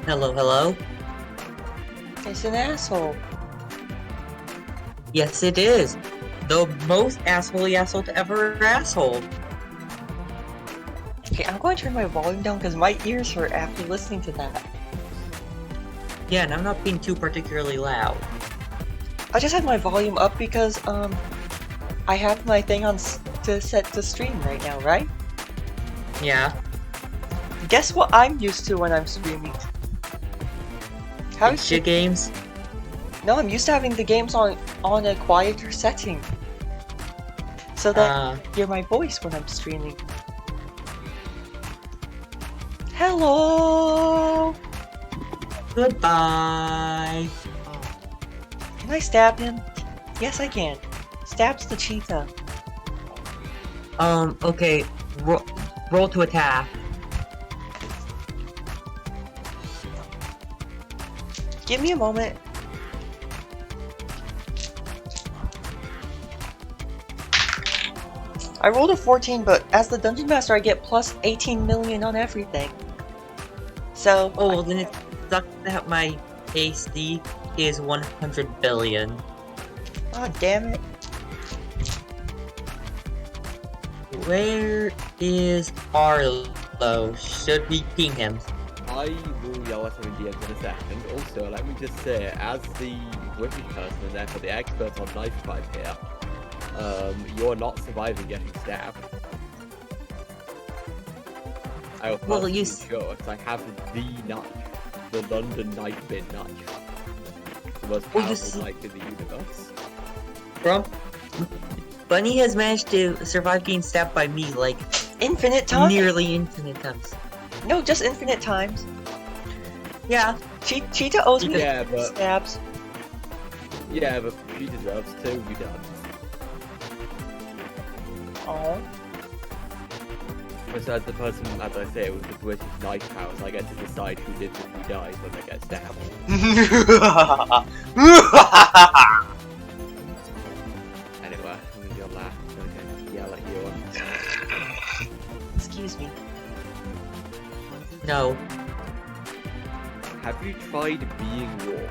Hello, hello? It's an asshole. Yes, it is. The most assholey asshole to ever asshole. Okay, I'm going to turn my volume down because my ears hurt after listening to that. Yeah, and I'm not being too particularly loud. I just had my volume up because, I have my thing on set to stream right now, right? Yeah. Guess what I'm used to when I'm streaming? Shit games? No, I'm used to having the games on a quieter setting. So that I can hear my voice when I'm streaming. Hello! Goodbye! Can I stab him? Yes, I can. Stabs the cheetah. Okay. Roll to attack. Give me a moment. I rolled a 14, but as the Dungeon Master, I get plus 18 million on everything. So. Oh, well, then it sucks that my AC is 100 billion. Oh, damn it. Where is Arlo? Should we ping him? I will yell at him in the end in a second. Also, let me just say, as the British person and therefore the expert on knife fight here, you're not surviving getting stabbed. I will sure, because I have the knife, the London knife bin knife, the most powerful knife in the universe. Bro, Bunny has managed to survive being stabbed by me like infinite times. Nearly infinite times. No, just infinite times. Yeah. Cheetah owes me stabs. Yeah, but she deserves to be done. Oh. Besides the person, as I say, with the British knife powers, I get to decide who lives and who dies when they get stabbed. Anyway, I'm gonna go laugh. I'm gonna yell at you. Excuse me. No. Have you tried being raw?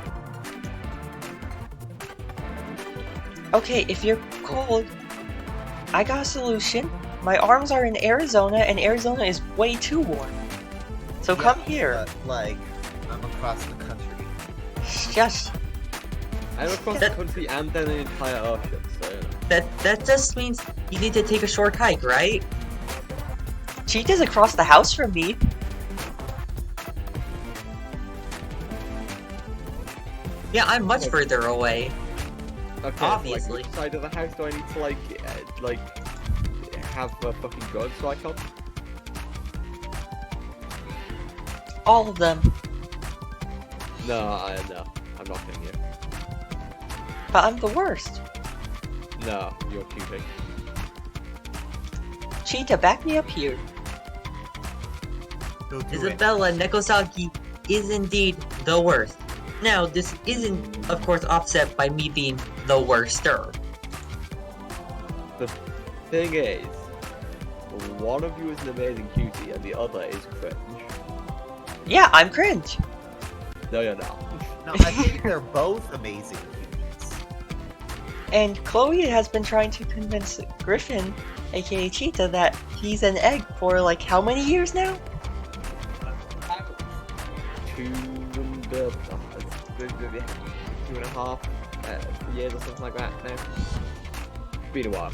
Okay, if you're cold, I got a solution. My arms are in Arizona, and Arizona is way too warm. So come here. Like, I'm across the country. Just. I'm across the country and then an entire ocean, so... That just means you need to take a short hike, right? Cheetah's across the house from me. Yeah, I'm much further away. Okay, obviously. So, like, which side of the house do I need to, like, have a fucking gun strike on? All of them. No, I'm not kidding you. But I'm the worst. No, you're cheating. Cheetah, back me up here. Isabella Nekosaki is indeed the worst. Now, this isn't, of course, offset by me being the worster. The thing is, one of you is an amazing cutie and the other is cringe. Yeah, I'm cringe. No, you're not. No, I think they're both amazing cuties. And Chloe has been trying to convince Griffin, aka Cheetah, that he's an egg for like how many years now? 2.5 years or something like that now. Been a while.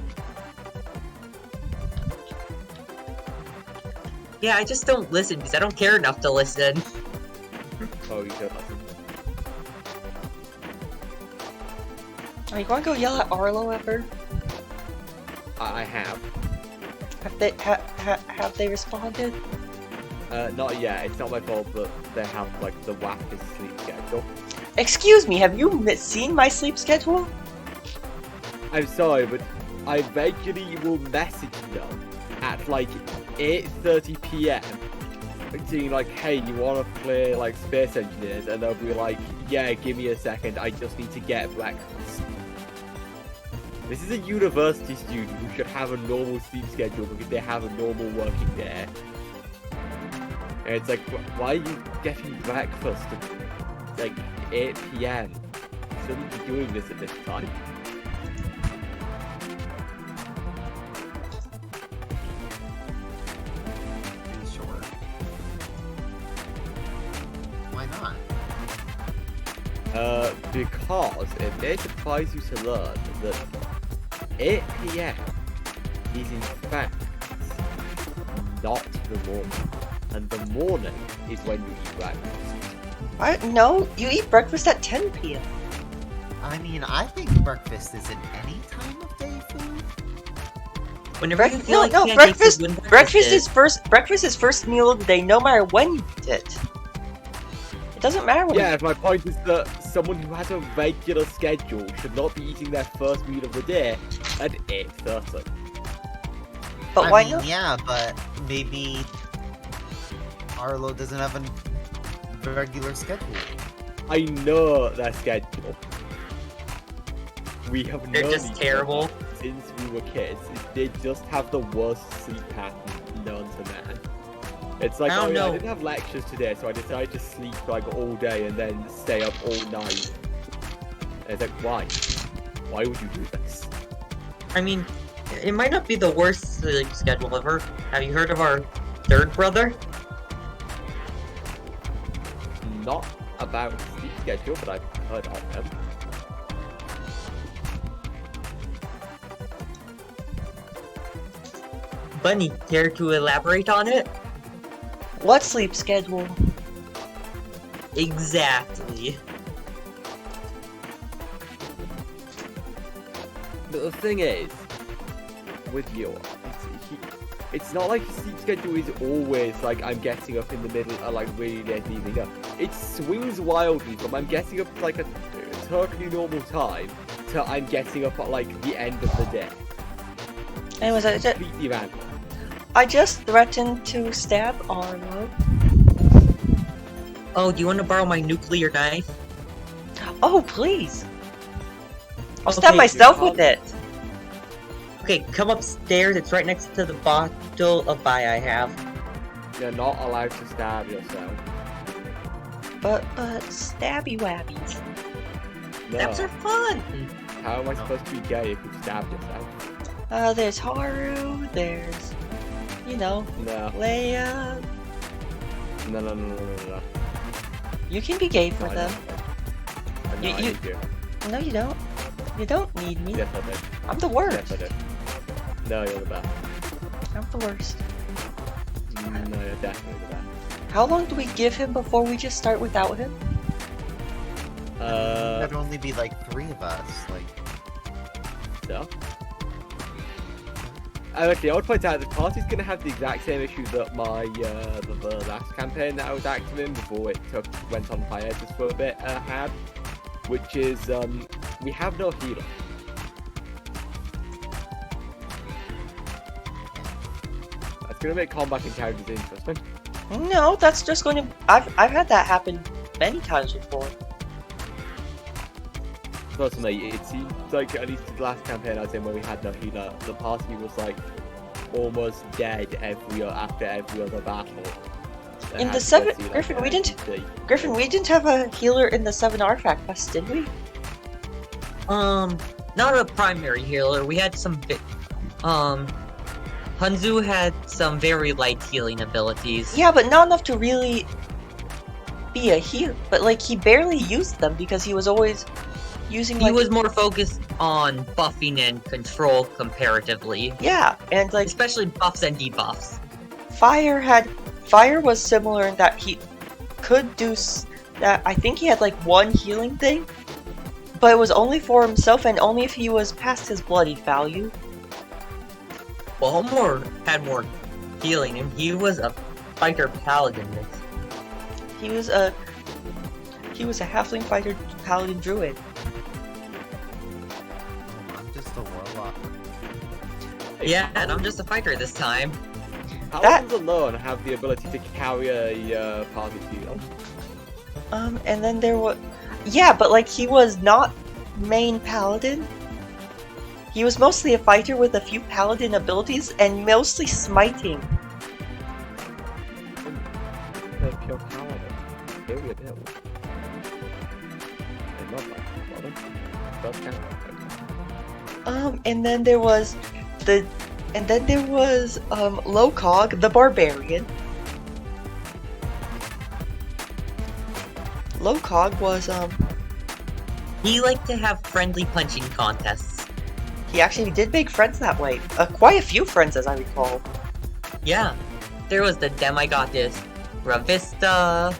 Yeah, I just don't listen because I don't care enough to listen. Oh, you should listen. Are you going to go yell at Arlo ever? I have. Have they responded? Not yet. It's not my fault that they have like the wackest sleep schedule. Excuse me, have you seen my sleep schedule? I'm sorry, but I regularly will message them at like 8:30 PM, saying like, "Hey, you want to play like Space Engineers?" And they'll be like, "Yeah, give me a second. I just need to get breakfast." This is a university student who should have a normal sleep schedule because they have a normal working day. And it's like, why are you getting breakfast at like 8 PM? You shouldn't be doing this at this time. Pretty sure. Why not? Because it may surprise you to learn that 8 PM is in fact not the morning. And the morning is when you eat breakfast. No, you eat breakfast at 10 p.m. I mean, I think breakfast isn't any time of day food. Whenever you feel like pancakes breakfast. is when Breakfast is first meal of the day, no matter when you eat it. It doesn't matter when. Yeah, my point is that someone who has a regular schedule should not be eating their first meal of the day at 8:30. But I why mean, not? yeah, but maybe Arlo doesn't have a regular schedule. I know their schedule. We have They're known just each terrible. other since we were kids. They just have the worst sleep pattern known to man. It's like, I don't know. I didn't have lectures today, so I decided to sleep like all day and then stay up all night. And it's like, why? Why would you do this? I mean, it might not be the worst sleep schedule ever. Have you heard of our third brother? Not about sleep schedule, but I've heard of them. Bunny, care to elaborate on it? What sleep schedule? Exactly. But the thing is, with you, it's not like your sleep schedule is always like I'm getting up in the middle or like really late evening up. It swings wildly from I'm getting up at like a totally normal time to I'm getting up at like the end of the day. Anyways, Completely random. I just threatened to stab Arlo. Oh, do you want to borrow my nuclear knife? Oh, please. I'll Okay, stab myself you with it. Okay, come upstairs. It's right next to the bottle of bye I have. You're not allowed to stab yourself. But stabby wabbies. No. Stabs are fun. How am I supposed to be gay if you stabbed yourself? There's Haru, there's, you know, No. Leia. No. You can be gay for I them. don't. No, I You- need you. No, you don't. You don't need me. Yes, I do. I'm the worst. Yes, I do. No, you're the best. I'm the worst. No, you're definitely the best. How long do we give him before we just start without him? There'd only be like 3 of us. Like, So? Actually, I would point out the party's going to have the exact same issue that my the last campaign that I was active in before it went on hiatus for a bit had, which is we have no healer. That's going to make combating characters interesting. No, that's just going to. I've had that happen many times before. Personally, it seems like at least the last campaign I was in where we had no healer, the party was like almost dead after every other battle. They In had the to seven, go through, like, Griffin, we an didn't. NPC. Griffin, we didn't have a healer in the 7 artifact quest, did we? Not a primary healer. We had some Hanzu had some very light healing abilities. Yeah, but not enough to really be a healer. But like, he barely used them because he was always using He like. was more focused on buffing and control comparatively. Yeah, and like Especially buffs and debuffs. Fire was similar in that he could do that. I think he had like 1 healing thing, but it was only for himself and only if he was past his bloody value. Well, Homer had more healing, and he was a fighter paladin. He was a halfling fighter paladin druid. I'm just a warlock. Yeah, and I'm just a fighter this time. Paladins alone have the ability to carry a party heal. And then there was, yeah, but like he was not main paladin. He was mostly a fighter with a few paladin abilities and mostly smiting. And then there was Locog, the barbarian. Locog was He liked to have friendly punching contests. he actually did make friends that way. Quite a few friends, as I recall. Yeah, there was the demigoddess Ravista.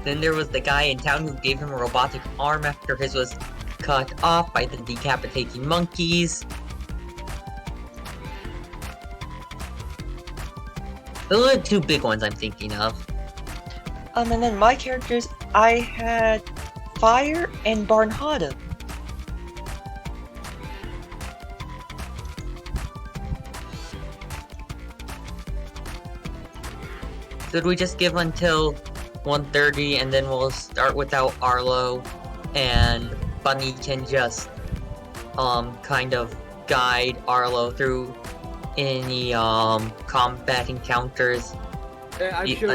Then there was the guy in town who gave him a robotic arm after his was cut off by the decapitating monkeys. Those are the two big ones I'm thinking of. And then my characters, I had Fire and Barnhada. Should we just give until 1:30 and then we'll start without Arlo and Bunny can just kind of guide Arlo through any combat encounters. I'm Yeah, sure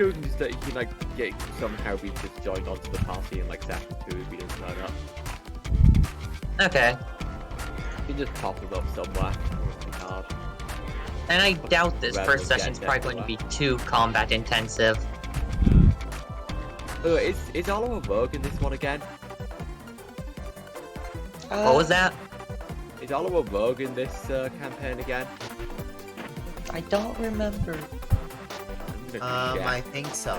we can just he can like get somehow be just joined onto the party in like session 2 if he doesn't turn up. Okay. You can just pop it up somewhere. It won't be hard. And I doubt this Rather first than session's get probably going to be too combat intensive. Is Arlo a rogue in this one again? What was that? Is Arlo a rogue in this campaign again? I don't remember. I'm gonna check. I think so.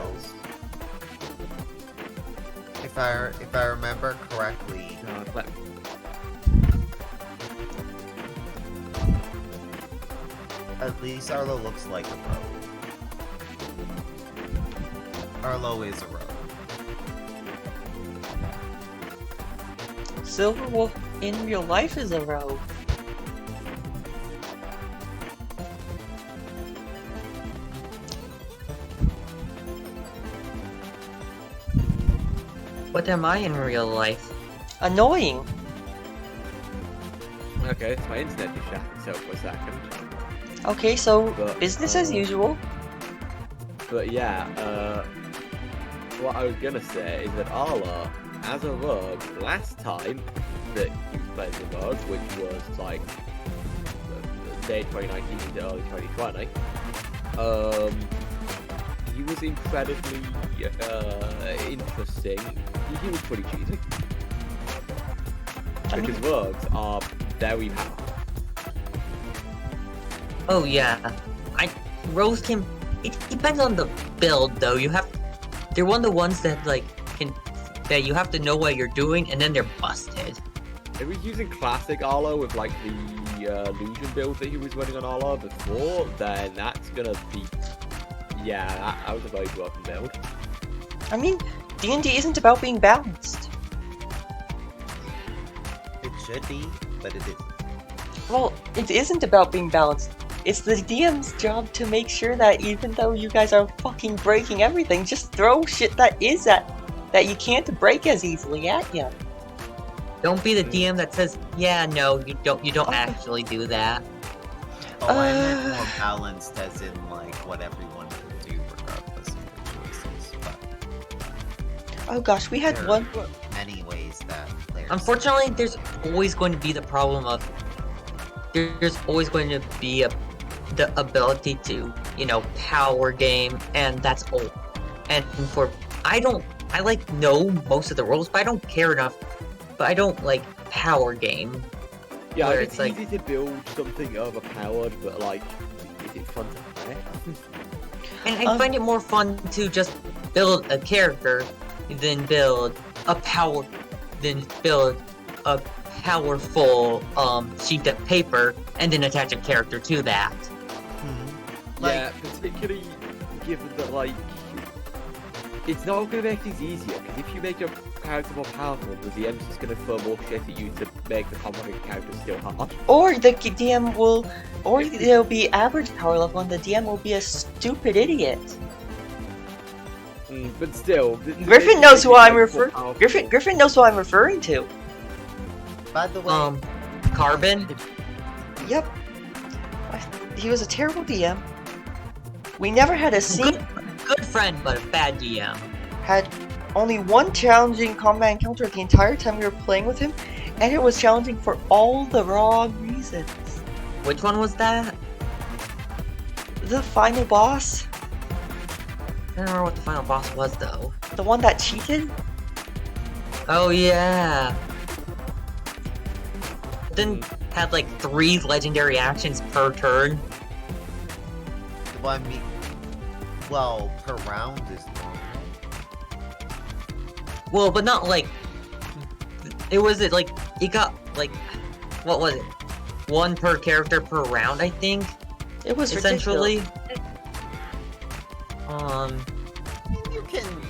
If I remember correctly. Let- At least Arlo looks like a rogue. Arlo is a rogue. Silverwolf in real life is a rogue. What am I in real life? Annoying. Okay, so my internet just shut itself for a second. Okay, so But, business as usual. But yeah, what I was gonna say is that Arlo, as a rogue, last time that he was playing the rogue, which was like late 2019 into early 2020, he was incredibly interesting. He was pretty cheesy. I mean- Because rogues are very powerful. Oh yeah, Rose can. It depends on the build though. They're one of the ones that that you have to know what you're doing, and then they're busted. If he's using classic Arlo with like the illusion build that he was running on Arlo before, then that's gonna be that was a very broken build. I mean, D&D isn't about being balanced. It should be, but it isn't. Well, it isn't about being balanced. It's the DM's job to make sure that even though you guys are fucking breaking everything, just throw shit that you can't break as easily at you. Don't be the DM that says, "Yeah, no, you don't actually do that." Oh, I meant more balanced as in like what everyone can do regardless of their choices. But Oh gosh, we had there one. are many ways that players. Unfortunately, there's always going to be the problem of there's always going to be the ability to, power game, and that's all. And I know most of the rules, but I don't care enough. But I don't like power game. Yeah, Where it's it's like- easy to build something overpowered, but like, is it fun to play? And I find it more fun to just build a character than build a powerful sheet of paper and then attach a character to that. Yeah, particularly given that like, it's not going to make things easier, because if you make your character more powerful, the DM's just going to throw more shit at you to make the combat character still hard. Or the DM will, or there'll be average power level, and the DM will be a stupid idiot. But still, Griffin knows who I'm referring. Griffin knows who I'm referring to. By the way, Carbon. Yep. He was a terrible DM. We never had a scene. good friend, but a bad DM. Had only one challenging combat encounter the entire time we were playing with him, and it was challenging for all the wrong reasons. Which one was that? The final boss, I don't remember what the final boss was though. the one that cheated. Oh yeah. Then had like 3 legendary actions per turn. Well, I mean, well, per round is normal. Well, but not like it was it like it got like what was it? 1 per character per round, I think. It was Essentially. ridiculous.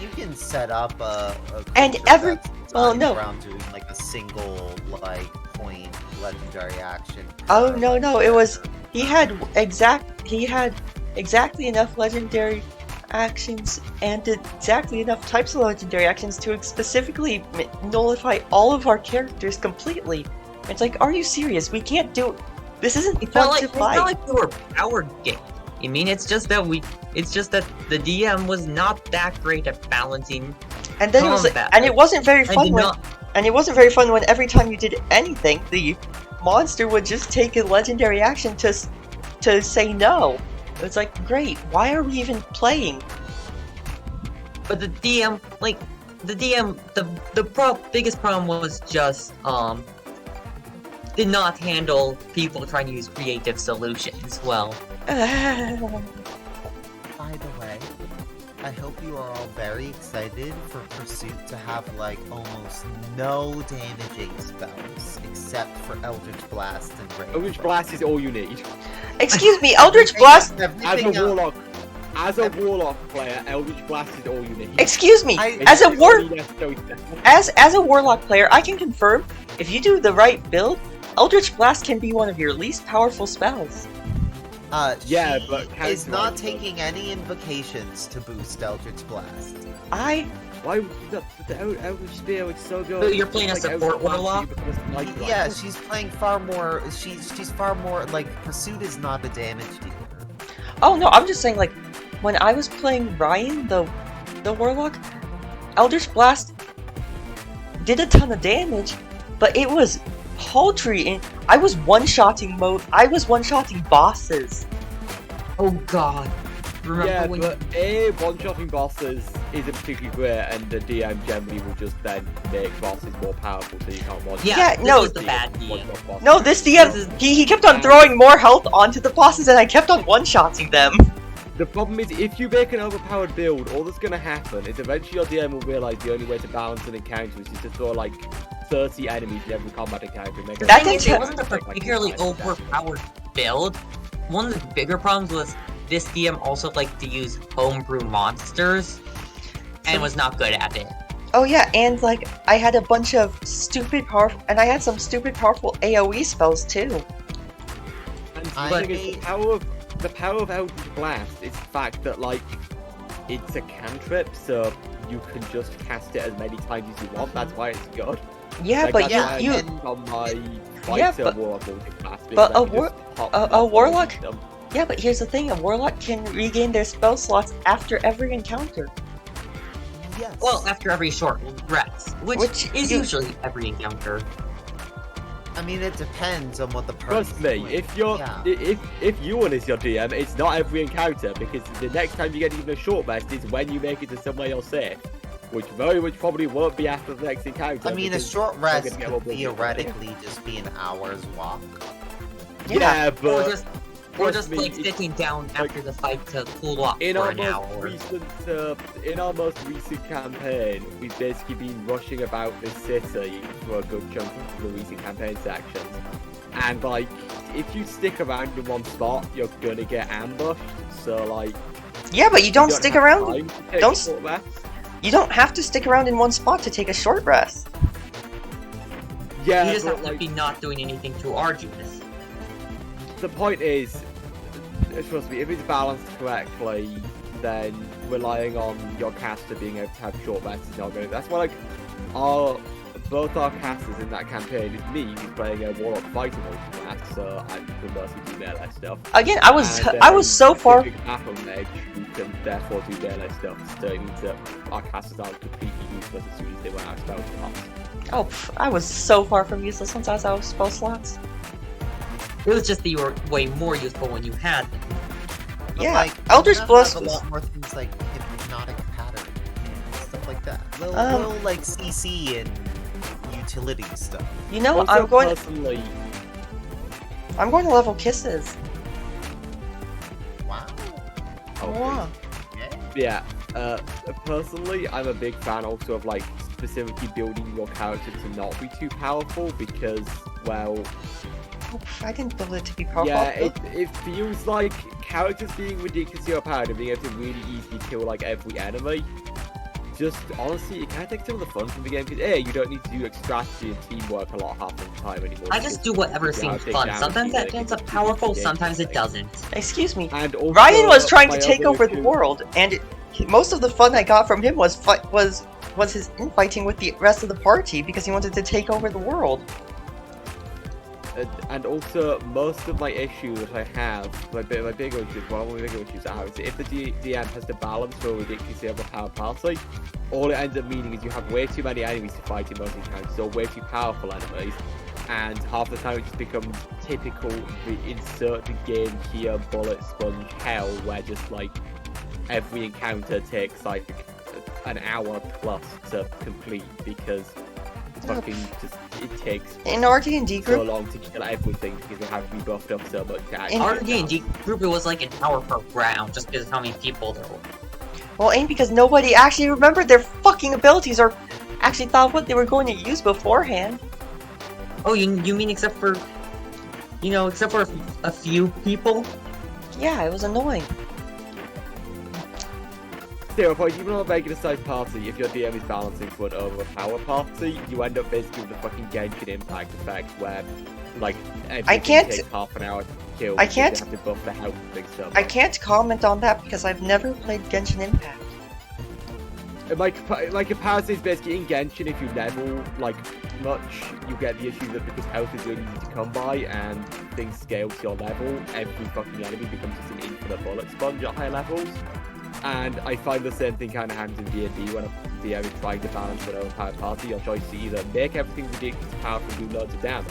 You can set up a And creature every- that's well, designed no. around doing like a single like point legendary action. Oh per no, it was character. he had exactly enough legendary actions and exactly enough types of legendary actions to specifically nullify all of our characters completely. It's like, are you serious? We can't do. This isn't It's fun not to like fight. we were powered game. I mean, it's just that the DM was not that great at balancing. And then it was, combat. and it wasn't very And fun did when, not. and it wasn't very fun when every time you did anything, the monster would just take a legendary action to say no. It's like, great. Why are we even playing? But the DM, like, the DM, the biggest problem was just, did not handle people trying to use creative solutions well. By the way, I hope you are all very excited for Pursuit to have like almost no damaging spells except for Eldritch Blast and Rain. Eldritch Blast is all you need. Excuse me, Eldritch Blast. As a warlock player, Eldritch Blast is all you need. Excuse me, I- as a It's war, only necessary to- as a warlock player, I can confirm if you do the right build, Eldritch Blast can be one of your least powerful spells. Yeah, she but is not character-wise, taking any invocations to boost Eldritch Blast. I Why would the Eldritch Spear is so good? But you're playing a It's like support Eldritch Blast, warlock? you become a sniper. Yeah, she's playing far more. She's far more like Pursuit is not a damage dealer. Oh no, I'm just saying, like, when I was playing Ryan, the warlock, Eldritch Blast did a ton of damage, but it was paltry. And I was one-shotting mode. I was one-shotting bosses. Oh god. Remember Yeah, when but one-shotting bosses isn't particularly great, and the DM generally will just then make bosses more powerful, so you can't one. Yeah, this no, was the bad DM. one-shot bosses. No, this DM, This is- he kept on throwing more health onto the bosses, and I kept on one-shotting them. The problem is, if you make an overpowered build, all that's going to happen is eventually your DM will realize the only way to balance an encounter is to throw like 30 enemies in every combat encounter. And make The That thing is, didn't it ta- wasn't a like, particularly 5 stats. overpowered build. One of the bigger problems was this DM also liked to use homebrew monsters and was not good at it. Oh yeah, and like, I had a bunch of stupid powerful, and I had some stupid powerful AoE spells too. And I the thing is, hate- the power of Eldritch Blast is the fact that like it's a cantrip, so you can just cast it as many times as you want. That's why it's good. Yeah, Like, but that's you, why I you, get on my Yeah, fighter but- warlock multi-class, because but I a can war- just pop a them off warlock- them. yeah, but here's the thing: a warlock can regain their spell slots after every encounter. Yes. Well, after every short rest, which is you- usually every encounter. I mean, it depends on what the party's Trust me, doing. if you're Yeah. if Ewan is your DM, it's not every encounter, because the next time you get even a short rest is when you make it to somewhere you're safe, which very much probably won't be after the next encounter. I mean, a because short you're rest gonna get could more building. theoretically just be an hour's walk. Yeah, Or but just trust me, like sitting down after the fight to cool off in for our an most hour. recent campaign, we've basically been rushing about the city for a good chunk of the recent campaign sections. And like, if you stick around in one spot, you're gonna get ambushed. So like, Yeah, but you don't stick have around. time to take don't short rests. You don't have to stick around in one spot to take a short rest. Yeah, You just but have to like, be not doing anything too arduous. the point is, trust me, if it's balanced correctly, then relying on your caster being able to have short rests is not going to. That's why, like, our both our casters in that campaign is me playing a Warlock Fighter class, so I can mostly do melee stuff. Again, I was And so far. Battle Mage, who can therefore do melee stuff, so it means that our casters are completely useless as soon as they went out of spell slots. Oh, I was so far from useless once I was out of spell slots. It was just that you were way more useful when you had them. But, Yeah, like, Elder's you Bless have a was. lot more things like hypnotic pattern and stuff like that. Little, Um, like CC and utility stuff. You know, Also, I'm going to level kisses. Wow. Wow. Yeah, personally, I'm a big fan also of like specifically building your character to not be too powerful because, well, I didn't build it to be powerful. yeah, it feels like characters being ridiculously overpowered and being able to really easily kill like every enemy. Just honestly, it kind of takes some of the fun from the game because you don't need to do like strategy and teamwork a lot half of the time anymore. I just do whatever seems fun. Sometimes that ends up powerful, sometimes it doesn't. Excuse me. And also, Ryan was trying to my take other over the issue- world, and most of the fun I got from him was his infighting with the rest of the party because he wanted to take over the world. And also, most of my issue that I have, my bigger issues, one of my bigger issues I have is if the DM has to balance for a ridiculously overpowered party, all it ends up meaning is you have way too many enemies to fight in most encounters, so way too powerful enemies, and half the time it just becomes typical insert the game here bullet sponge hell, where just like every encounter takes like an hour plus to complete because fucking just it takes In our D&D so group, long to kill everything because they have to be buffed up so much. In Our D&D group, it was like an hour per round, just because of how many people there were. well, ain't because nobody actually remembered their fucking abilities or actually thought what they were going to use beforehand. Oh, you mean except for a few people? Yeah, it was annoying. Still, point, even on a regular sized party, if your DM is balancing for an overpower party, you end up basically with the fucking Genshin Impact effect where, like, everything can't- takes half an hour to kill. I because can't- You have to buff the health and things so I much. can't comment on that because I've never played Genshin Impact. And my comparison is basically in Genshin, if you level, like, much, you get the issue that because health is really easy to come by and things scale to your level, every fucking enemy becomes just an infinite bullet sponge at high levels. And I find the same thing kind of happens in D&D when a DM is trying to balance an overpowered party. Your choice is either make everything ridiculously powerful and do loads of damage,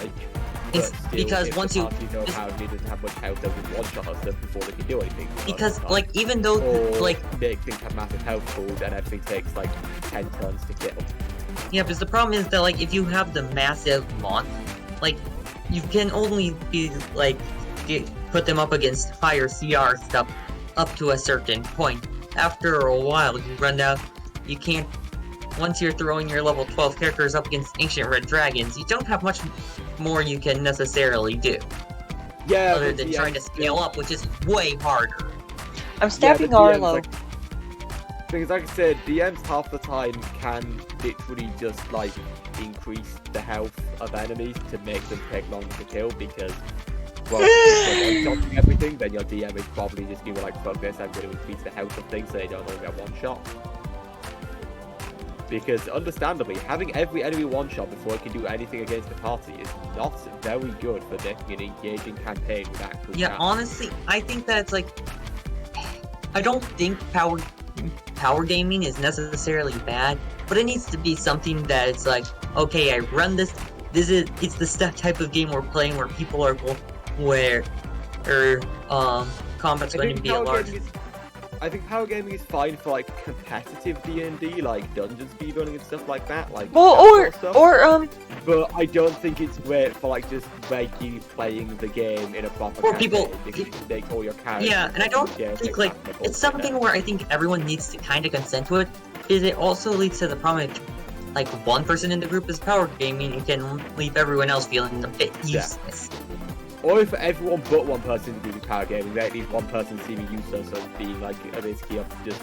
but It's still, because if once the you- party's overpowered and it doesn't have much health, they'll just one-shot us before they can do anything. Because, But, like, even though, or like, make things have massive health pools and everything takes like 10 turns to kill. yeah, because the problem is that, like, if you have the massive month, like, you can only be, like, put them up against higher CR stuff up to a certain point. After a while, you run out, you can't, once you're throwing your level 12 characters up against Ancient Red Dragons, you don't have much more you can necessarily do, Yeah, other but than DMs trying to scale up, which is way harder. I'm stabbing but DMs, Arlo. Because like I said, DMs half the time can literally just like increase the health of enemies to make them take longer to kill because, well, if you're one-shotting everything, then your DM is probably just gonna be like, fuck this, I'm going to increase the health of things so they don't all get one shot. Because understandably, having every enemy one shot before it can do anything against the party is not very good for making an engaging campaign with actual Yeah, chat. honestly, I think that it's like, I don't think power gaming is necessarily bad, but it needs to be something that it's like, okay, I run this. It's the type of game we're playing where people are where combat's going to be a large. I think power gaming is fine for like competitive D&D, like dungeon speedrunning and stuff like that. Like Well, that sort of stuff. But I don't think it's great for like just regularly playing the game in a proper Or campaign people- because you take all your characters. Yeah, and I don't Yeah, think like it's something where I think everyone needs to kind of consent to it, because it also leads to the problem if like one person in the group is power gaming, it can leave everyone else feeling a bit Yeah. useless. Or if everyone but one person is doing power gaming, then at least one person seeming useless and being like basically just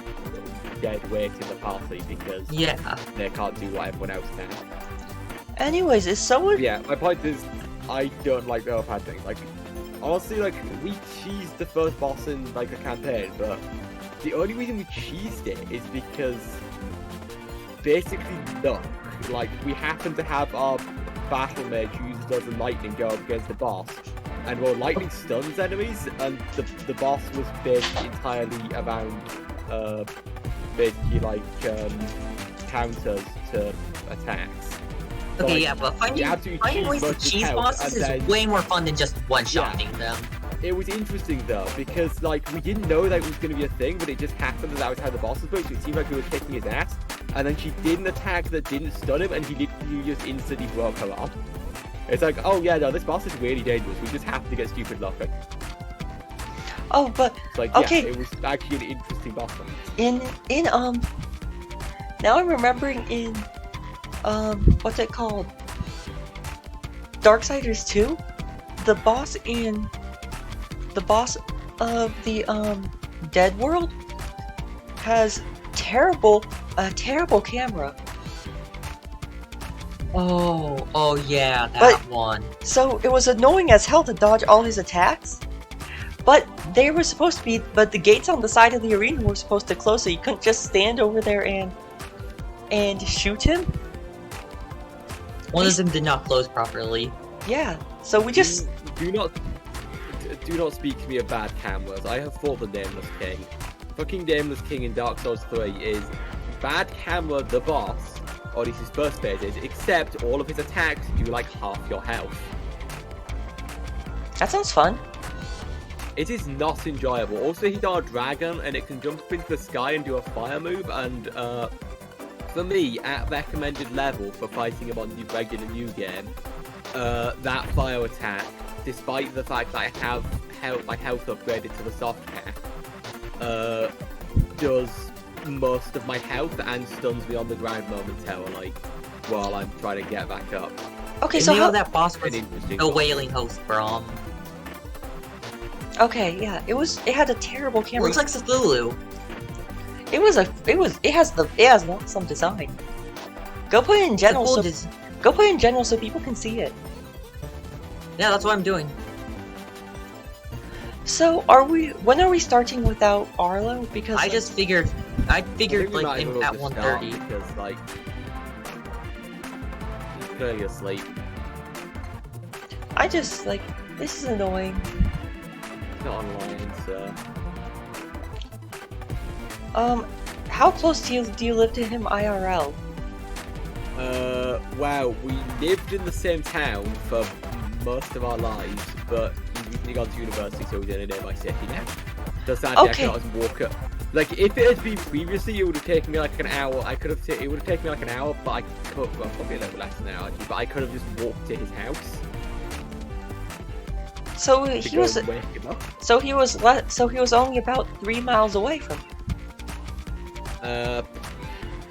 dead weight in the party because Yeah. they can't do what everyone else can. Anyways, is someone... Yeah, my point is, I don't like the overpowered thing. Like, honestly, like, we cheesed the first boss in, like, a campaign, but the only reason we cheesed it is because basically luck like we happen to have our battle mage uses as a lightning go up against the boss, and well, lightning stuns enemies, and the boss was based entirely around basically like counters to attacks. So, Okay, like, yeah, but you absolutely finding choose ways to versus cheese health, bosses and is then- way more fun than just one-shotting them. It was interesting though, because like we didn't know that it was going to be a thing, but it just happened that was how the boss was going, so it seemed like we were kicking his ass. And then she did an attack that didn't stun him, and he literally just instantly broke her arm. It's like, oh yeah, no, this boss is really dangerous. We just have to get stupid lucky. Oh, but It's like, Okay. yeah, it was actually an interesting boss fight. in now I'm remembering in what's it called? Darksiders 2? The boss of the Dead World has a terrible camera. Oh yeah, that But- one. So it was annoying as hell to dodge all his attacks. But the gates on the side of the arena were supposed to close, so you couldn't just stand over there and shoot him. One of them did not close properly. Yeah. So we just do not speak to me of bad cameras. I have fought the Nameless King. Fucking Nameless King in Dark Souls 3 is bad camera the boss, or at least his first phase is, except all of his attacks do like half your health. that sounds fun. It is not enjoyable. Also, he's our dragon, and it can jump up into the sky and do a fire move, and for me, at recommended level for fighting him on the regular new game, that fire attack, despite the fact that I have my health upgraded to the soft cap, does most of my health and stuns me on the ground momentarily while I'm trying to get back up. Okay, And so you know how? that boss was An interesting the boss. Wailing Host from. Okay, yeah, it had a terrible camera. Looks like Cthulhu. It has some design. Go put it in general Cool so go put it in general so people can see it. Yeah, that's what I'm doing. So when are we starting without Arlo? Because I figured I think we like might as well at just start 1:30. because like he's clearly asleep. I just like this is annoying. He's not online, so How close do you live to him IRL? wow, we lived in the same town for most of our lives, but he's recently gone to university, so he's in a nearby city now. So sadly, Okay. I cannot just walk up. Like, if it had been previously, it would have taken me like an hour. It would have taken me like an hour, but I could, well, probably a little less than an hour, actually, but I could have just walked to his house. So To he go was and wake him up. so he was only about 3 miles away from you.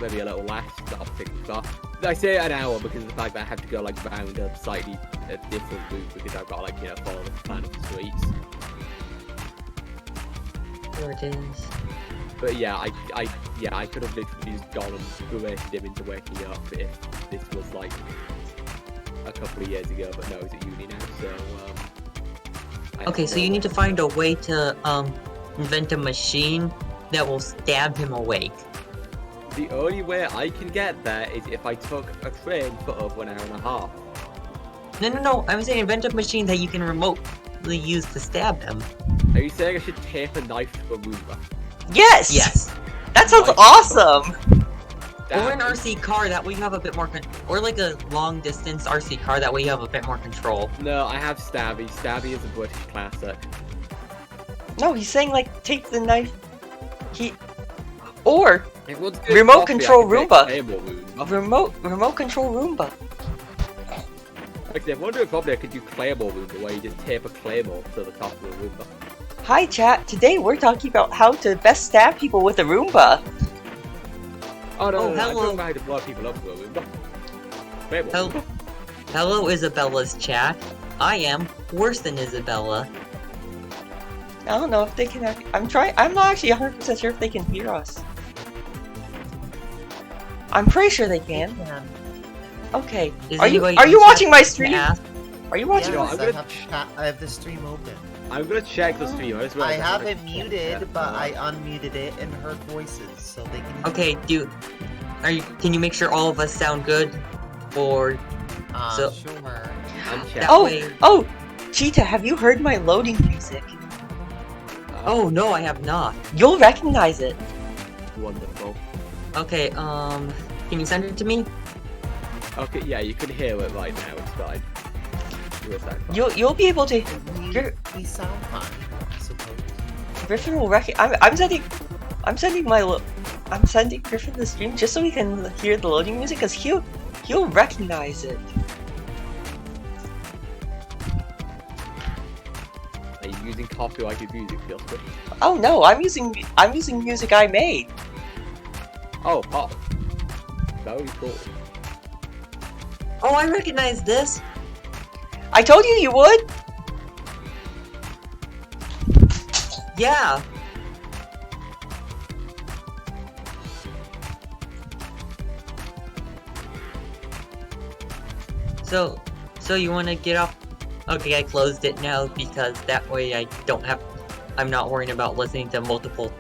Maybe a little less, not particularly far. I say an hour because of the fact that I have to go like round a slightly different route because I've got like, you know, follow the plan of the streets. There it is. But yeah, I could have literally just gone and berated him into waking up if this was like a couple of years ago, but no, he's at uni now, so I Okay, have so no you need to way. find a way to invent a machine that will stab him awake. The only way I can get there is if I took a train for over an hour and a half. No. I'm saying invent a machine that you can remotely use to stab him. Are you saying I should tape a knife to a Roomba? Yes. Yes. That sounds Nice. awesome. Or an Damn. RC car that way you have a bit more or like a long distance RC car that way you have a bit more control. No, I have Stabby. Stabby is a British classic. No, he's saying like take the knife. Or It would do Remote properly, I control could make Roomba. a Claymore Roomba. remote control Roomba. Actually, if I want to do it properly, I could do Claymore Roomba, where you just tape a Claymore to the top of the Roomba. Hi chat. Today we're talking about how to best stab people with a Roomba. Oh no, Oh, no, no, I'm hello. talking about how to blow people up with a Roomba. Claymore Hel- Roomba. Hello, Isabella's chat. I am worse than Isabella. I don't know if they can. I'm not actually 100% sure if they can hear us. I'm pretty sure they can. Yeah. Okay. Is Are you anybody in watching chat my gonna stream? ask? Are you watching? No, Yes, I'm I gonna- have the stream open. I'm gonna check the stream. I, just I realized have haven't it checked muted, yet. but I unmuted it and heard voices, so they can. Okay, Can you make sure all of us sound good? Or So- Sure. And check. that Oh, way... oh, Cheetah, have you heard my loading music? Oh, no, I have not. You'll recognize it. Wonderful. Okay, can you send it to me? Okay, yeah, you can hear it right now. It's fine. You'll be able to. We sound fine, I suppose. Griffin will I'm sending Griffin the stream just so we can hear the loading music, because he'll recognize it. Are you using copyrighted music, Justin? Oh no, I'm using music I made. Oh, very cool. Oh, I recognize this. I told you you would. Yeah. So you want to get off? Okay, I closed it now because that way I'm not worrying about listening to multiple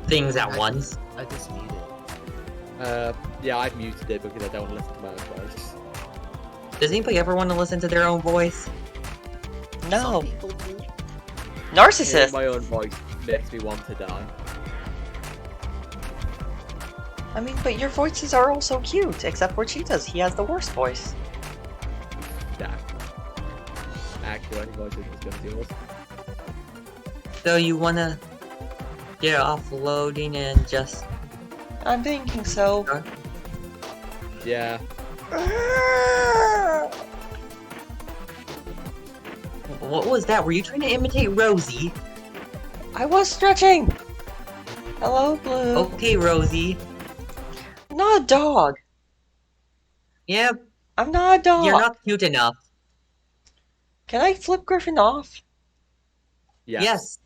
things at once. I just muted. Yeah, I've muted it because I don't want to listen to my own voice. Does anybody ever want to listen to their own voice? No. Some people do. Hearing Narcissist. my own voice makes me want to die. I mean, but your voices are all so cute, except for Cheetah's. He has the worst voice. Nah. Actually, I think voice is as good as yours. So you want to get off loading and just... I'm thinking so. Yeah. What was that? Were you trying to imitate Rosie? I was stretching. Hello, Blue. Okay, Rosie. I'm not a dog. Yeah, I'm not a dog. you're not cute enough. Can I flip Griffin off? Yes.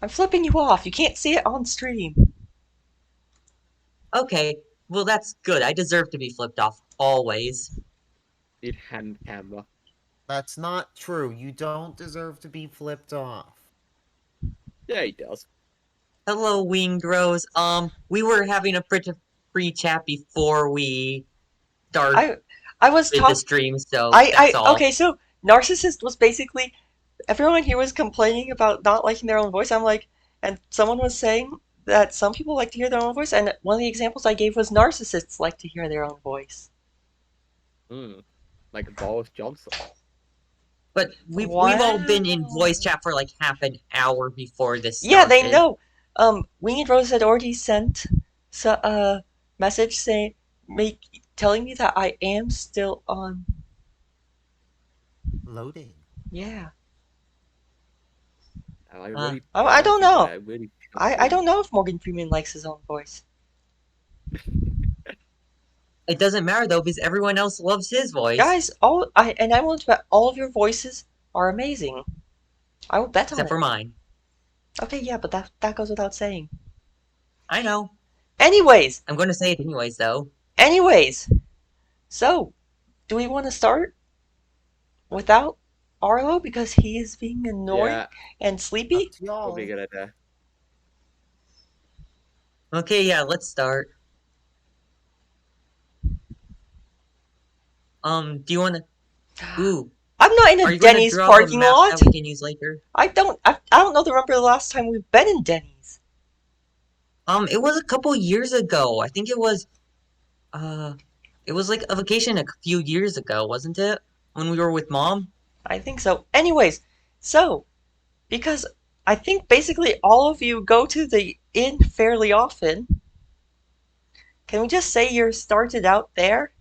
I'm flipping you off. You can't see it on stream. Okay, well that's good. I deserve to be flipped off, always. Need hand camera. That's not true. You don't deserve to be flipped off. Yeah, he does. Hello, Winged Rose. We were having a pretty free chat before we started I was the talking. stream, so that's all. Okay, so Narcissist was basically everyone here was complaining about not liking their own voice. I'm like, and someone was saying that some people like to hear their own voice, and one of the examples I gave was narcissists like to hear their own voice. Like Boris Johnson. But we've all been in voice chat for like half an hour before this started. Yeah, they know. Winged Rose had already sent a message saying, telling me that I am still on. Loading. Yeah. I don't know. I don't know if Morgan Freeman likes his own voice. It doesn't matter though, because everyone else loves his voice. Guys, I will bet all of your voices are amazing. I will bet on it. Except for mine. Okay, yeah, but that goes without saying. I know. Anyways, I'm going to say it anyways, though. So, do we want to start without Arlo because he is being annoying and sleepy? Probably a good idea. Okay, yeah, let's start. Do you want to... Ooh. I'm not in a Denny's parking lot. That we can use later? I don't know the last time we've been in Denny's. It was a couple years ago. I think it was like a vacation a few years ago, wasn't it? When we were with Mom? I think so. Anyways, because I think basically all of you go to the inn fairly often, can we just say you started out there?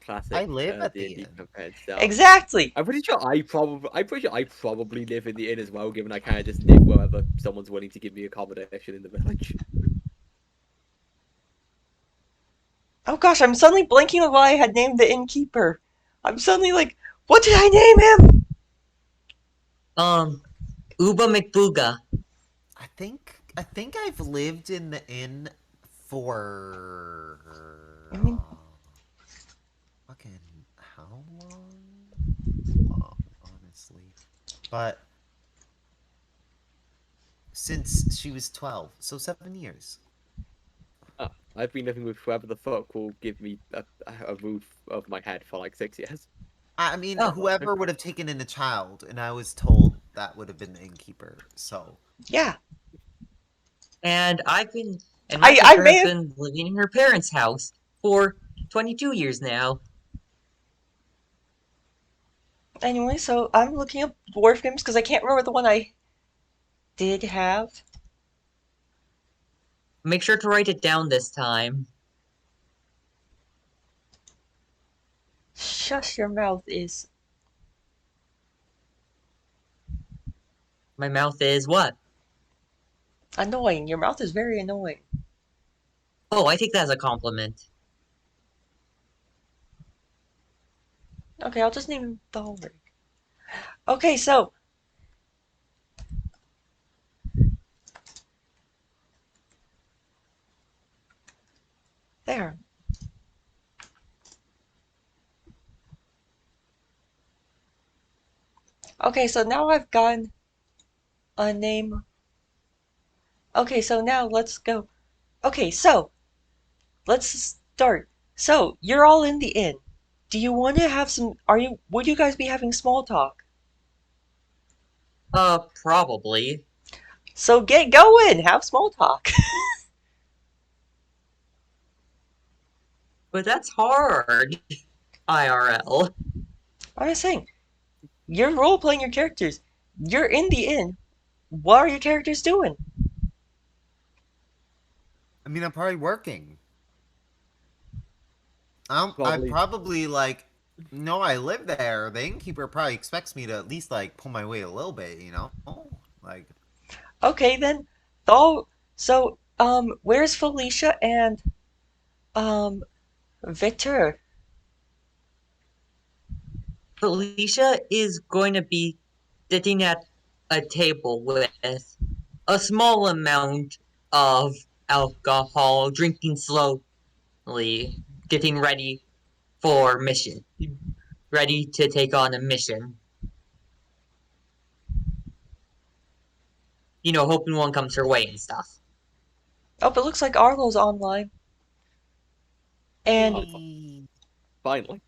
Classic. I live at the inn. Exactly. I'm pretty sure I probably live in the inn as well, given I kind of just live wherever someone's willing to give me accommodation in the village. Oh gosh, I'm suddenly blanking on what I had named the innkeeper. I'm suddenly like, what did I name him? Uba McBooga. I think I've lived in the inn for fucking how long? Honestly. But since she was 12, so 7 years. Oh, I've been living with whoever the fuck will give me a roof over my head for like 6 years. I mean, Oh, whoever would have taken in a child, and I was told that would have been the innkeeper. So Yeah. and my I sister has may have. been living in her parents' house for 22 years now. Anyway, so I'm looking up dwarf games because I can't remember the one I did have. Make sure to write it down this time. Shush your mouth is My mouth is what? annoying. Your mouth is very annoying. Oh, I take that as a compliment. Okay, I'll just name the whole ring. Okay, so there. Okay, so now I've gotten a name. Okay, so now let's go. Okay, so let's start. So you're all in the inn. Do you want to have some? Would you guys be having small talk? Probably. So get going. Have small talk. But that's hard. IRL. I'm just saying. You're role playing your characters. You're in the inn. What are your characters doing? I mean, I'm probably working. I Probably. probably like. No, I live there. The innkeeper probably expects me to at least like pull my weight a little bit, you know? Like, Okay then. Oh, so where's Felicia and um Victor? Felicia is going to be sitting at a table with a small amount of alcohol, drinking slowly, getting ready for mission. Ready to take on a mission. Hoping one comes her way and stuff. Oh, but it looks like Arlo's online. And Oh, hey. finally.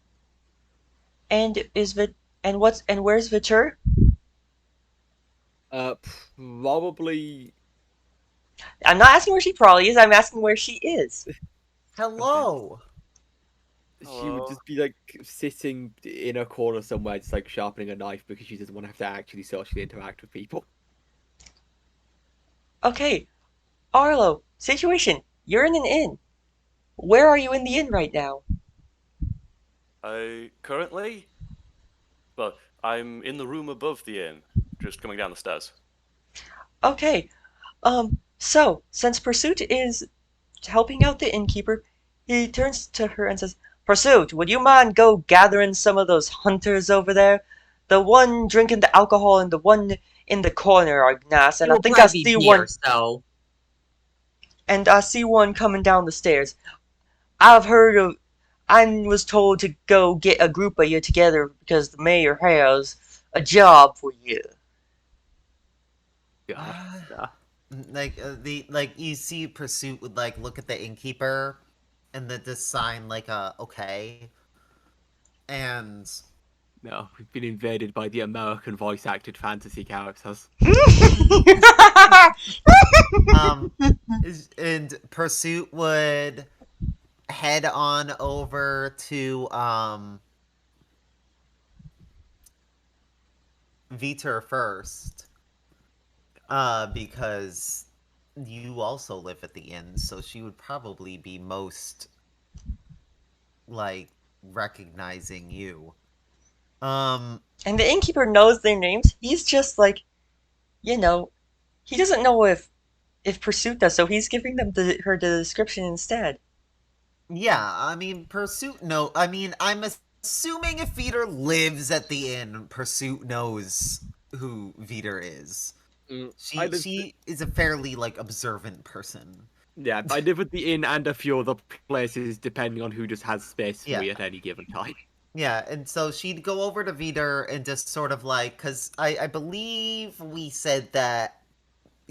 and is Vit and where's Victor? Uh, Probably. I'm not asking where she probably is. I'm asking where she is. Hello. She would just be like sitting in a corner somewhere, just like sharpening a knife because she doesn't want to have to actually socially interact with people. Okay, Arlo, situation. You're in an inn. Where are you in the inn right now? I currently, well, I'm in the room above the inn, just coming down the stairs. Okay. So since Pursuit is helping out the innkeeper, he turns to her and says, Pursuit, would you mind go gathering some of those hunters over there? The one drinking the alcohol and the one in the corner are nice, It and I will think I probably be see beer, one so coming down the stairs. I've heard of I was told to go get a group of you together because the mayor has a job for you. God. Nah. Like the like you see Pursuit would like look at the innkeeper and then just sign like a okay. And No, we've been invaded by the American voice acted fantasy characters. um and Pursuit would head on over to Viter first. Because you also live at the inn, so she would probably be most like recognizing you. And the innkeeper knows their names. He's just like, you know, he doesn't know if Pursuit does, so he's giving them her the description instead. Yeah, I mean, Pursuit no. I mean, I'm assuming if Viter lives at the inn, Pursuit knows who Viter is. I She live, she is a fairly like observant person. yeah, I live at the inn and a few other places depending on who just has space for Yeah. me at any given time. Yeah, and so she'd go over to Viter and just sort of like, because I believe we said that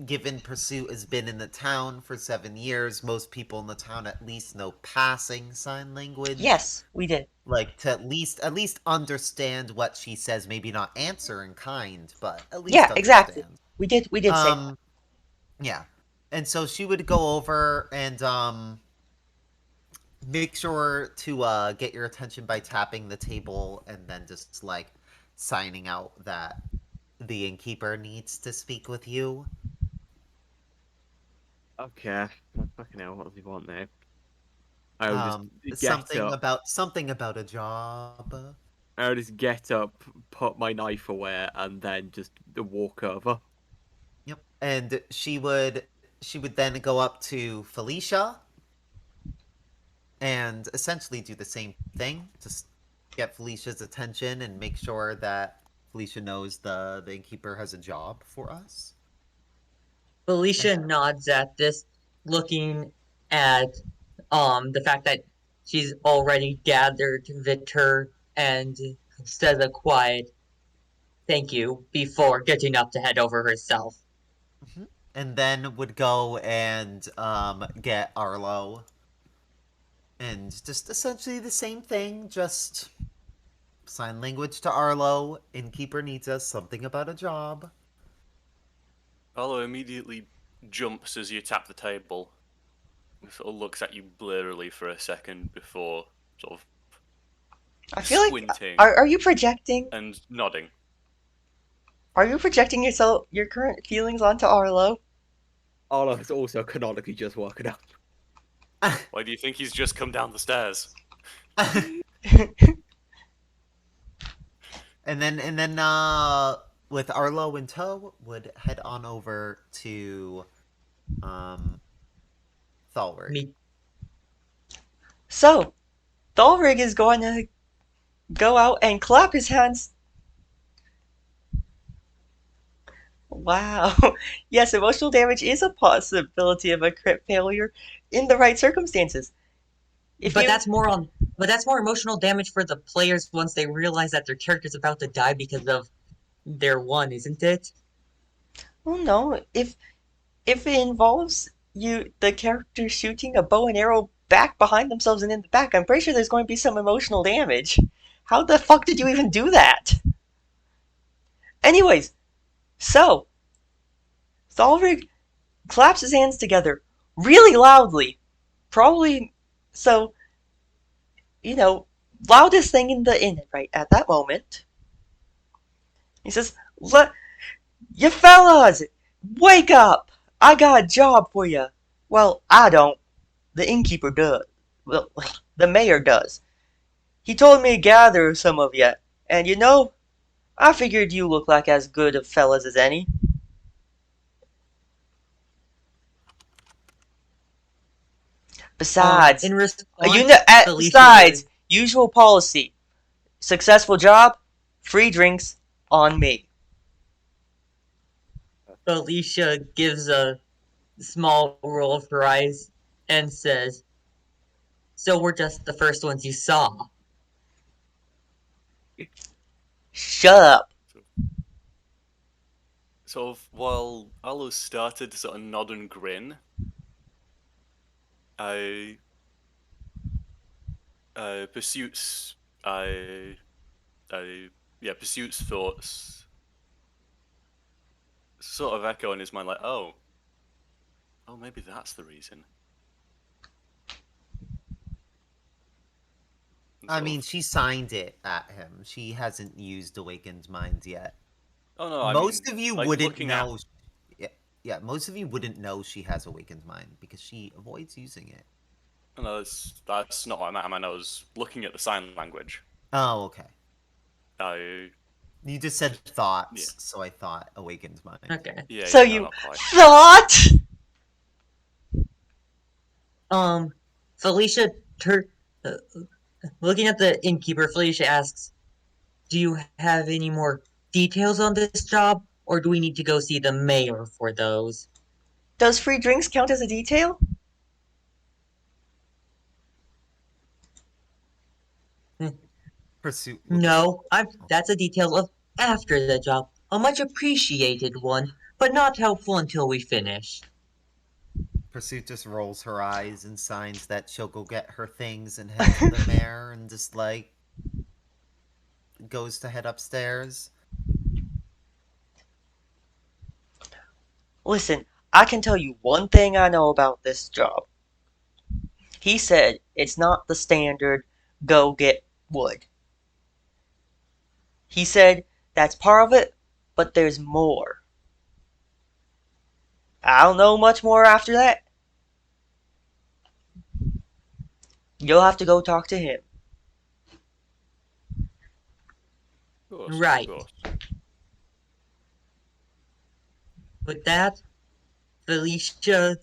given Pursuit has been in the town for 7 years, most people in the town at least know passing sign language. Yes, we did. Like to at least understand what she says, maybe not answer in kind, but at least Yeah, exactly. understand. We did say that. Yeah. And so she would go over and make sure to get your attention by tapping the table and then just like signing out that the innkeeper needs to speak with you. Okay. Oh, fucking hell, what does he want now? I would just get Something about a job. I would just get up, put my knife away, and then just walk over. Yep. And she would then go up to Felicia and essentially do the same thing. Just get Felicia's attention and make sure that Felicia knows the innkeeper has a job for us. Felicia nods at this, looking at the fact that she's already gathered Victor and says a quiet thank you before getting up to head over herself. Mhm. And then would go and get Arlo. And just essentially the same thing, just sign language to Arlo. Innkeeper needs us, something about a job. Arlo immediately jumps as you tap the table. Sort of looks at you blurrily for a second before sort of I feel like squinting are you projecting? and nodding. Are you projecting your current feelings onto Arlo? Arlo is also canonically just woken up. Why do you think he's just come down the stairs? And then with Arlo in tow, would head on over to Thalrig. Me, So, Thalrig is going to go out and clap his hands. Wow. Yes, emotional damage is a possibility of a crit failure in the right circumstances. but that's more emotional damage for the players once they realize that their character's about to die because of their one, isn't it? Oh no, if it involves the character shooting a bow and arrow back behind themselves and in the back, I'm pretty sure there's going to be some emotional damage. How the fuck did you even do that? Anyways, so Thalrig claps his hands together really loudly. Probably so, loudest thing in the inn right at that moment. He says, "Let you fellas wake up! I got a job for you." Well, I don't. The innkeeper does. Well, the mayor does. He told me to gather some of you, and I figured you look like as good of fellas as any. Besides, In response, Felicia besides, usual policy. Successful job, free drinks on me. Felicia gives a small roll of her eyes and says, "So we're just the first ones you saw." Shut up. Sort of while Arlo started to sort of nod and grin, I Pursuit's Pursuit's thoughts sort of echo in his mind like, oh, maybe that's the reason. And I sort mean, of- she signed it at him. She hasn't used Awakened Mind yet. oh no, I Most mean, of you like, wouldn't looking know. Yeah, most of you wouldn't know she has Awakened Mind because she avoids using it. No, that's not what I meant. I was looking at the sign language. Oh, okay. I You just said thoughts, Yeah. so I thought Awakened Mind. Okay. yeah. So yeah, no, you not quite. thought? Felicia, uh, looking at the innkeeper, Felicia asks, "Do you have any more details on this job, or do we need to go see the mayor for those?" Does free drinks count as a detail? Pursuit. No, that's a detail of after the job, a much appreciated one, but not helpful until we finish. Pursuit just rolls her eyes and signs that she'll go get her things and head to the mare and just like goes to head upstairs. Listen, I can tell you one thing I know about this job. He said it's not the standard go get wood. He said that's part of it, but there's more. I don't know much more after that. You'll have to go talk to him. Of course, Right. of course. With that, Felicia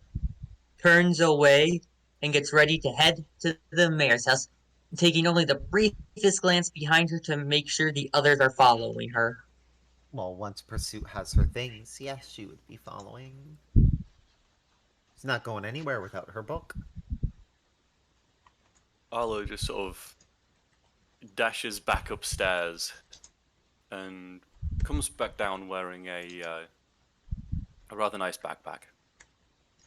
turns away and gets ready to head to the mayor's house, taking only the briefest glance behind her to make sure the others are following her. Well, once Pursuit has her things, yes, she would be following. She's not going anywhere without her book. Arlo just sort of dashes back upstairs and comes back down wearing a rather nice backpack.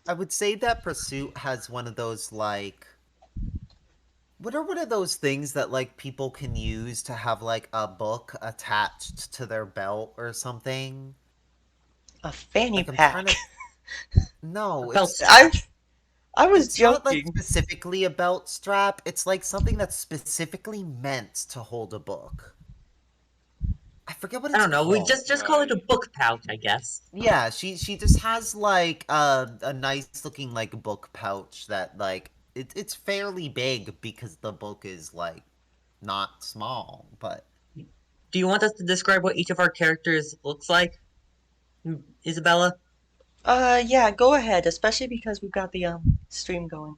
I would say that Pursuit has one of those, like... What are one of those things that, like, people can use to have, like, a book attached to their belt or something? A fanny Like, I'm pack. trying to... No, A belt it's... strap. I was It's not, like, joking. specifically a belt strap. It's, like, something that's specifically meant to hold a book. I forget what I it's don't know. We called. just call it a book pouch, I guess. Yeah, she just has like a nice looking like book pouch that like it's fairly big because the book is like not small, but Do you want us to describe what each of our characters looks like, Isabella? Yeah, go ahead, especially because we've got the stream going.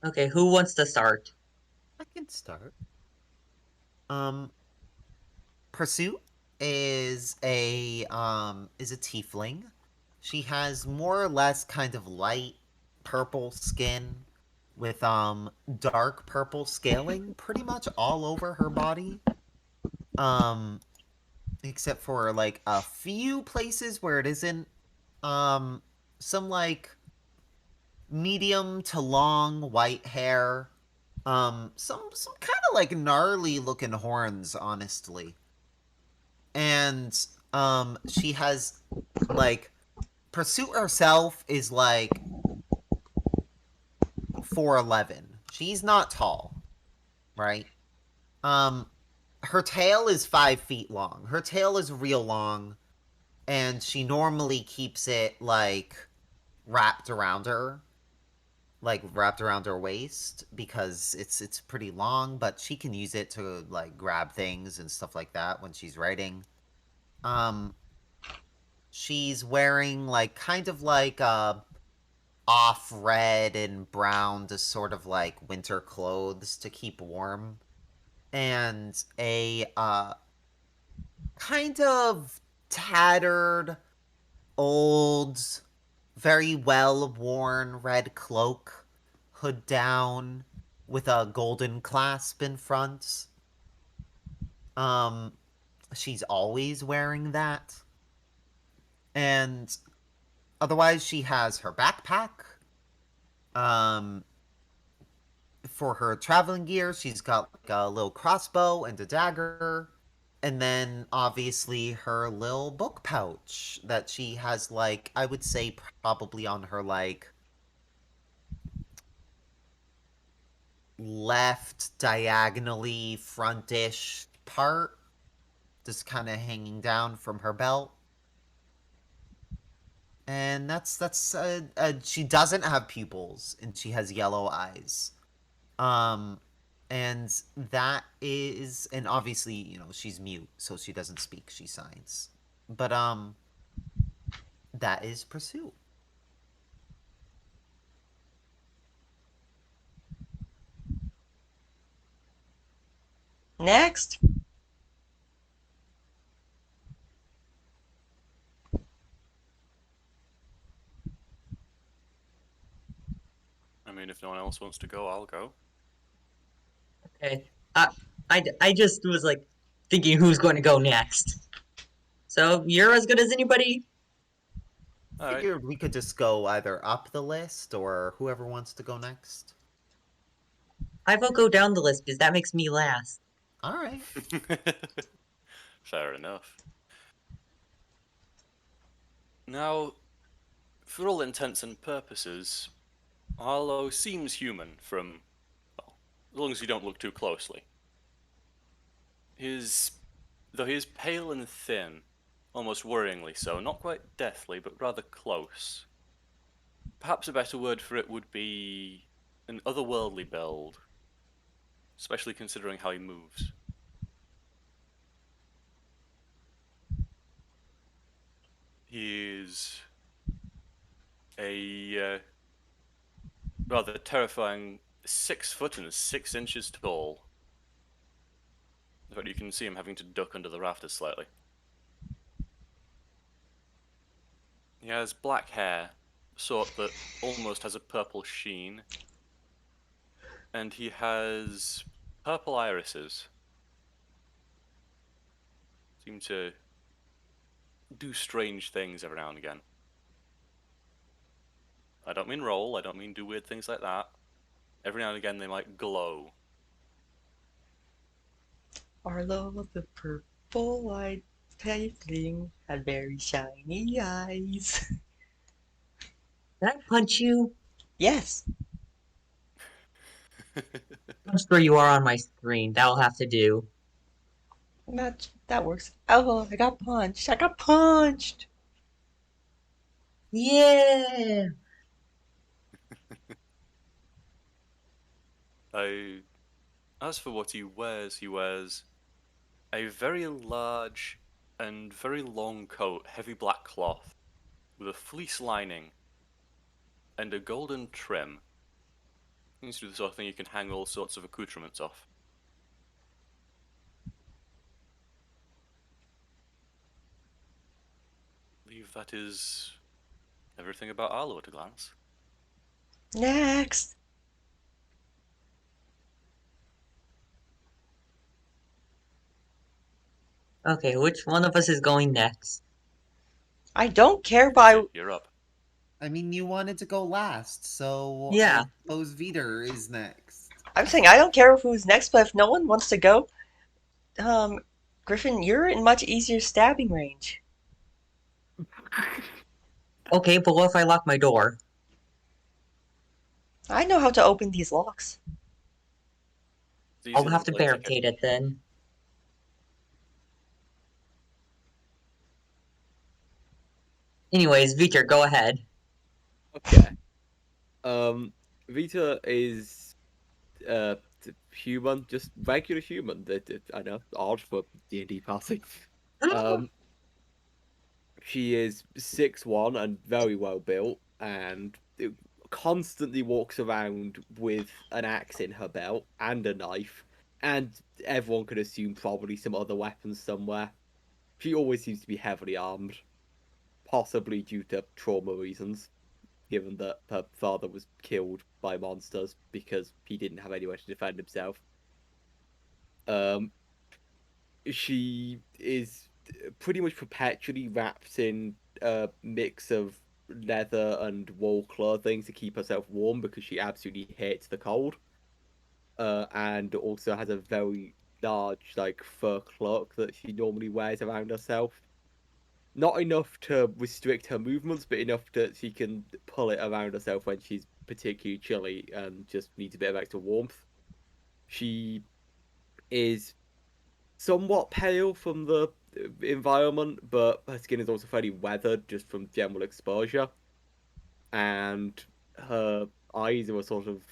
Okay, who wants to start? I can start. Um Pursuit is a tiefling. She has more or less kind of light purple skin with dark purple scaling pretty much all over her body. Um except for like a few places where it isn't. Some like medium to long white hair. Some kind of like gnarly looking horns, honestly. And she has like Pursuit herself is like 4'11". She's not tall, right? Um her tail is 5 feet long. Her tail is real long, and she normally keeps it like wrapped around her waist because it's pretty long, but she can use it to like grab things and stuff like that when she's writing. Um she's wearing like kind of like off red and brown to sort of like winter clothes to keep warm, and a kind of tattered old, very well worn red cloak, hood down, with a golden clasp in front. Um, she's always wearing that. And otherwise, she has her backpack. Um, for her traveling gear, she's got like a little crossbow and a dagger. And then obviously her little book pouch that she has like I would say probably on her like left diagonally frontish part, just kind of hanging down from her belt. And that's she doesn't have pupils and she has yellow eyes. Um and that is, and obviously, she's mute, so she doesn't speak, she signs. But that is Pursuit. Next. I mean, if no one else wants to go, I'll go. Okay. I just was like thinking who's going to go next. So you're as good as anybody. All right. Figured we could just go either up the list or whoever wants to go next. I will go down the list because that makes me last. All right. Fair enough. Now, for all intents and purposes, Arlo seems human from, well, as long as you don't look too closely. Though he is pale and thin, almost worryingly so, not quite deathly, but rather close. Perhaps a better word for it would be an otherworldly build, especially considering how he moves. He is a rather terrifying 6 foot and 6 inches tall. In fact, you can see him having to duck under the rafters slightly. He has black hair, sort that almost has a purple sheen, and he has purple irises. Seem to do strange things every now and again. I don't mean roll, I don't mean do weird things like that. Every now and again they might glow. Arlo the purple-eyed tiefling had very shiny eyes. Can I punch you? Yes, Punch where you are on my screen. That'll have to do. that works. Oh, I got punched. I got punched. Yeah. As for what he wears a very large and very long coat, heavy black cloth, with a fleece lining and a golden trim. Seems to be the sort of thing you can hang all sorts of accoutrements off. I believe that is everything about Arlo at a glance. Next. Okay, which one of us is going next? I don't care, but You're up. I mean, you wanted to go last, so Yeah. I suppose Viter is next. I'm saying I don't care who's next, but if no one wants to go, Griffin, you're in much easier stabbing range. Okay, but what if I lock my door? I know how to open these locks. It's I'll easier have to than plane ticket. barricade it then. Anyways, Victor, go ahead. Okay. Vita is human, just regular human. I know, odd for D&D passing. She is 6'1" and very well built, and constantly walks around with an axe in her belt and a knife, and everyone could assume probably some other weapons somewhere. She always seems to be heavily armed, possibly due to trauma reasons, given that her father was killed by monsters because he didn't have anywhere to defend himself. Um, she is pretty much perpetually wrapped in a mix of leather and wool clothing to keep herself warm because she absolutely hates the cold. And also has a very large, like, fur cloak that she normally wears around herself. Not enough to restrict her movements, but enough that she can pull it around herself when she's particularly chilly and just needs a bit of extra warmth. She is somewhat pale from the environment, but her skin is also fairly weathered just from general exposure. And her eyes are a sort of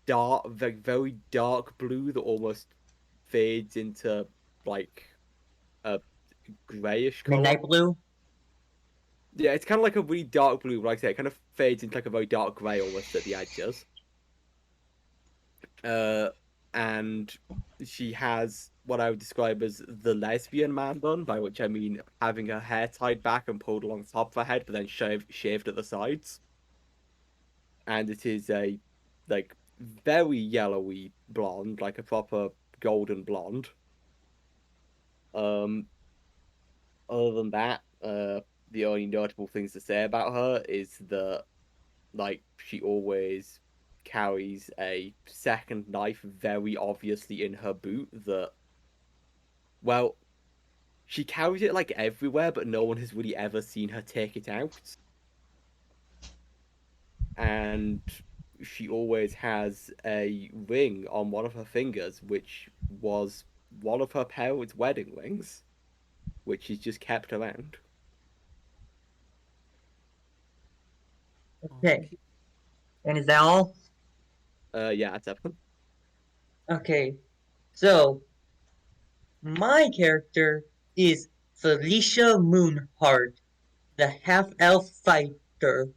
dark, very, very dark blue that almost fades into like a grayish color. Midnight Blue? Yeah, it's kind of like a really dark blue, like I say, it kind of fades into like a very dark grey almost at the edges. And she has what I would describe as the lesbian man bun, by which I mean having her hair tied back and pulled along the top of her head, but then shaved at the sides. And it is a like very yellowy blonde, like a proper golden blonde. Um, Other than that, the only notable things to say about her is that like she always carries a second knife very obviously in her boot that well she carries it like everywhere but no one has really ever seen her take it out. And she always has a ring on one of her fingers which was one of her parents' wedding rings, which she's just kept around. Okay. And is that all? Yeah, that's everything. Okay. So, my character is Felicia Moonheart, the half-elf fighter.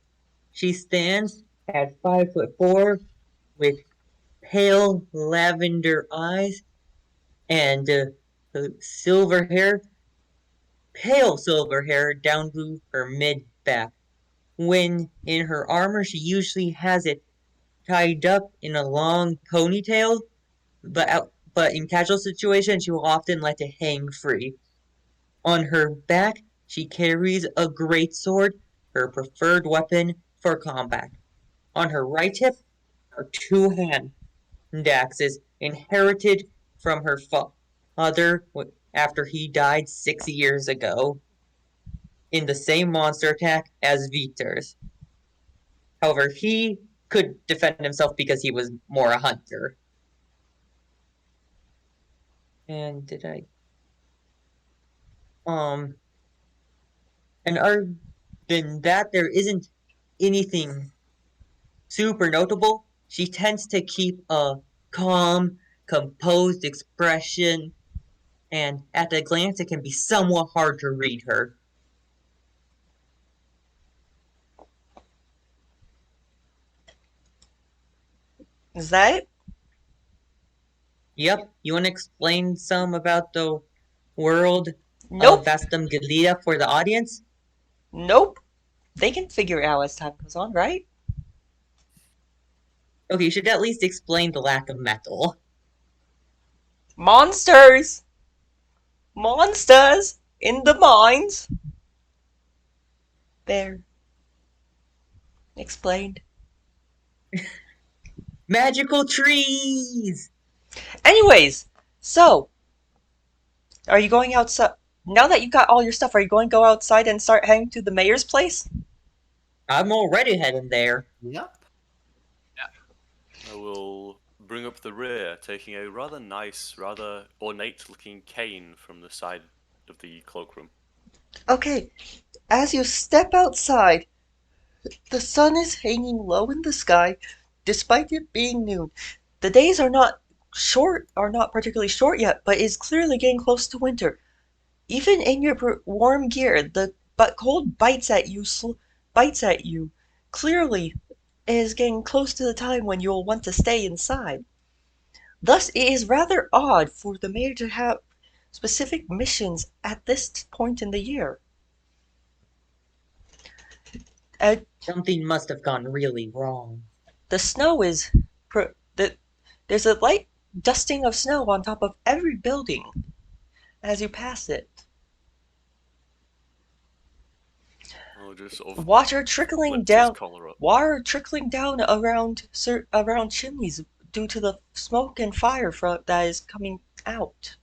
She stands at 5'4" with pale lavender eyes and silver hair, pale silver hair down to her mid back. When in her armor, she usually has it tied up in a long ponytail, but in casual situations, she will often let it hang free. On her back, she carries a greatsword, her preferred weapon for combat. On her right hip are two hand axes inherited from her father after he died 6 years ago in the same monster attack as Viter's. However, he could defend himself because he was more a hunter. And did I um and other than that there isn't anything super notable. She tends to keep a calm, composed expression, and at a glance it can be somewhat hard to read her. Is that it? Yep, you want to explain some about the world of Nope. Vastum Gelida for the audience? Nope. They can figure it out as time goes on, right? Okay, you should at least explain the lack of metal. Monsters! Monsters! In the mines! There. Explained. Magical trees! Anyways, so, are you going outside? Now that you got all your stuff, are you going to go outside and start heading to the mayor's place? I'm already heading there. Yep. I will bring up the rear, taking a rather nice, rather ornate-looking cane from the side of the cloakroom. Okay, as you step outside, the sun is hanging low in the sky, despite it being noon. The days are not particularly short yet, but is clearly getting close to winter. Even in your warm gear, the but cold bites at you. Clearly, it is getting close to the time when you'll want to stay inside. Thus, it is rather odd for the mayor to have specific missions at this point in the year. Uh, Something must have gone really wrong. the snow is there's a light dusting of snow on top of every building as you pass it. I'll just sort of Water trickling lift his down, collar up. water trickling down around chimneys due to the smoke and fire that is coming out.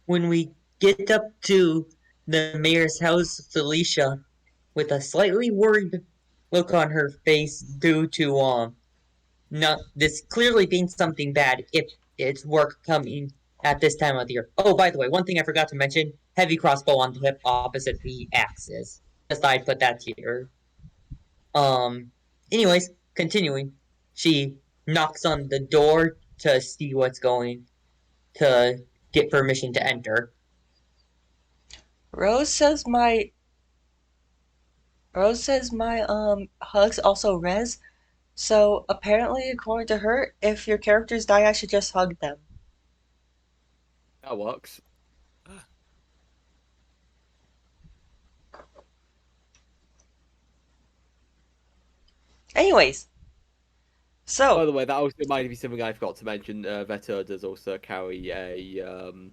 When we get up to the mayor's house, Felicia, with a slightly worried look on her face due to not this clearly being something bad if it's work coming at this time of the year. Oh, by the way, one thing I forgot to mention, heavy crossbow on the hip opposite the axis. Just thought I'd put that here. Um anyways, continuing. She knocks on the door to see what's going to get permission to enter. Rose says my hugs also res. So apparently, according to her, if your characters die, I should just hug them. That works. Anyways, So, By the way, that also reminded me something I forgot to mention. Vtuber does also carry a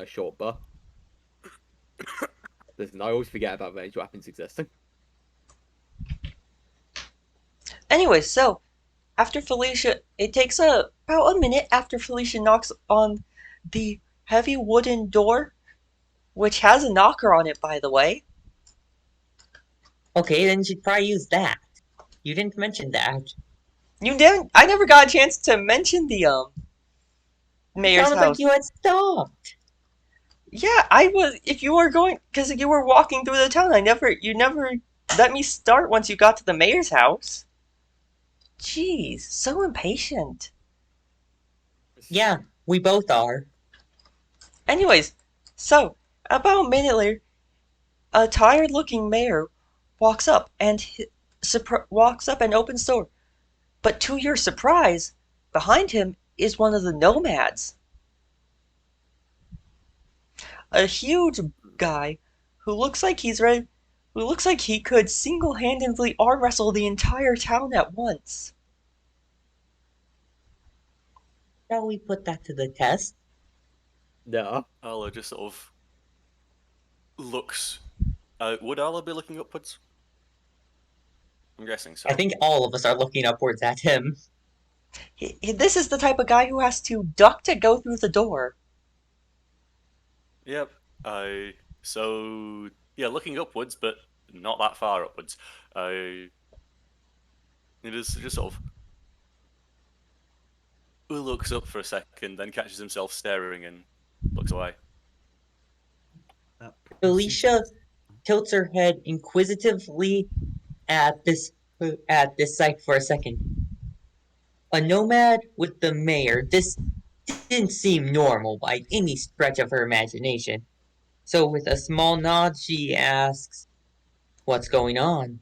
short bow. Listen, I always forget about ranged weapons existing. anyway, so after Felicia, it takes about a minute after Felicia knocks on the heavy wooden door, which has a knocker on it, by the way. Okay, then you should probably use that. You didn't mention that. You didn't. I never got a chance to mention the It mayor's sounded like house. you had stopped. Yeah, I was. If you were going, because you were walking through the town, you never let me start once you got to the mayor's house. Jeez, so impatient. Yeah, we both are. Anyways, so about a minute later, a tired-looking mayor walks up and opens the door. But to your surprise, behind him is one of the nomads, a huge guy who looks like he's ready, who looks like he could single-handedly arm wrestle the entire town at once. Shall we put that to the test? No. Arlo just sort of looks. Would Arlo be looking upwards? I'm guessing so. I think all of us are looking upwards at him. This is the type of guy who has to duck to go through the door. Yep. So yeah, looking upwards, but not that far upwards. It is just sort of looks up for a second, then catches himself staring and looks away. Felicia tilts her head inquisitively at this sight for a second. A nomad with the mayor. This didn't seem normal by any stretch of her imagination. So with a small nod, she asks, "What's going on?"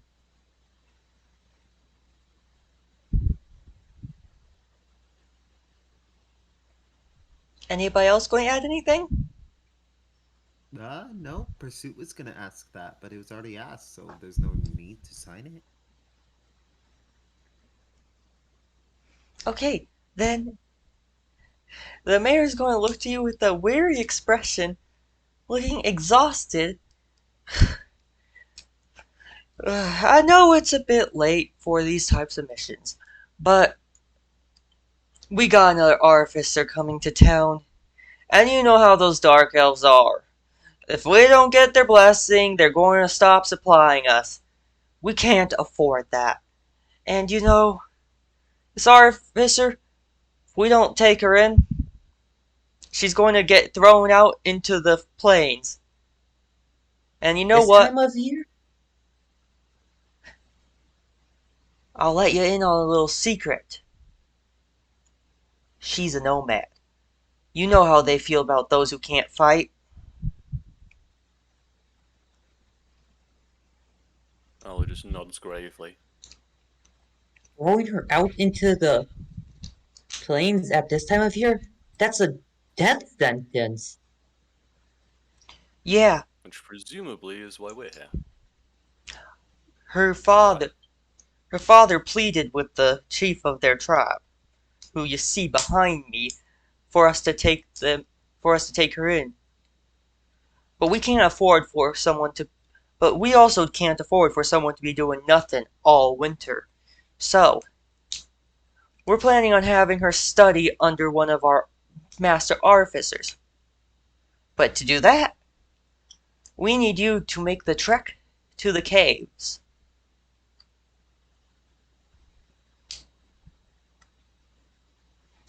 Anybody else going to add anything? No, Pursuit was gonna ask that, but it was already asked, so there's no need to sign it. Okay, then the mayor's going to look to you with a weary expression, looking exhausted. I know it's a bit late for these types of missions, but we got another artificer coming to town, and you know how those dark elves are. If we don't get their blessing, they're going to stop supplying us. We can't afford that. And you know, this artificer, if we don't take her in, she's going to get thrown out into the plains. And you know This what? time of year? I'll let you in on a little secret. She's a nomad. You know how they feel about those who can't fight. Arlo just nods gravely. Throwing her out into the plains at this time of year? That's a death sentence. Yeah, Which presumably is why we're here. her father her father pleaded with the chief of their tribe, who you see behind me, for us to take her in. But we can't afford for someone to but we also can't afford for someone to be doing nothing all winter. So, we're planning on having her study under one of our master artificers. But to do that, we need you to make the trek to the caves.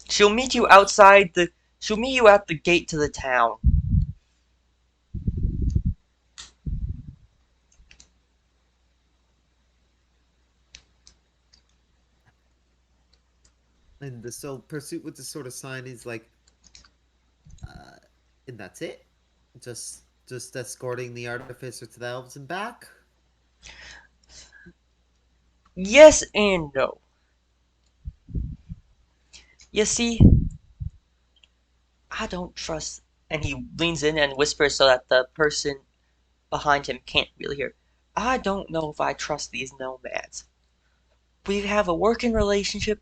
She'll meet you at the gate to the town. And so Pursuit with this sort of sign is like, uh, and that's it. Just escorting the artificer to the elves and back. Yes and no. You see, I don't trust. And he leans in and whispers so that the person behind him can't really hear. I don't know if I trust these nomads. we have a working relationship,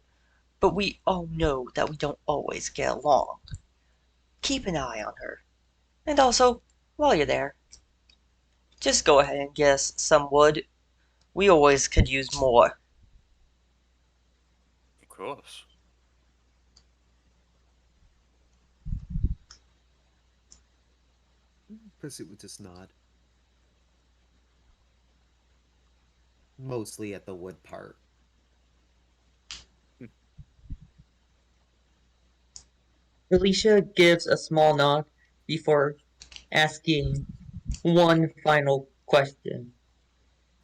but we all know that we don't always get along. Keep an eye on her. And also, while you're there, just go ahead and get us some wood. We always could use more. Of course. Pursuit would just nod. Mostly at the wood part. Felicia gives a small nod before asking one final question.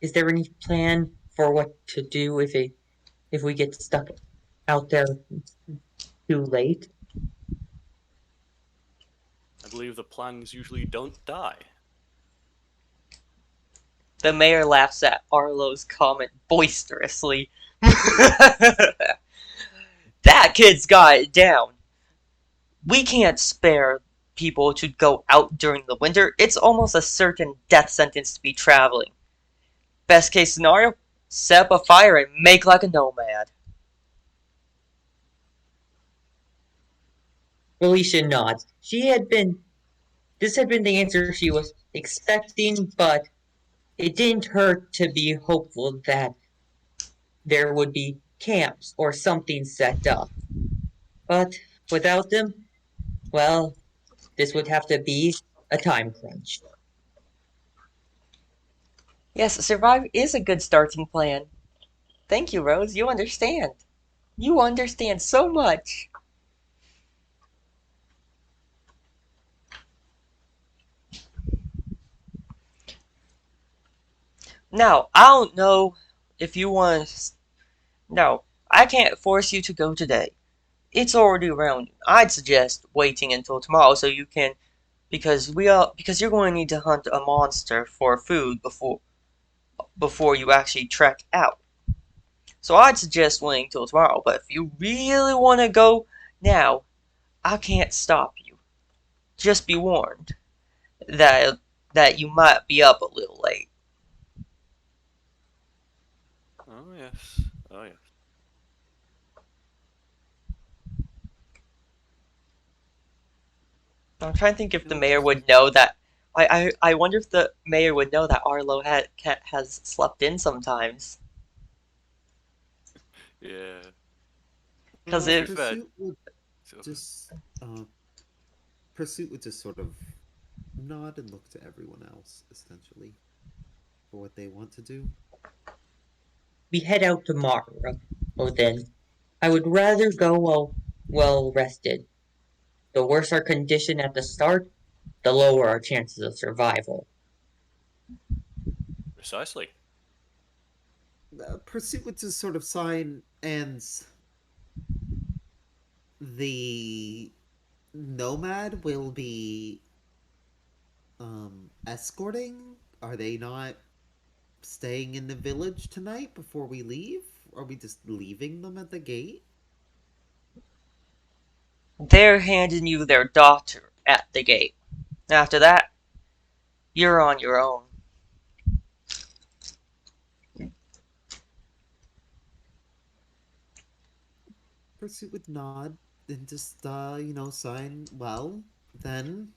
Is there any plan for what to do if we get stuck out there too late? I believe the plans usually don't die. The mayor laughs at Arlo's comment boisterously. That kid's got it down. We can't spare people to go out during the winter. It's almost a certain death sentence to be traveling. Best case scenario, set up a fire and make like a nomad. Felicia nods. This had been the answer she was expecting, but it didn't hurt to be hopeful that there would be camps or something set up. But without them, well, this would have to be a time crunch. Yes, survive is a good starting plan. Thank you, Rose. You understand. You understand so much. Now, I don't know if you want to. No, I can't force you to go today. It's already around. I'd suggest waiting until tomorrow so you can, because you're going to need to hunt a monster for food before you actually trek out. So I'd suggest waiting till tomorrow. But if you really want to go now, I can't stop you. Just be warned that you might be up a little late. Oh yes. Oh yes. I'm trying to think if the mayor would know that. I wonder if the mayor would know that Arlo has slept in sometimes. Yeah. Because To be if fair, Pursuit would so- just Pursuit would just sort of nod and look to everyone else, essentially, for what they want to do. We head out tomorrow. Oh, then. I would rather go well rested. The worse our condition at the start, the lower our chances of survival. precisely. Pursuit would just sort of sign, and the nomad will be escorting. Are they not staying in the village tonight before we leave? Are we just leaving them at the gate? they're handing you their daughter at the gate. After that, you're on your own. Pursuit would nod and just sign. Well, then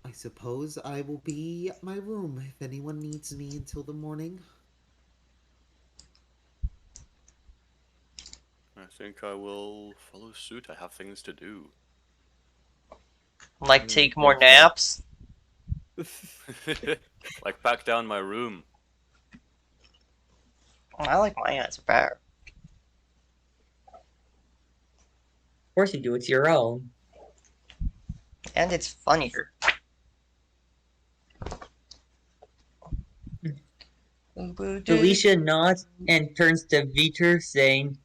I suppose I will be at my room if anyone needs me until the morning. I think I will follow suit. I have things to do. Like, take more Thanks, man. naps. Like pack down my room. I like my answer better. Of course you do, it's your own. And it's funnier. Felicia nods and turns to Viter, saying,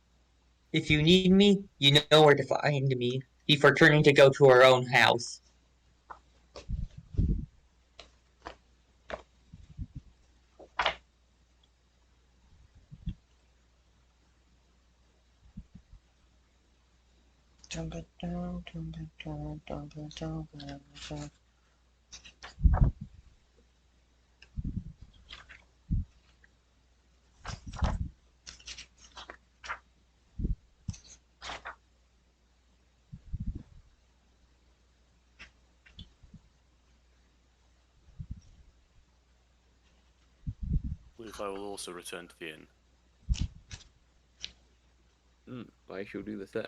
If you need me, you know where to find me, before turning to go to her own house. believe I will also return to the inn. I shall do the same.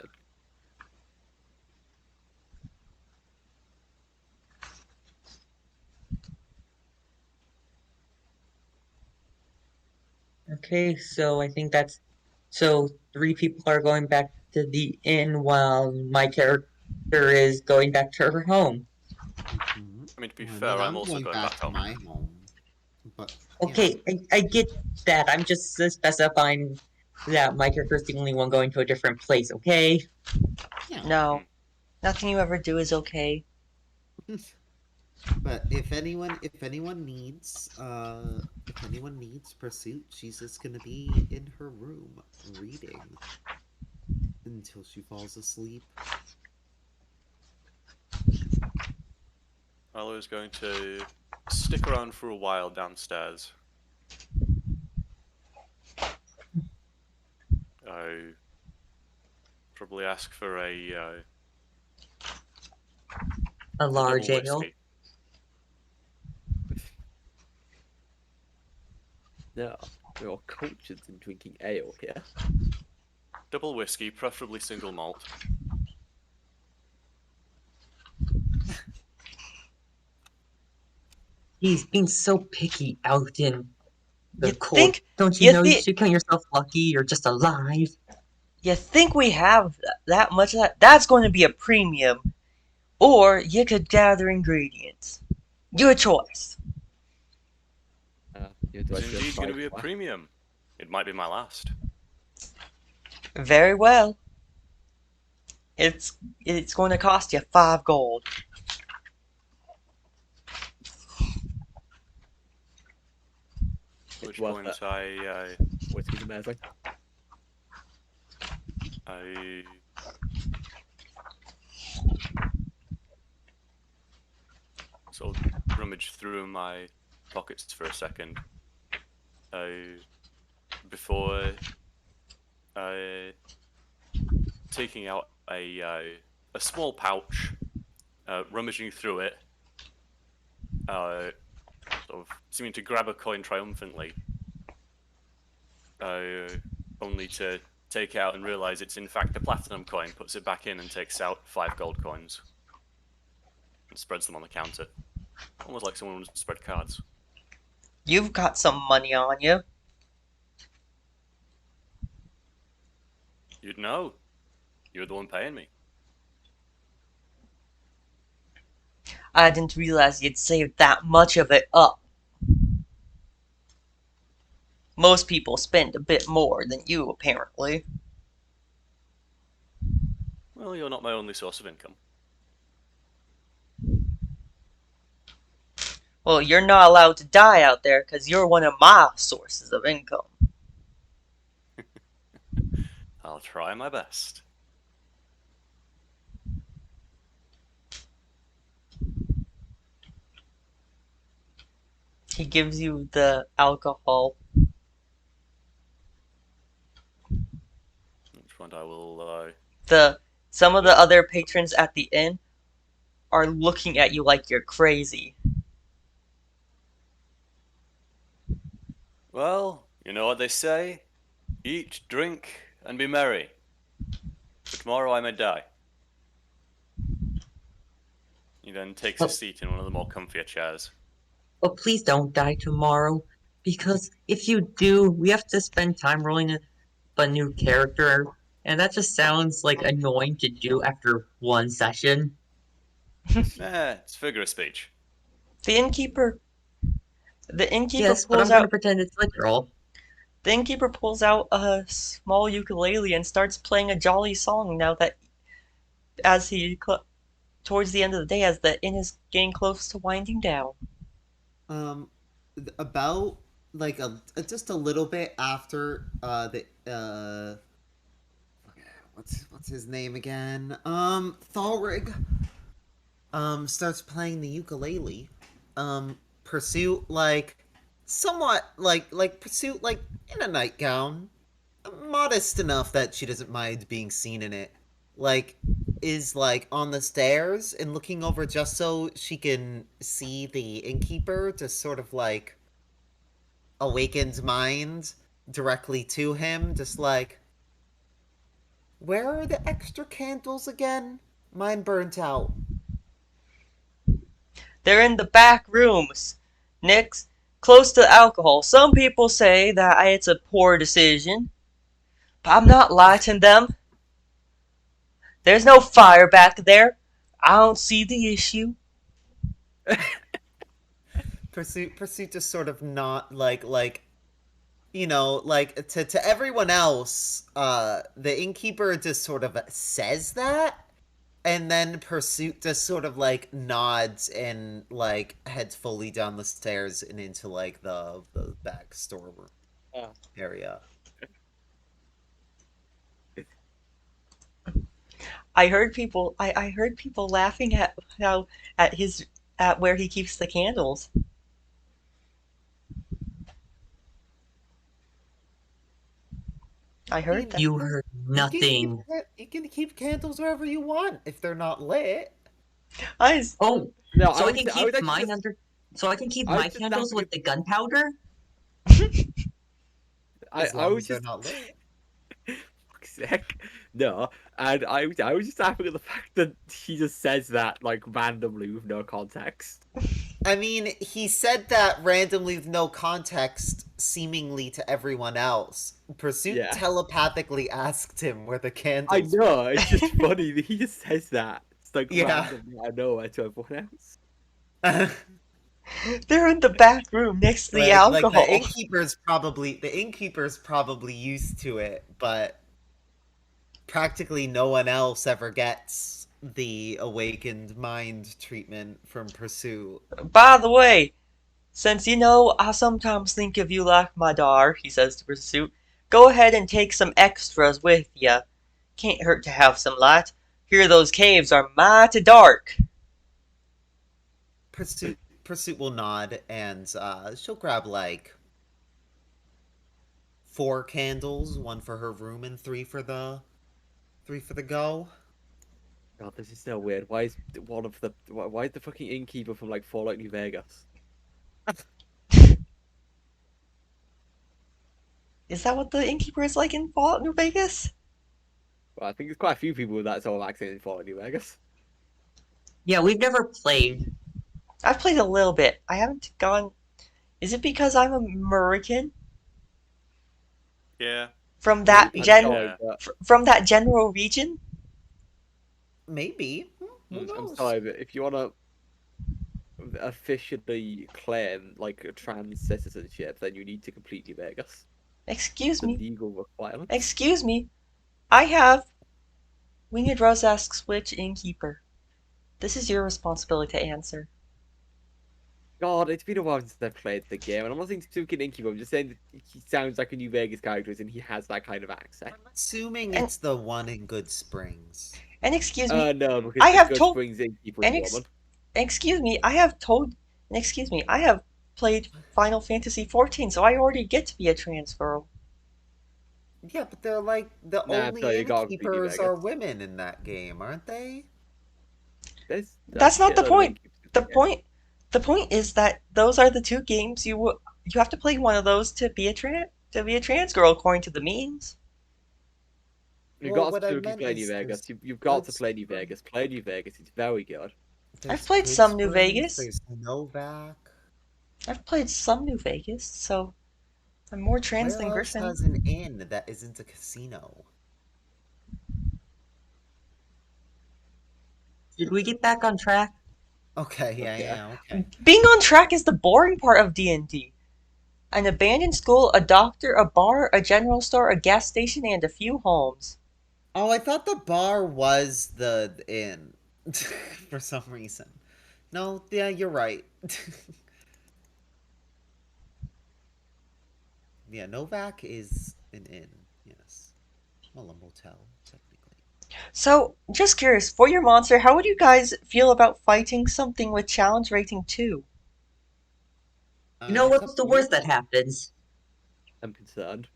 Okay, so I think that's so 3 people are going back to the inn while my character is going back to her home. Mhm. I mean, to be Well, I fair, mean, I'm I'm also going going back back to home. my home, but Okay, I get that. I'm just specifying that my character is the only one going to a different place, okay? yeah. No, Hmm. nothing you ever do is okay. But if anyone needs pursuit, she's just gonna be in her room reading until she falls asleep. Arlo is going to stick around for a while downstairs. I probably ask for A a double large ale. whiskey. No, we are cultured in drinking ale here. Double whiskey, preferably single malt. He's being so picky out in the You cold. think Don't you you know you think should count yourself lucky you're just alive? you think we have that much of that? That's going to be a premium. Or you could gather ingredients. Your choice. It's Do I just indeed going to side be a quest? premium. It might be my last. Very well. It's going to cost you 5 gold. It's Which worth it. point Whiskey's amazing. I sort of rummage through my pockets for a second. Before taking out a small pouch, rummaging through it, uh, sort of seeming to grab a coin triumphantly, only to take out and realize it's in fact a platinum coin, puts it back in and takes out 5 gold coins and spreads them on the counter. Almost like someone would spread cards. You've got some money on you. You'd know. You're the one paying me. I didn't realize you'd saved that much of it up. Most people spend a bit more than you, apparently. Well, you're not my only source of income. Well, you're not allowed to die out there because you're one of my sources of income. I'll try my best. He gives you the alcohol. Which one I will Some of the look. other patrons at the inn are looking at you like you're crazy. Well, you know what they say? Eat, drink, and be merry. For tomorrow I may die. He then takes a Oh, seat in one of the more comfier chairs. but please don't die tomorrow, because if you do, we have to spend time rolling a new character, and that just sounds like annoying to do after one session. It's figure of speech. The innkeeper the innkeeper Yes, but pulls I'm gonna out pretend it's literal. the innkeeper pulls out a small ukulele and starts playing a jolly song now that as he towards the end of the day as the inn is getting close to winding down. Um, about like just a little bit after the what's his name again? Thalrig starts playing the ukulele. Pursuit somewhat Pursuit in a nightgown, modest enough that she doesn't mind being seen in it. Like is on the stairs and looking over just so she can see the innkeeper to sort of awakened mind directly to him, just like, where are the extra candles again? Mine burnt out. They're in the back rooms, next, close to alcohol. Some people say that it's a poor decision, but I'm not lying to them. There's no fire back there. I don't see the issue. Pursuit just sort of not like like to everyone else, the innkeeper just sort of says that, and then Pursuit just sort of like nods and like heads fully down the stairs and into like the back storeroom area. I heard people laughing at how at where he keeps the candles. I I heard mean, that. You heard nothing. you can keep candles wherever you want if they're not lit. I s- Oh, No, so I can I was keep actually mine just, under. So I can keep I was my just candles laughing with at, the gunpowder. As I long was as they're just, not lit. fuck's sake, no, and I was just laughing at the fact that he just says that like randomly with no context. I mean, he said that randomly with no context, seemingly to everyone else. Pursuit Yeah, telepathically asked him where the I candles were. know. It's just funny that he just says that. It's like Yeah. randomly. I know to everyone else. they're in the back room next to the Like alcohol. the innkeeper's probably used to it, but practically no one else ever gets the awakened mind treatment from Pursuit. By the way, since you know I sometimes think of you like my daughter, he says to Pursuit, go ahead and take some extras with ya. Can't hurt to have some light. Here those caves are mighty dark. Pursuit will nod and she'll grab like 4 candles, one for her room and three for the go. God, this is so weird. Why is one of the why is the fucking innkeeper from like Fallout New Vegas? Is that what the innkeeper is like in Fallout New Vegas? Well, I think there's quite a few people with that sort of accent in Fallout New Vegas. Yeah, we've never played. I've played a little bit. I haven't gone. Is it because I'm American? Yeah. From I'm that Maybe. Yeah. from that general region? Maybe. Who I'm knows? sorry, but if you want to officially claim like a trans citizenship, then you need to complete New Vegas. Excuse It's a me. legal requirement. Excuse me. I have. Winged Rose asks which innkeeper. This is your responsibility to answer. God, it's been a while since I've played the game, and I'm not saying Tsuki Innkeeper, I'm just saying that he sounds like a New Vegas character and he has that kind of accent. I'm assuming And it's the one in Good Springs. and excuse me. No, because I the have Good told. Springs Innkeeper is And a woman. excuse me. I have told. And excuse me. I have played Final Fantasy 14, so I already get to be a trans girl. Yeah, but they're like the Nah, only so you got complete New innkeepers are Vegas. women in that game, aren't they? There's a That's not the shitload of point. innkeepers in The the game. point. The point is that those are the two games you have to play one of those to be a trans girl according to the memes. You've Well, got what to I fucking meant play New is Vegas. there's You've got Good to play New Springs. Vegas. Play New Vegas. It's very good. I've There's played Good some New Springs. Vegas. There's Novak. I've played some New Vegas, so I'm more trans Where than else Griffin. has an inn that isn't a casino? Did we get back on track? Okay, Okay. okay. Being on track is the boring part of D&D. An abandoned school, a doctor, a bar, a general store, a gas station, and a few homes. Oh, I thought the bar was the inn for some reason. No, yeah, you're right. Yeah, Novak is an inn. Yes. Well, a motel, technically. So, just curious, for your monster, how would you guys feel about fighting something with challenge rating 2? You know It's what's up the to you. worst that happens? I'm concerned.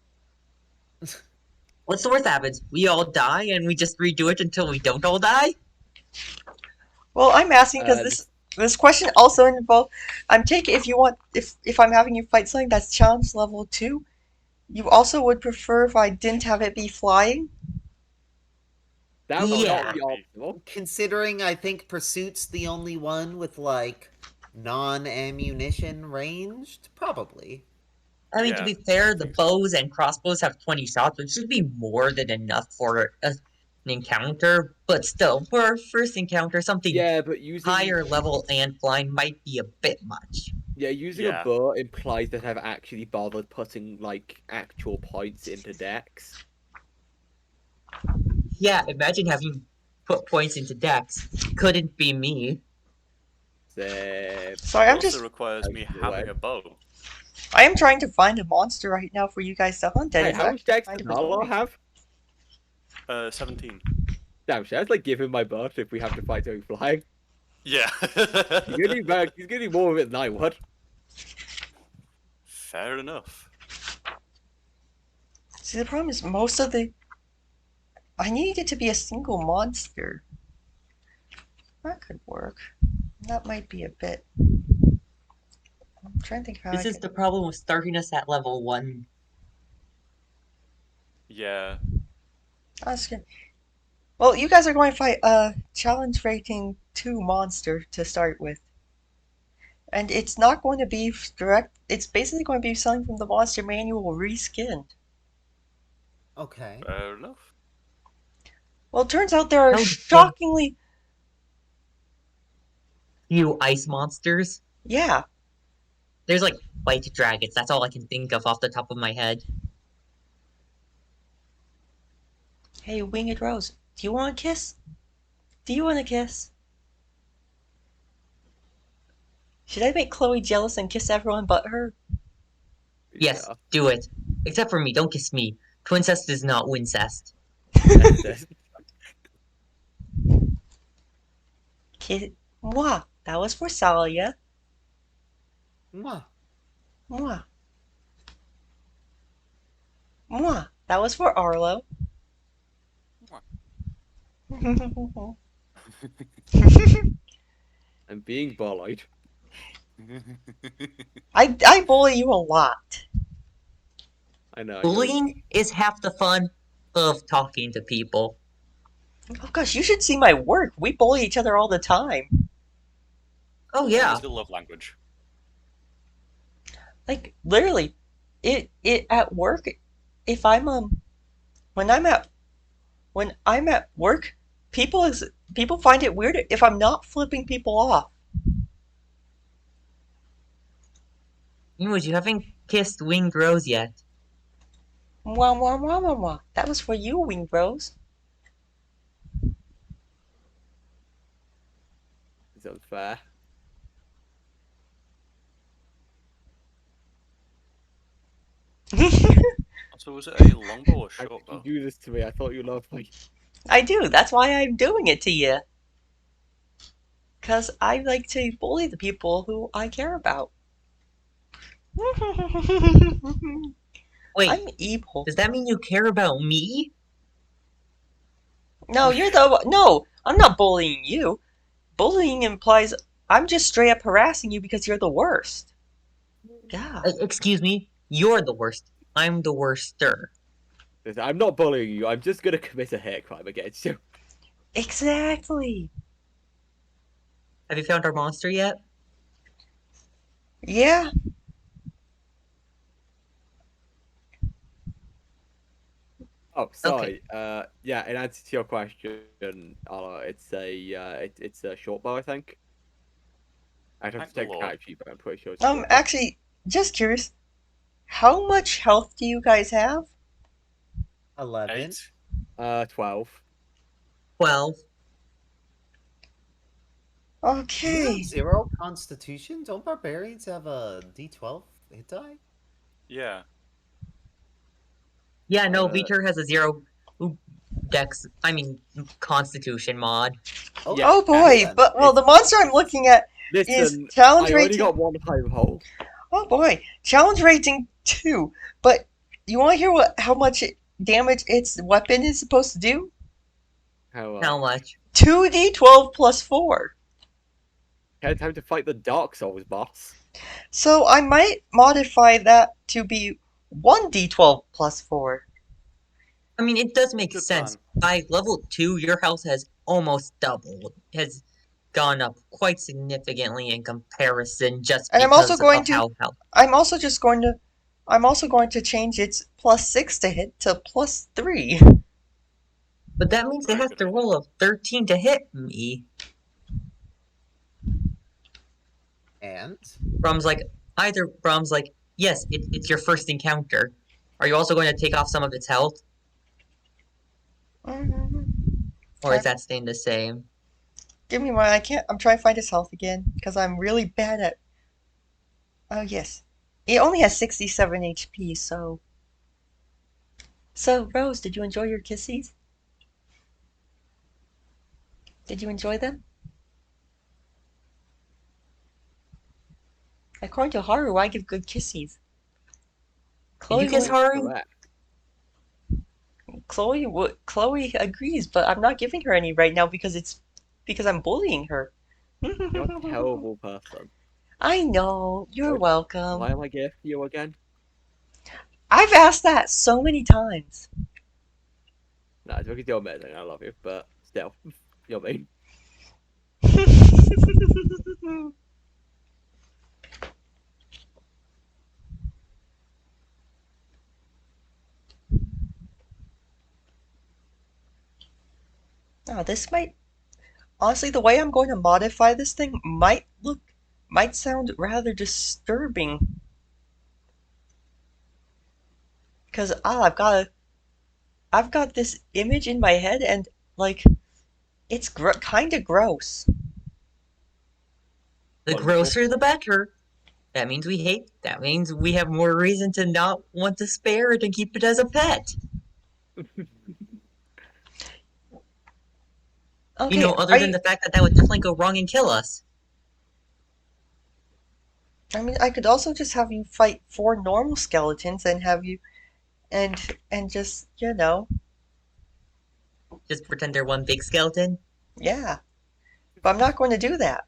What's the worst that happens? We all die and we just redo it until we don't all die? Well, I'm asking because This This question also involves. I'm taking if you want if I'm having you fight something that's challenge level 2, you also would prefer if I didn't have it be flying. That would Yeah. not be optimal. Considering I think Pursuit's the only one with like non-ammunition ranged, probably. I mean, to Yeah. be fair, the bows and crossbows have 20 shots, which should be more than enough for an encounter. But still, for our first encounter, something Yeah, but using higher level and flying might be a bit much. using a Yeah. bow implies that I've actually bothered putting like actual points into decks. Yeah, imagine having put points into decks. Couldn't be me. So, Sorry, It I'm also just. requires me having a bow. I am trying to find a monster right now for you guys to hunt, and hey, it's how much actually decks kind does of Narlow annoying. have? 17. Damn, should I just, like give him my bow if we have to fight something flying? Yeah. He's gonna do more of it than I would. Fair enough. See, the problem is most of the. I need it to be a single monster. That could work. That might be a bit. I'm trying to think how This I is could. the problem with starting us at level 1. Yeah. That's good. Well, you guys are going to fight a challenge rating 2 monster to start with. And it's not going to be direct. It's basically going to be something from the monster manual reskinned. Okay. Fair enough. Well, it turns out there are How shockingly. few ice monsters. Yeah. There's like white dragons. That's all I can think of off the top of my head. Hey, Winged Rose, do you want a kiss? Do you want a kiss? Should I make Chloe jealous and kiss everyone but her? Yes, Yeah. do it. Except for me. Don't kiss me. Twincest is not wincest. Kiss. Mwah. That was for Salia. Mwah. Mwah. Mwah. That was for Arlo. I'm being bullied. I bully you a lot. I know. Bullying is half the fun of talking to people. Oh gosh, you should see my work. We bully each other all the time. Oh Yeah. yeah. It's the love language. Like literally, it at work. If I'm when I'm at work, people find it weird if I'm not flipping people off. Anyways, you haven't kissed Winged Rose yet. Mwah mwah mwah mwah mwah. That was for you, Wing Rose. It's unfair. So was it a longbow or How short could you bow? do this to me? I thought you loved me. I do. That's why I'm doing it to you. Because I like to bully the people who I care about. Wait, I'm evil. does that mean you care about me? No, you're the. No, I'm not bullying you. Bullying implies I'm just straight up harassing you because you're the worst. Yeah. Excuse me, you're the worst. I'm the worster. Listen, I'm not bullying you. I'm just gonna commit a hate crime against you. Exactly. Have you found our monster yet? Yeah. Oh, sorry. Yeah. In answer to your question, it's a short bow, I think. I'd have to Thank the take the Lord. character sheet, but I'm pretty sure it's a short bow. Actually, just curious. How much health do you guys have? 11. 8. 12. 12. You have Okay. 0 constitution? Don't barbarians have a d12 hit die? Yeah. Yeah, no, Uh, Vtuber has a 0 dex, constitution mod. Oh, Yeah, Oh boy, then. but well, the monster I'm looking at is Listen, challenge I already rating. got one time hole. Oh boy, challenge rating 2. But you want to hear how much damage its weapon is supposed to do? How How much? 2d12 plus 4. Okay, time to fight the Dark Souls boss. So I might modify that to be 1d12 plus 4. I mean, it does make Good sense. plan. By level 2, your health has almost doubled. Has gone up quite significantly in comparison just And I'm also because going of to how health. I'm also just going to I'm also going to change its plus 6 to hit to plus 3. But that means it Very has good to idea. roll a 13 to hit me. And Brom's like, yes, it's your first encounter. Are you also going to take off some of its health? Or is I, that staying the same? give me one. I can't. I'm trying to find his health again because I'm really bad at. Oh yes, he only has 67 HP. So Rose, did you enjoy your kissies? Did you enjoy them? According to Haru, I give good kissies. Did you Chloe kiss would. Haru? Correct. Chloe agrees, but I'm not giving her any right now because I'm bullying her. You're a terrible person. I know. You're Why welcome. am I here for you again? I've asked that so many times. No, it's because you're amazing. I love you, but still, you're mean. Now, this might honestly, the way I'm going to modify this thing might sound rather disturbing because I've got this image in my head and like it's kind of gross. The Wonderful. grosser the better. That means we hate. That means we have more reason to not want to spare it and keep it as a pet. Okay, Other than the fact that that would definitely go wrong and kill us. I mean, I could also just have you fight 4 normal skeletons and have you and just Just pretend they're one big skeleton. yeah. But I'm not going to do that.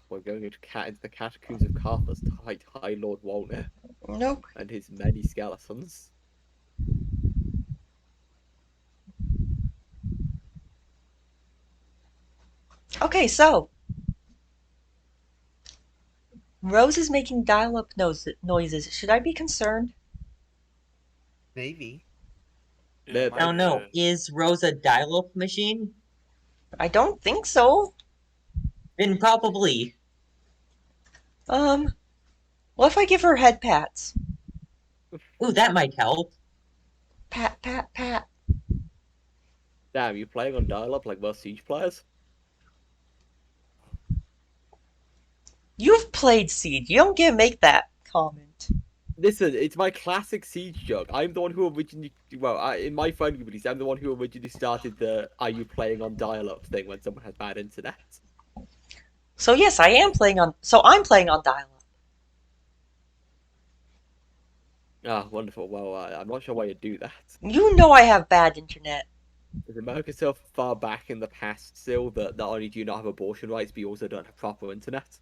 We're going into the catacombs of Carthus to fight High Lord Walter Nope. and his many skeletons. Okay, so Rose is making dial-up noises. Should I be concerned? maybe. It Maybe. I might don't know. Is Rose a dial-up machine? I don't think so. Then probably. Um, what if I give her head pats? Ooh, that might help. Pat, pat, pat. Damn, you playing on dial-up like most Siege players? You've played Seed. You don't get to make that comment. Listen, it's my classic Siege joke. I'm the one who originally, in my friend group, at least, I'm the one who originally started the "Are you playing on dial-up" thing when someone has bad internet. So yes, I am playing on. So I'm playing on dial-up. Ah, wonderful. Well, I'm not sure why you'd do that. You know I have bad internet. Is America so far back in the past still that not only do you not have abortion rights, but you also don't have proper internet?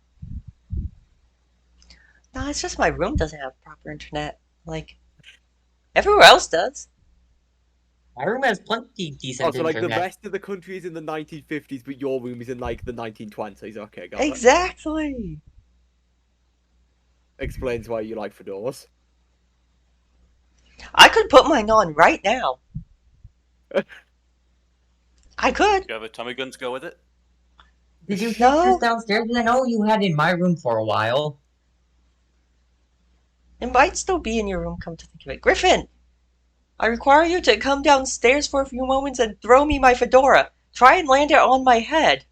No, it's just my room doesn't have proper internet. Like everywhere else does. My room has plenty Oh, decent so like the internet. rest of the country is in the 1950s, but your room is in like the 1920s. Okay, got it. Exactly. Explains why you like fedoras. I could put mine on right now. I could. You have a Tommy gun to go with it? Did you take yours No, downstairs? I know you had it in my room for a while. it might still be in your room. Come to think of it, Griffin. I require you to come downstairs for a few moments and throw me my fedora. Try and land it on my head.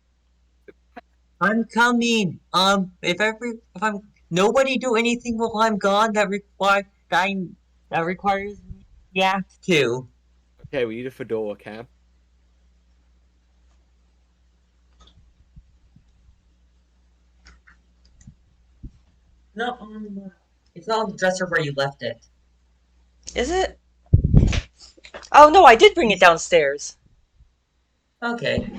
I'm coming. If I'm nobody do anything while I'm gone that requires me to react to. Okay, we need a fedora cam. No, it's not on the dresser where you left it. Is it? Oh no, I did bring it downstairs. Okay.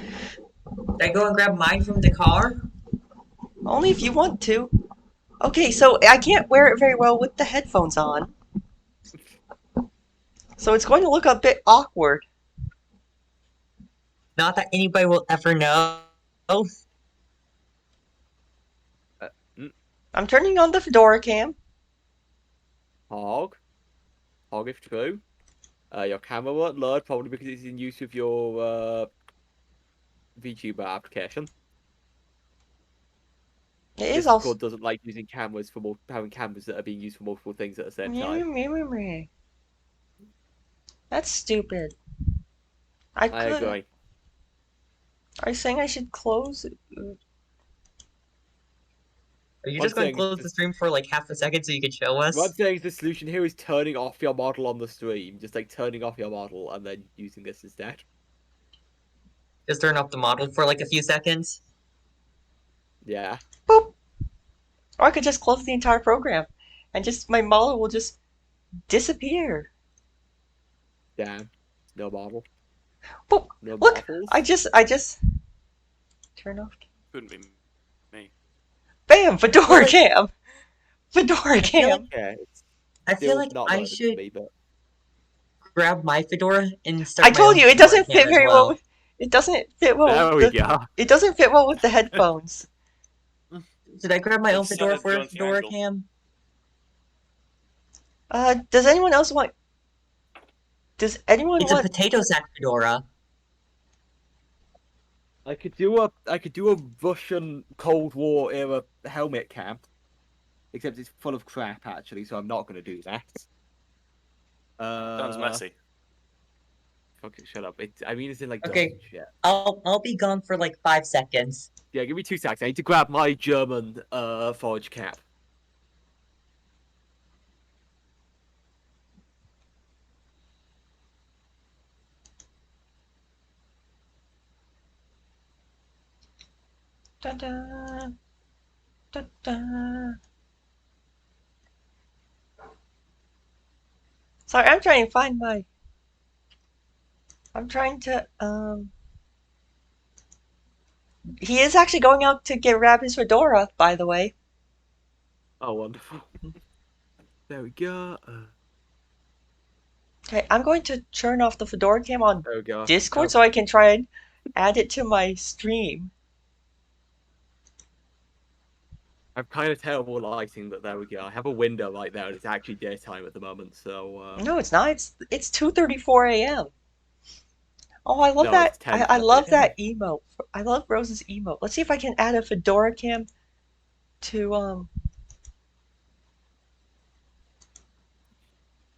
Did I go and grab mine from the car? Only if you want to. Okay, so I can't wear it very well with the headphones on. So it's going to look a bit awkward. Not that anybody will ever know. Mm, I'm turning on the Fedora cam. Hog, if true. Your camera won't load probably because it's in use with your VTuber application. It is also. Discord doesn't like using cameras for having cameras that are being used for multiple things at the same time. That's stupid. I I could. agree. Are you saying I should close? Are you One just going to thing is close the stream for like half a second so you can show us? One thing, the solution here is turning off your model on the stream. Just like turning off your model and then using this instead. Just turn off the model for like a few seconds. Yeah. Boop. Or I could just close the entire program, and just my model will just disappear. Damn. No model. Boop. No Look, models. I just turn off. Couldn't be me. Bam! Fedora like- cam. Fedora feel like- cam. Yeah, it's I feel still like not I loaded should to me, but grab my fedora and start I my told own you it Fedora doesn't cam fit as very well. well. It doesn't fit well. there we go. It doesn't fit well with the headphones. Did I grab my own It's fedora a for a joint Fedora angle. cam? Does anyone else want? Does anyone It's a want? potato sack fedora. I could do a Russian Cold War era helmet cam. Except it's full of crap actually, so I'm not gonna do that. Sounds messy. Fuck it, shut up. I mean it's in like Okay. dust and shit. I'll be gone for like 5 seconds. Yeah, give me 2 seconds. I need to grab my German forage cap. Da da da da. Sorry, I'm trying to find my. I'm trying to He is actually going out to grab his fedora, by the way. Oh, wonderful. There we go. Okay, I'm going to turn off the fedora cam on There we go. Discord so I can try and add it to my stream. I've kind of terrible lighting, but there we go. I have a window right there, and it's actually daytime at the moment, so... No, it's not. It's 2:34 a.m. Oh, I love No, that. it's I 10:30 love a.m. that emote. I love Rose's emote. Let's see if I can add a fedora cam to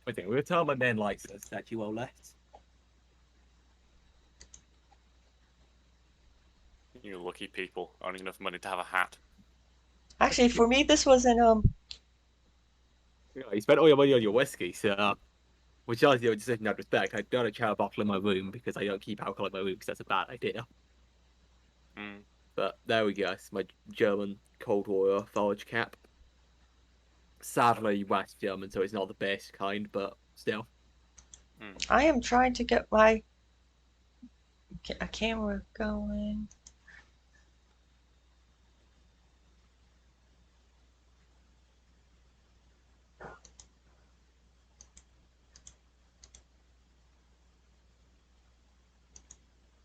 I think we'll tell my main lights that's actually well left. You lucky people, owning enough money to have a hat. Actually, for me this was an You know, you spent all your money on your whiskey, so... Which I do just in that respect. I don't have a bottle in my room because I don't keep alcohol in my room because that's a bad idea. Mm. But there we go. It's my German Cold War forage cap. Sadly, West German, so it's not the best kind, but still. I am trying to get my a camera going.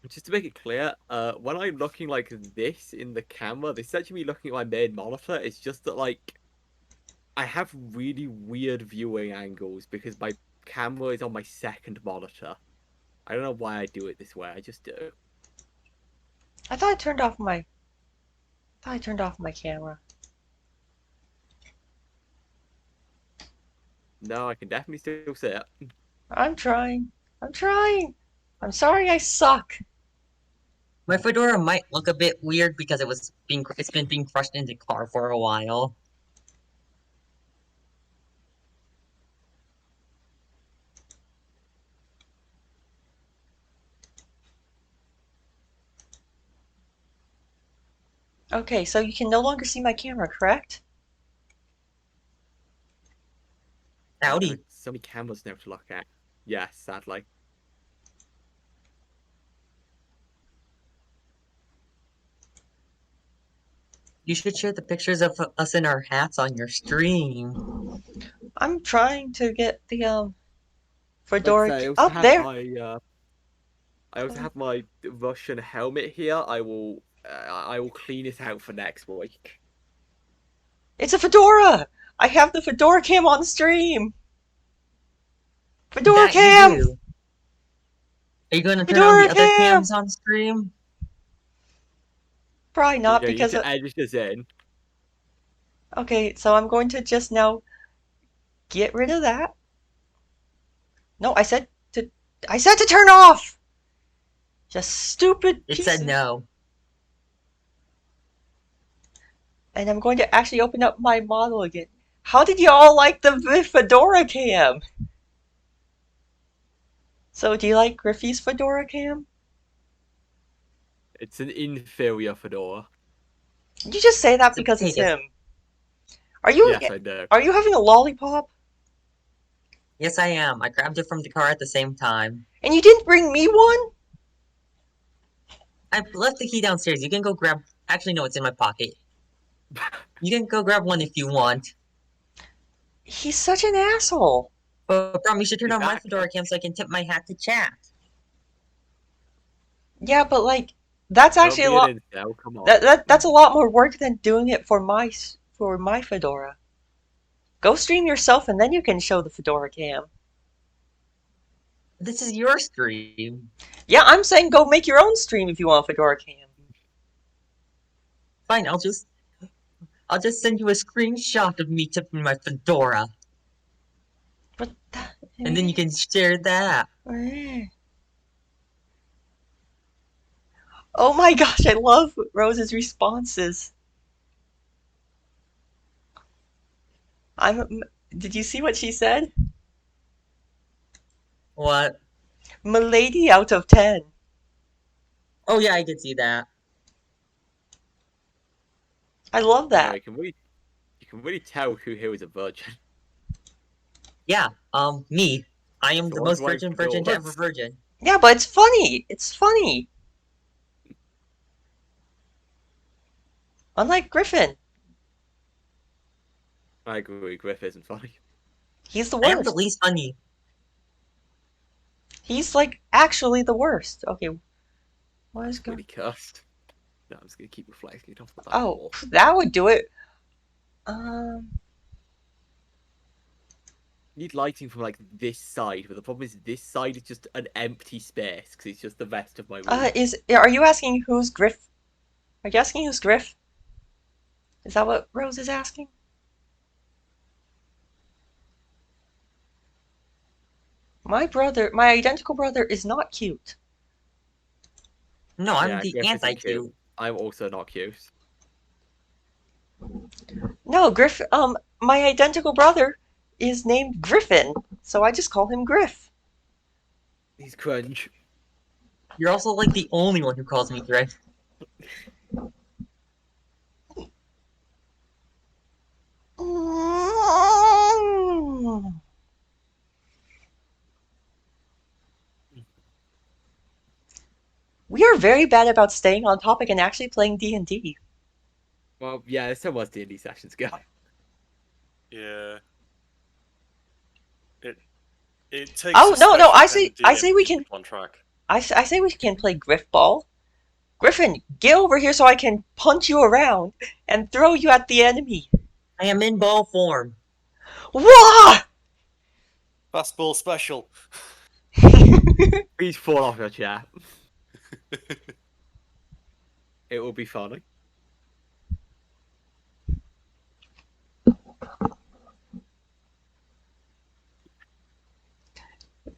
Just to make it clear, when I'm looking like this in the camera, this is actually me looking at my main monitor. It's just that, like, I have really weird viewing angles because my camera is on my second monitor. I don't know why I do it this way. I just do. I thought I turned off my. Camera. No, I can definitely still see it. I'm trying. I'm trying. I'm sorry I suck. My fedora might look a bit weird because it's been being crushed into car for a while. Okay, so you can no longer see my camera, correct? Howdy. So many cameras now to look at. Yes, sadly. You should share the pictures of us in our hats on your stream. I'm trying to get the Like fedora I say, up there. I also have my Russian helmet here. I will clean it out for next week. It's a fedora. I have the fedora cam on stream. Fedora That you cam. do. Are you going to turn on Fedora the other cam. cams on stream? Probably not Yeah, you because. should edit this in. Okay, so I'm going to just now get rid of that. No, I said to turn off. Just stupid It pieces. said no. And I'm going to actually open up my model again. How did you all like the fedora cam? So, do you like Griffey's fedora cam? It's an inferior fedora. Did you just say that It's a because it's potato. him? Are you Yes, I know. are you having a lollipop? Yes, I am. I grabbed it from the car at the same time. And you didn't bring me one? I left the key downstairs. You can go grab. Actually, no, it's in my pocket. You can go grab one if you want. He's such an asshole. But Brom, you should turn on my Exactly. fedora cam so I can tip my hat to chat. Yeah, but like that's Don't actually be a lot. an incel, come on. That's a lot more work than doing it for my fedora. Go stream yourself and then you can show the fedora cam. This is your stream. Yeah, I'm saying go make your own stream if you want a fedora cam. Fine, I'll just send you a screenshot of me tipping my fedora, But that, and then you can share that. Oh my gosh, I love Rose's responses. Did you see what she said? What? Milady out of 10. Oh yeah, I can see that. I love Yeah, that. you can really tell who here is a virgin. Yeah, me. I am So the what most do I virgin feel? to ever virgin. Yeah, but it's funny. It's funny. Unlike Griffin. I agree, Griff isn't funny. He's the I am the worst. least funny. He's like actually the worst. Okay. What is Really going cursed. No, I'm just gonna keep reflecting it off the back Oh, wall. that would do it. Need lighting from like this side, but the problem is this side is just an empty space because it's just the rest of my room. Are you asking who's Griff? Are you asking who's Griff? Is that what Rose is asking? My identical brother is not cute. No, I'm Yeah, the Griff isn't anti-cute. cute. I'm also not cute. No, my identical brother is named Griffin, so I just call him Griff. He's cringe. You're also like the only one who calls me Griff. We are very bad about staying on topic and actually playing D&D. Well, yeah, there's so much D&D sessions go. Yeah. It takes. Oh, a no, special I kind say of we DM to can- keep on track. I say we can play Griff Ball. Griffin, get over here so I can punch you around and throw you at the enemy. I am in ball form. Wah! Fastball special. Please fall off your chair. It will be funny.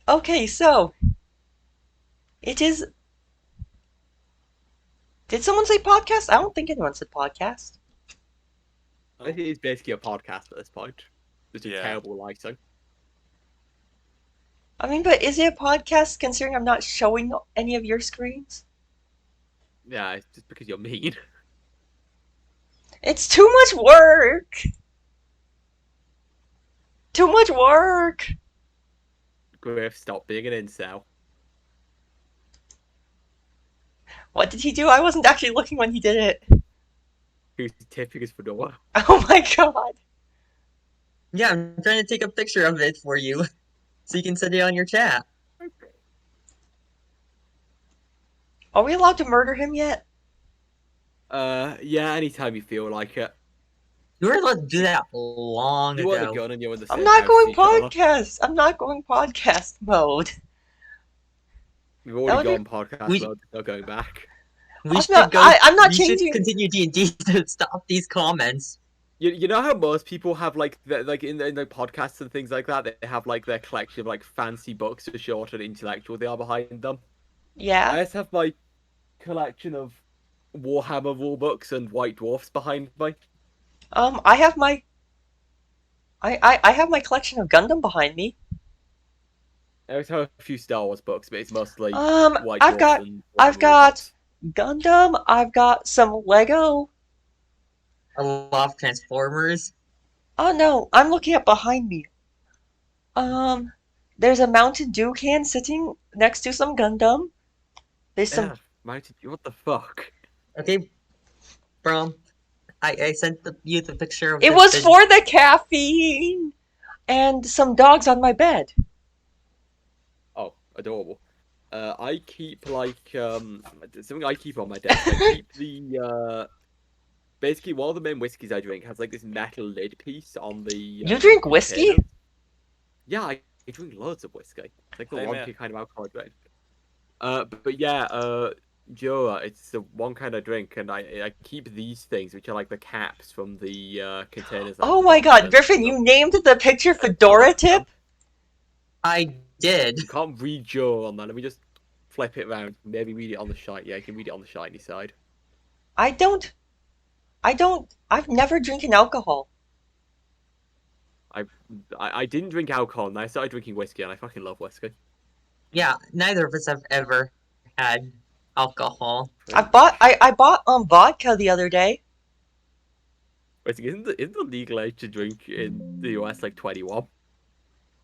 Okay, so it is. Did someone say podcast? I don't think anyone said podcast. Oh. It is basically a podcast at this point. Just a Yeah. terrible lighting. I mean, but is it a podcast considering I'm not showing any of your screens? Yeah, it's just because you're mean. It's too much work! Too much work! Griff, stop being an incel. What did he do? I wasn't actually looking when he did it. who's tipping his fedora. Oh my god. Yeah, I'm trying to take a picture of it for you, so you can send it on your chat. Are we allowed to murder him yet? Yeah, anytime you feel like it. You were allowed to do that long You want a ago. gun and you're in the I'm same not house going as each other. podcast. I'm not going podcast mode. We've already Elder- gone podcast We- mode. No going back. We I'm should not- go. I'm not we should changing- continue D&D to stop these comments. You know how most people have like in the podcasts and things like that, they have like their collection of like fancy books to show what an intellectual they are behind them. I Yeah. just have my collection of Warhammer rule books and White Dwarfs behind me. I have my. I have my collection of Gundam behind me. I always have a few Star Wars books, but it's mostly White I've Dwarfs got- and I've Warhammer got- books. Gundam. I've got some Lego. A lot of Transformers. Oh no, I'm looking at behind me. There's a Mountain Dew can sitting next to some Gundam. There's some. Yeah, Mountain Dew, what the fuck? Okay, bro. I sent you the picture of It the- was the- for the caffeine! And some dogs on my bed. Oh, adorable. I keep like something I keep on my desk. I keep the basically one of the main whiskeys I drink has like this metal lid piece on the. You drink whiskey? container. Yeah, I drink loads of whiskey. It's like the Same one here. kind of alcohol I drink. But yeah, Joe, it's the one kind I drink, and I keep these things, which are like the caps from the containers. that I Oh put my on god, the- Griffin, you named the picture Fedora Tip? I did. You can't read Joe on that. Let me just flip it around. Maybe read it on the shiny. Yeah, you can read it on the shiny side. I've never drinking alcohol. I didn't drink alcohol, and I started drinking whiskey, and I fucking love whiskey. Yeah, neither of us have ever had alcohol. I bought vodka the other day. Whiskey isn't the legal age to drink in the US like 21?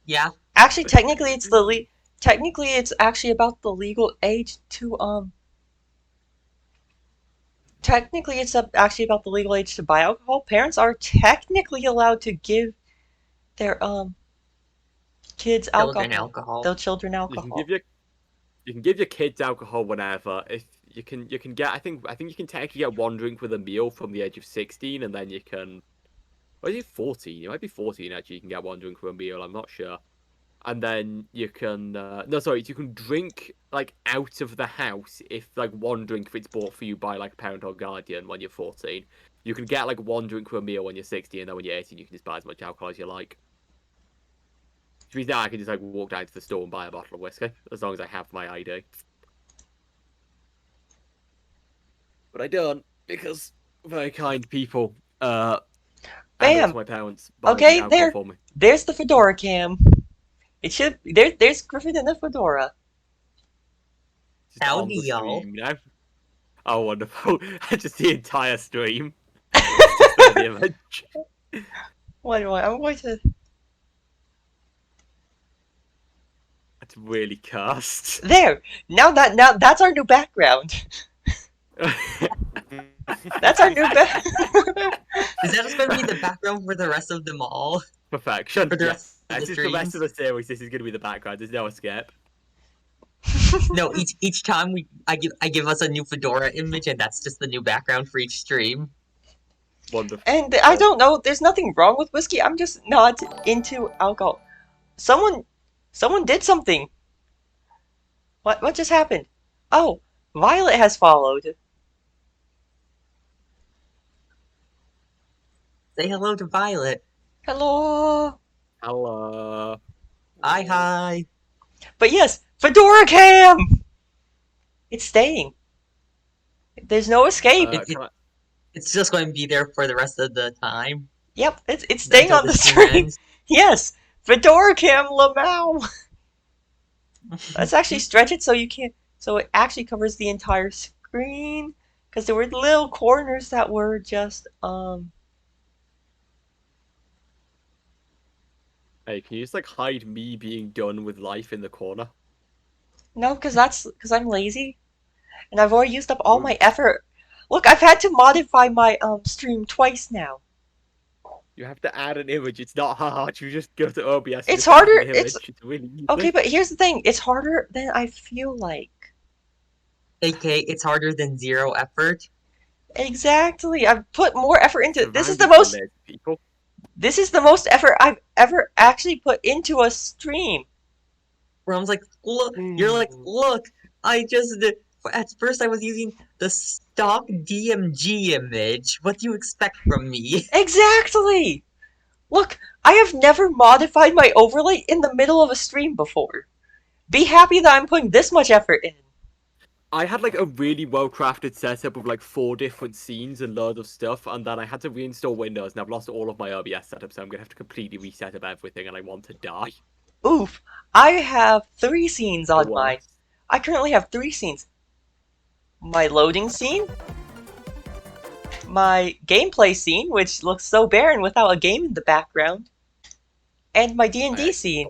Yeah, Actually, technically it's actually about the legal age to Technically it's actually about the legal age to buy alcohol. Parents are technically allowed to give their kids children alcohol. alcohol. Their children You can alcohol. give your kids alcohol whenever. If you can get I think you can technically get one drink with a meal from the age of 16, and then you can. Or is it 14? It might be 14 actually. You can get one drink with a meal. I'm not sure. And then you can no, sorry, you can drink like out of the house if like one drink if it's bought for you by like a parent or guardian when you're 14. You can get like one drink with a meal when you're 16, and then when you're 18 you can just buy as much alcohol as you like. Which means now I can just like walk down to the store and buy a bottle of whiskey as long as I have my ID. But I don't because very kind people. And Bam! also my parents buy Okay, alcohol there. for me. There's the fedora cam. It should there's Griffin in the fedora. Just on Howdy, the y'all. stream now. Oh, wonderful! Just the entire stream. Just the image. Wait, I'm going to. That's really cursed. There. Now that's our new background. That's our new back. Is that just going to be the background for the rest of them all? Perfection. For the Yeah. rest of the This is the rest streams? of the series. This is going to be the background. There's no escape. No, each time I give us a new fedora image, and that's just the new background for each stream. Wonderful. And I don't know. There's nothing wrong with whiskey. I'm just not into alcohol. Someone did something. What just happened? Oh, Violet has followed. Say hello to Violet. Hello. Hello. Hi. But yes, Fedora Cam. It's staying. There's no escape. It- Can I- It's just going to be there for the rest of the time. Yep, it's staying until on the stream stream. ends. Yes, Fedora Cam Lamau. Let's actually stretch it so you can't. So it actually covers the entire screen. Because there were little corners that were just Hey, can you just like hide me being done with life in the corner? No, because I'm lazy, and I've already used up all my effort Look, I've had to modify my stream twice now. You have to add an image. It's not hard. You just go to OBS. And It's just add harder. an image. It's really easy. Okay, but here's the thing. It's harder than I feel like. AK, it's harder than 0 effort. Exactly. I've put more effort into It's this is a the random most image, people. this is the most effort I've ever actually put into a stream. Where I was like, look, you're like, look, I just did. At first, I was using the stock DMG image. What do you expect from me? Exactly. Look, I have never modified my overlay in the middle of a stream before. Be happy that I'm putting this much effort in. I had like a really well crafted setup of like 4 different scenes and loads of stuff, and then I had to reinstall Windows, and I've lost all of my OBS setup, so I'm gonna have to completely reset up everything, and I want to die. Oof. I have 3 scenes on The mine. worst. I currently have 3 scenes. My loading scene, my gameplay scene, which looks so barren without a game in the background, and my D&D scene.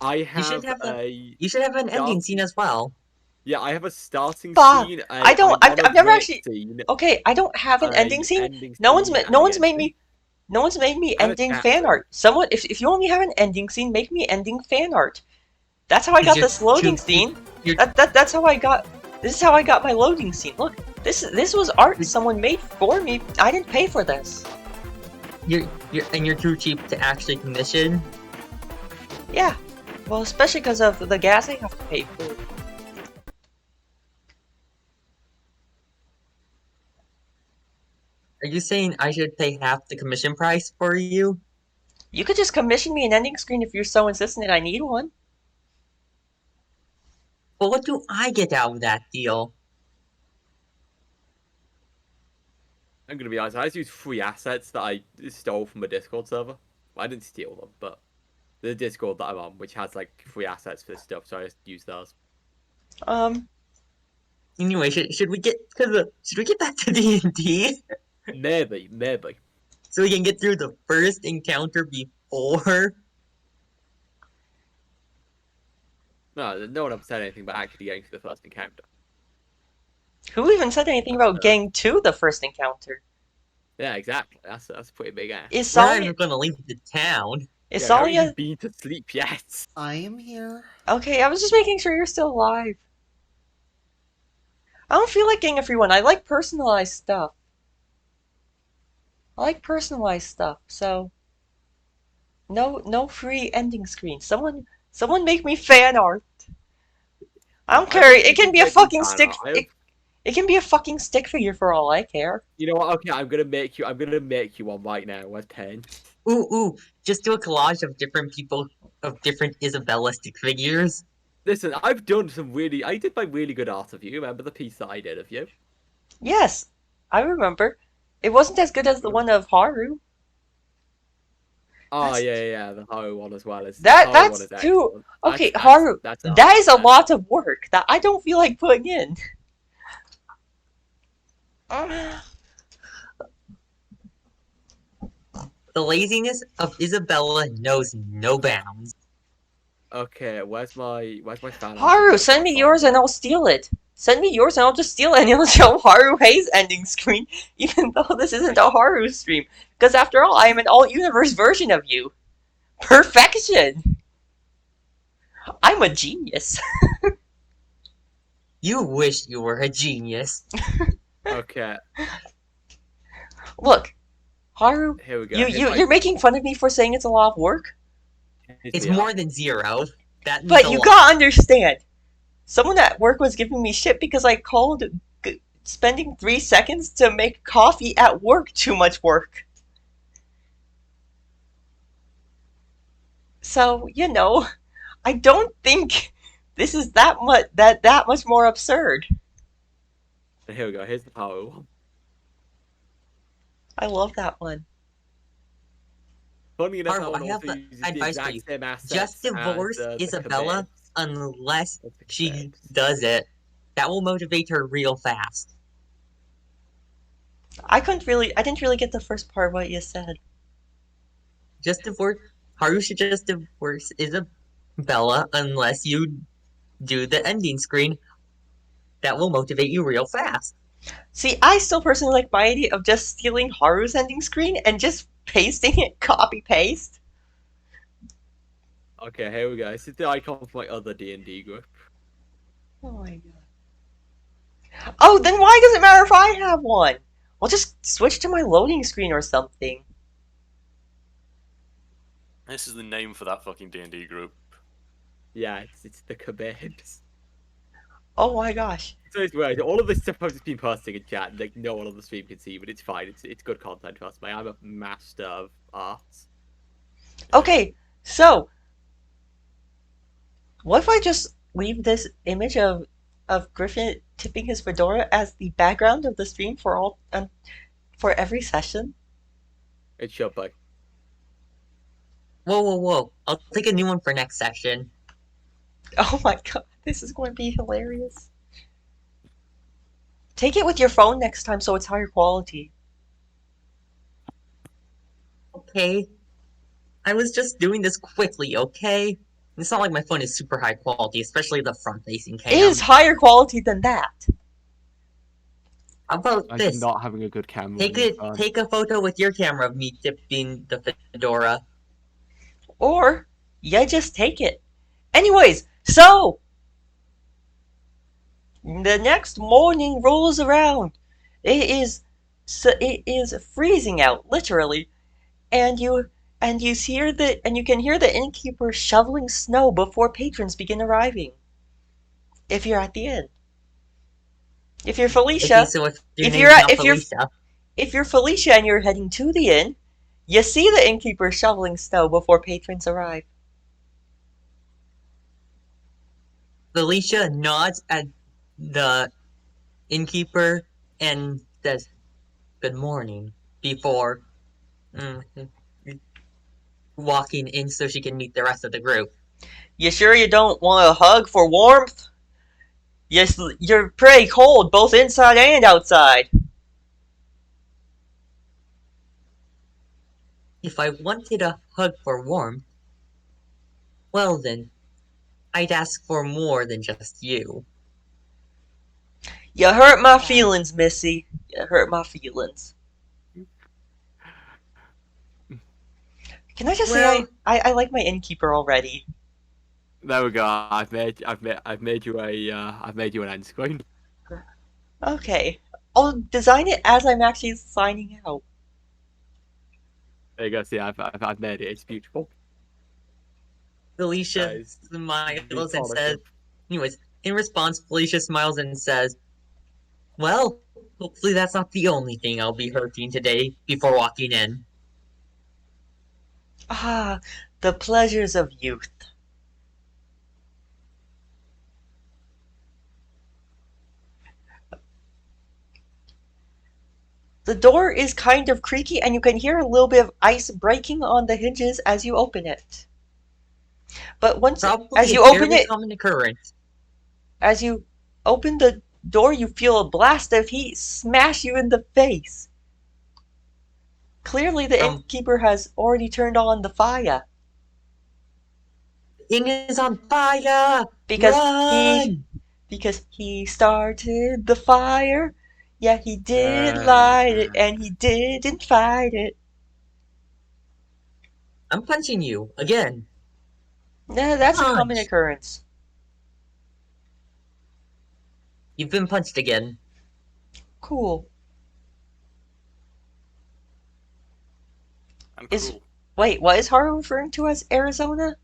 I You have should have a You should have an ending scene as well. yeah, I have a starting Bah, scene. I don't. I'm on a I've never break actually. scene, Okay, I don't have an and ending a scene. ending No one's scene, ma- and no the one's made ending. me. No one's made me I have a ending chat fan room. art. Someone, if you want me to have an ending scene, make me ending fan art. That's how I got You're this loading too- scene. You're, That's how I got. This is how I got my loading scene. Look, this was art someone made for me. I didn't pay for this. you're too cheap to actually commission. Yeah, well, especially because of the gas I have to pay for. Are you saying I should pay half the commission price for you? You could just commission me an ending screen if you're so insistent that I need one. But what do I get out of that deal? I'm gonna be honest. I just used free assets that I stole from a Discord server. Well, I didn't steal them, but the Discord that I'm on, which has like free assets for this stuff, so I just use those. Anyway, should we get back to D&D Maybe. so we can get through the first encounter before? No one ever said anything about actually getting to the first encounter. Who even said anything about getting to the first encounter? Yeah, exactly. That's a pretty big ass. Is We're not Sonya? even gonna leave the town. Is Yeah, haven't you Sonya? been to sleep yet? I am here. Okay, I was just making sure you're still alive. I don't feel like getting a free one. I like personalized stuff. So no free ending screen. Someone make me fan art. I don't care. It can be a fucking stick. It can be a fucking stick figure for all I care. You know what? Okay, I'm gonna make you one right now. Where's pen? Ooh, just do a collage of different people, of different Isabella stick figures. Listen, I did my really good art of you. Remember the piece that I did of you? Yes, I remember. It wasn't as good as the one of Haru. Oh That's- yeah, the Haru one as well. That's too. Okay, Haru. That is a lot of work that I don't feel like putting in. The laziness of Isabella knows no bounds. Okay, where's my fan? Haru, send me yours and I'll steal it. Send me yours and I'll just steal it and it'll show Haru Hayes ending screen, even though this isn't a Haru stream. Because after all, I am an alt-universe version of you. Perfection! I'm a genius. You wish you were a genius. Okay, Look, Haru, here we go. you're making fun of me for saying it's a lot of work, It's more than 0. That means but a you lot. gotta understand. Someone at work was giving me shit because I called spending 3 seconds to make coffee at work too much work. So, I don't think this is that much more absurd. Here we go. Here's the power one. I love that one. Funny enough, Haru, that one I have also the uses the advice for exact you. same assets Just divorce as, the Isabella commands. unless That's the she commands. does it. That will motivate her real fast. I didn't really get the first part of what you said. Haru should just divorce Isabella unless you do the ending screen. That will motivate you real fast. See, I still personally like my idea of just stealing Haru's ending screen and just pasting it, copy paste. Okay, here we go. This is the icon for my other D&D group. Oh my god. Oh, then why does it matter if I have one? I'll just switch to my loading screen or something. This is the name for that fucking D&D group. Yeah, it's the Cabins. Oh my gosh. So it's weird. All of this stuff I've just been posting in chat, like no one on the stream can see, but it's fine. It's good content. Trust me. I'm a master of arts. Okay, so what if I just leave this image of Griffin tipping his fedora as the background of the stream for all for every session? It should be. Whoa, whoa, whoa. I'll take a new one for next session. Oh my god, this is going to be hilarious. Take it with your phone next time so it's higher quality. Okay. I was just doing this quickly, okay? It's not like my phone is super high quality, especially the front-facing cam. It is higher quality than that. How about Like this? not having a good camera. Take a photo with your camera of me tipping the fedora. Or, yeah, just take it. Anyways, so the next morning rolls around. It is freezing out, literally, and you can hear the innkeeper shoveling snow before patrons begin arriving. If you're at the inn. If you're Okay, Felicia, so if your if name's you're at, not Felicia, if you're Felicia and you're heading to the inn, you see the innkeeper shoveling snow before patrons arrive. Felicia nods at the innkeeper and says, "Good morning," before walking in so she can meet the rest of the group. You sure you don't want a hug for warmth? Yes, you're pretty cold, both inside and outside. If I wanted a hug for warmth, well then, I'd ask for more than just you. You hurt my feelings, Missy. You hurt my feelings. Can I just Well, say I like my innkeeper already? There we go. I've made you an end screen. Okay. I'll design it as I'm actually signing out. There you go. See, I've made it. It's beautiful. Felicia Guys, be smiles and says, positive. anyways, in response, Felicia smiles and says, well, hopefully that's not the only thing I'll be hurting today before walking in. Ah, the pleasures of youth. The door is kind of creaky and you can hear a little bit of ice breaking on the hinges as you open it. But Probably a fairly common occurrence. as you open the door, you feel a blast of heat smash you in the face. Clearly, the innkeeper has already turned on the fire. Thing is on fire! Because Run! because he started the fire. Yeah, he did light it, and he didn't fight it. I'm punching you, again. Nah, that's a common Punch. occurrence. You've been punched again. Cool. I'm Is cool. Wait, what is Haru referring to as Arizona?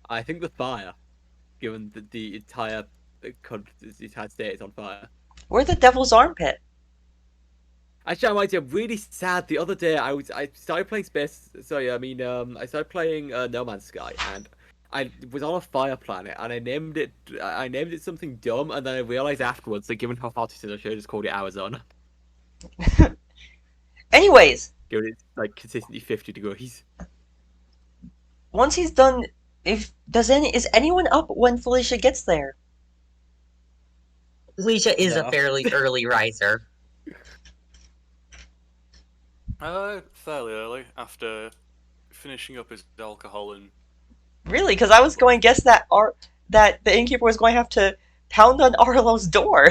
I think the fire, given that the entire state is on fire. We're the devil's armpit. Actually, I might say I'm really sad. The other day, I started playing Space. Sorry, I mean, I started playing No Man's Sky, and I was on a fire planet, and I named it something dumb, and then I realized afterwards that given how hot it is, I should have just called it Arizona. Anyways, Given it's like consistently 50 degrees. once he's done, is anyone up when Felicia gets there? Felicia is a No. fairly early riser. Fairly early after finishing up his alcohol and Really? Because I was going to guess that the innkeeper was going to have to pound on Arlo's door.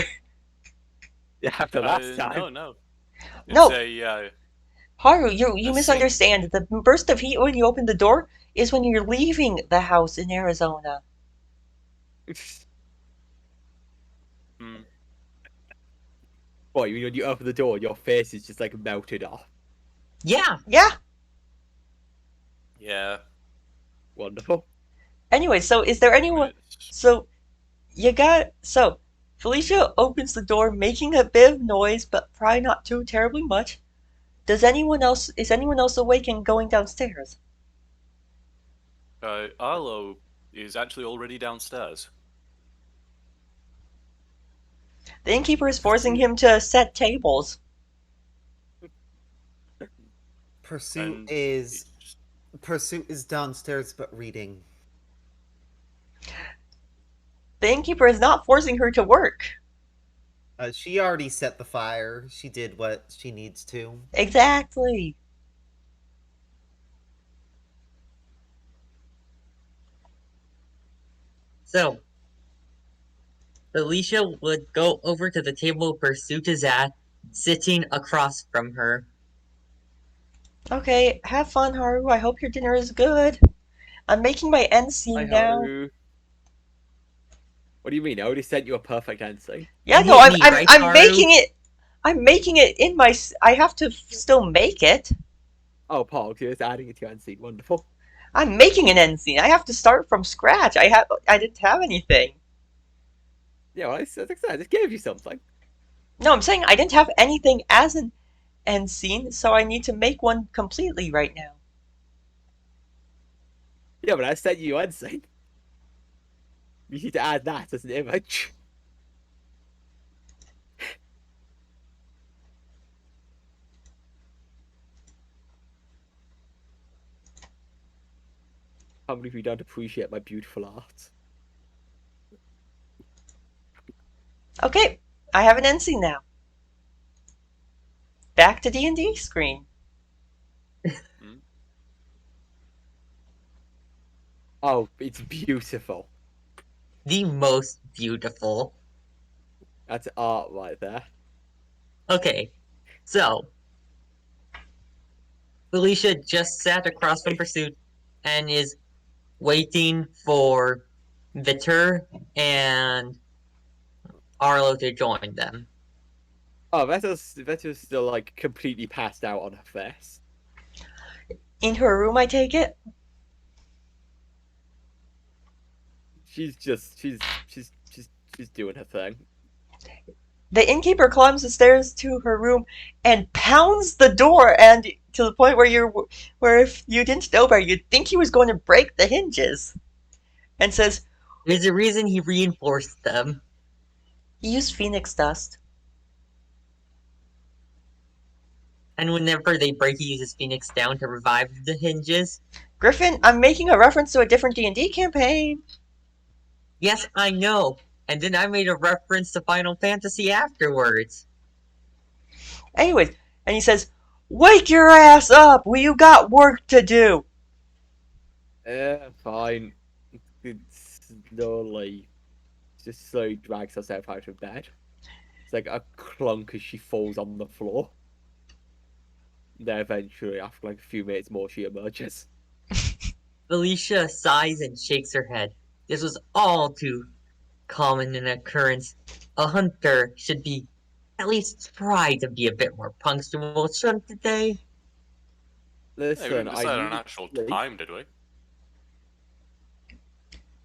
After last time. No. It's No. a Haru, you a misunderstand. The burst of heat when you open the door is when you're leaving the house in Arizona. hmm, Boy, when you open the door, your face is just like melted off. Yeah. Yeah. yeah. Wonderful. Anyway, so is there I mean, anyone? it's- So so Felicia opens the door, making a bit of noise, but probably not too terribly much. Is anyone else awake and going downstairs? Arlo is actually already downstairs. The innkeeper is forcing him to set tables. Pursuit And is he's- Pursuit is downstairs but reading. The innkeeper is not forcing her to work. She already set the fire. She did what she needs to. Exactly. So, Felicia would go over to the table Pursuit is at, sitting across from her. Okay, have fun, Haru. I hope your dinner is good. I'm making my end Hi, scene now. Haru. What do you mean? I already sent you a perfect answer. Yeah, You no, hit I'm me, I'm right, I'm Haru? making it. I'm making it in my. I have to still make it. Oh, Paul, you're just adding it to your end scene. Wonderful. I'm making an end scene. I have to start from scratch. I didn't have anything. Yeah, well, I just gave you something. No, I'm saying I didn't have anything as an end scene, so I need to make one completely right now. Yeah, but I sent you your end scene. You need to add that as an image. How many of you don't appreciate my beautiful art? Okay, I have an end scene now. Back to D&D screen. Oh, it's beautiful. The most beautiful. That's art right there. Okay, so Felicia just sat across from Pursuit and is waiting for Vitur and Arlo to join them. Oh, Veta's still like completely passed out on her face. In her room, I take it. She's doing her thing. The innkeeper climbs the stairs to her room and pounds the door, and to the point where if you didn't know better, you'd think he was going to break the hinges. And says, There's a reason he reinforced them. "He used phoenix dust." And whenever they break, he uses Phoenix down to revive the hinges. Griffin, I'm making a reference to a different D&D campaign. Yes, I know. And then I made a reference to Final Fantasy afterwards. Anyways, and he says, "Wake your ass up! You got work to do." Fine. It's slowly, just slowly drags herself out of bed. It's like a clunk as she falls on the floor. Then eventually, after like a few minutes more, she emerges. Felicia sighs and shakes her head. This was all too common an occurrence. A hunter should be at least try to be a bit more punctual, shouldn't they? Hey, we Listen, didn't I decide on need actual sleep. time, did we?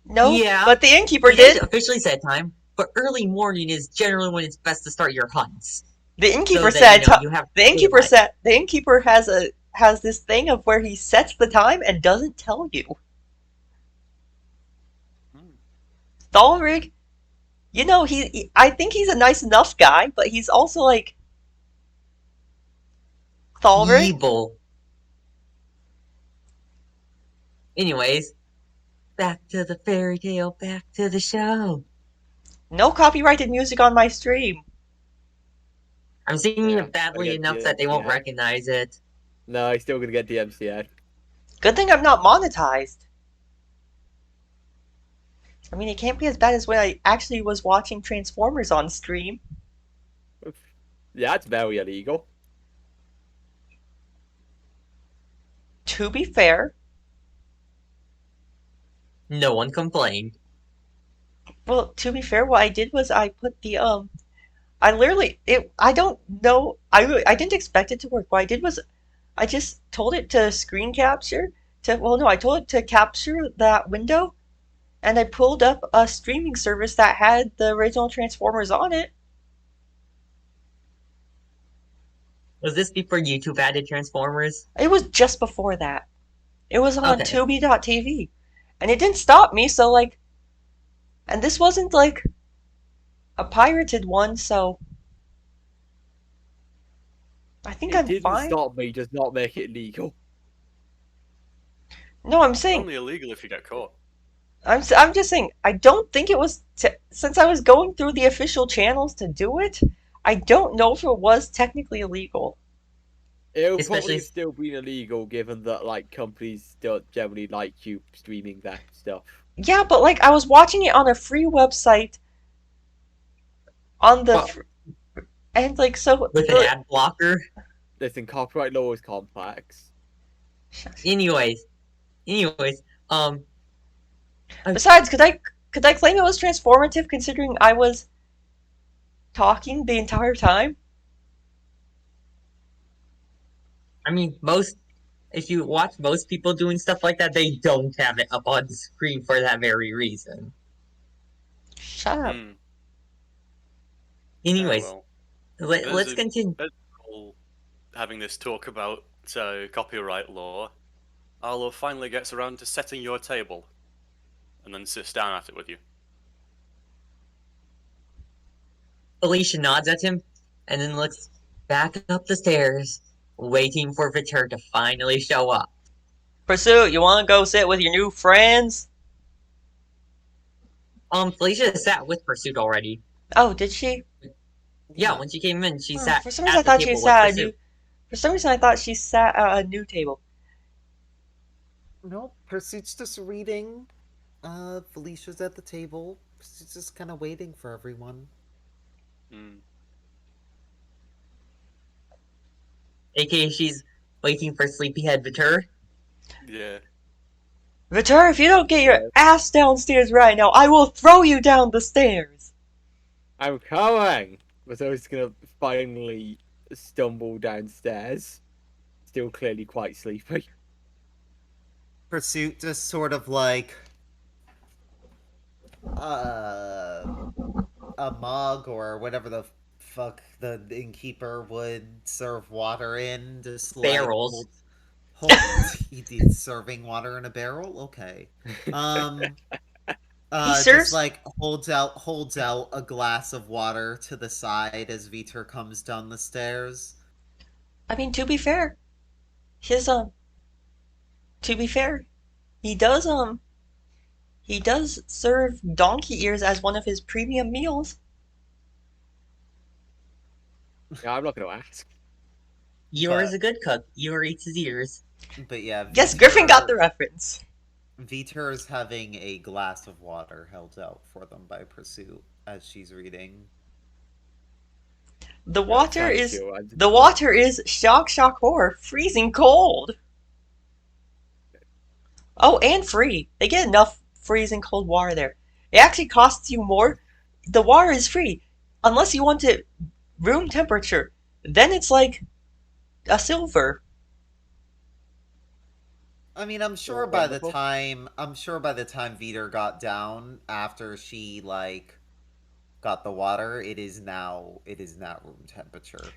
No, Yeah, but the innkeeper we didn't did. officially set time, but early morning is generally when it's best to start your hunts. The innkeeper So that, said. you have The innkeeper daylight. said. The innkeeper has this thing of where he sets the time and doesn't tell you. Thalrig, I think he's a nice enough guy, but he's also like Thalrig. Evil. Anyways, back to the fairy tale, back to the show. No copyrighted music on my stream. I'm singing Yeah, it badly I get enough the that they won't idea. recognize it. No, he's still gonna get DMCA. Good thing I'm not monetized. I mean, it can't be as bad as when I actually was watching Transformers on stream. Yeah, it's very illegal. To be fair, No one complained. what I did was I put the I literally it I don't know I didn't expect it to work. What I did was I just told it to screen capture to well no, I told it to capture that window and I pulled up a streaming service that had the original Transformers on it. Was this before YouTube added Transformers? It was just before that. It was on Okay. Tubi.tv. And it didn't stop me, so like and this wasn't like a pirated one, so I think It I'm didn't fine. stop me, does not make it legal. No, I'm saying Only illegal if you get caught. I'm just saying I don't think it was since I was going through the official channels to do it. I don't know if it was technically illegal. It'll Especially probably still be illegal given that like companies don't generally like you streaming that stuff. Yeah, but like I was watching it on a free website on the Well, and like so with an ad blocker. Listen, copyright law is complex. Anyways, um, Besides, could I claim it was transformative considering I was talking the entire time? I mean, if you watch most people doing stuff like that, they don't have it up on the screen for that very reason. Shut up. Hmm. Anyways, well. let's continue. There's all having this talk about copyright law. Arlo finally gets around to setting your table, and then sits down at it with you. Felicia nods at him, and then looks back up the stairs, waiting for Vitur to finally show up. Pursuit, you want to go sit with your new friends? Felicia sat with Pursuit already. Oh, did she? Yeah, when she came in, she Oh, sat for some reason, I at the thought she table with sat at a Pursuit. new. For some reason, I thought she sat at a new table. No, Pursuit's just reading. Felicia's at the table. Pursuit's just kind of waiting for everyone. Hmm. AKA, she's waiting for sleepyhead Vitur. Yeah. Vitur, if you don't get your Yeah. ass downstairs right now, I will throw you down the stairs. I'm coming! Was I was gonna finally stumble downstairs. Still clearly quite sleepy. Pursuit just sort of like uh a mug or whatever the fuck the innkeeper would serve water in, just like Barrels. he's serving water in a barrel. Okay, He serves. just like holds out a glass of water to the side as Vitor comes down the stairs. I mean, to be fair, his To be fair, he does he does serve donkey ears as one of his premium meals. Yeah, I'm not gonna ask. Yor is But- a good cook. Yor eats his ears. But yeah, Yes, Griffin got the reference. Vitor is having a glass of water held out for them by Pursuit as she's reading. The Yeah, water thank is you. the water is shock horror, freezing cold. Oh, and free. They get enough freezing cold water there. It actually costs you more. The water is free unless you want it room temperature. Then it's like a silver. I mean, I'm sure Oh, by the wonderful. time Vitor got down after she like got the water, it is now room temperature.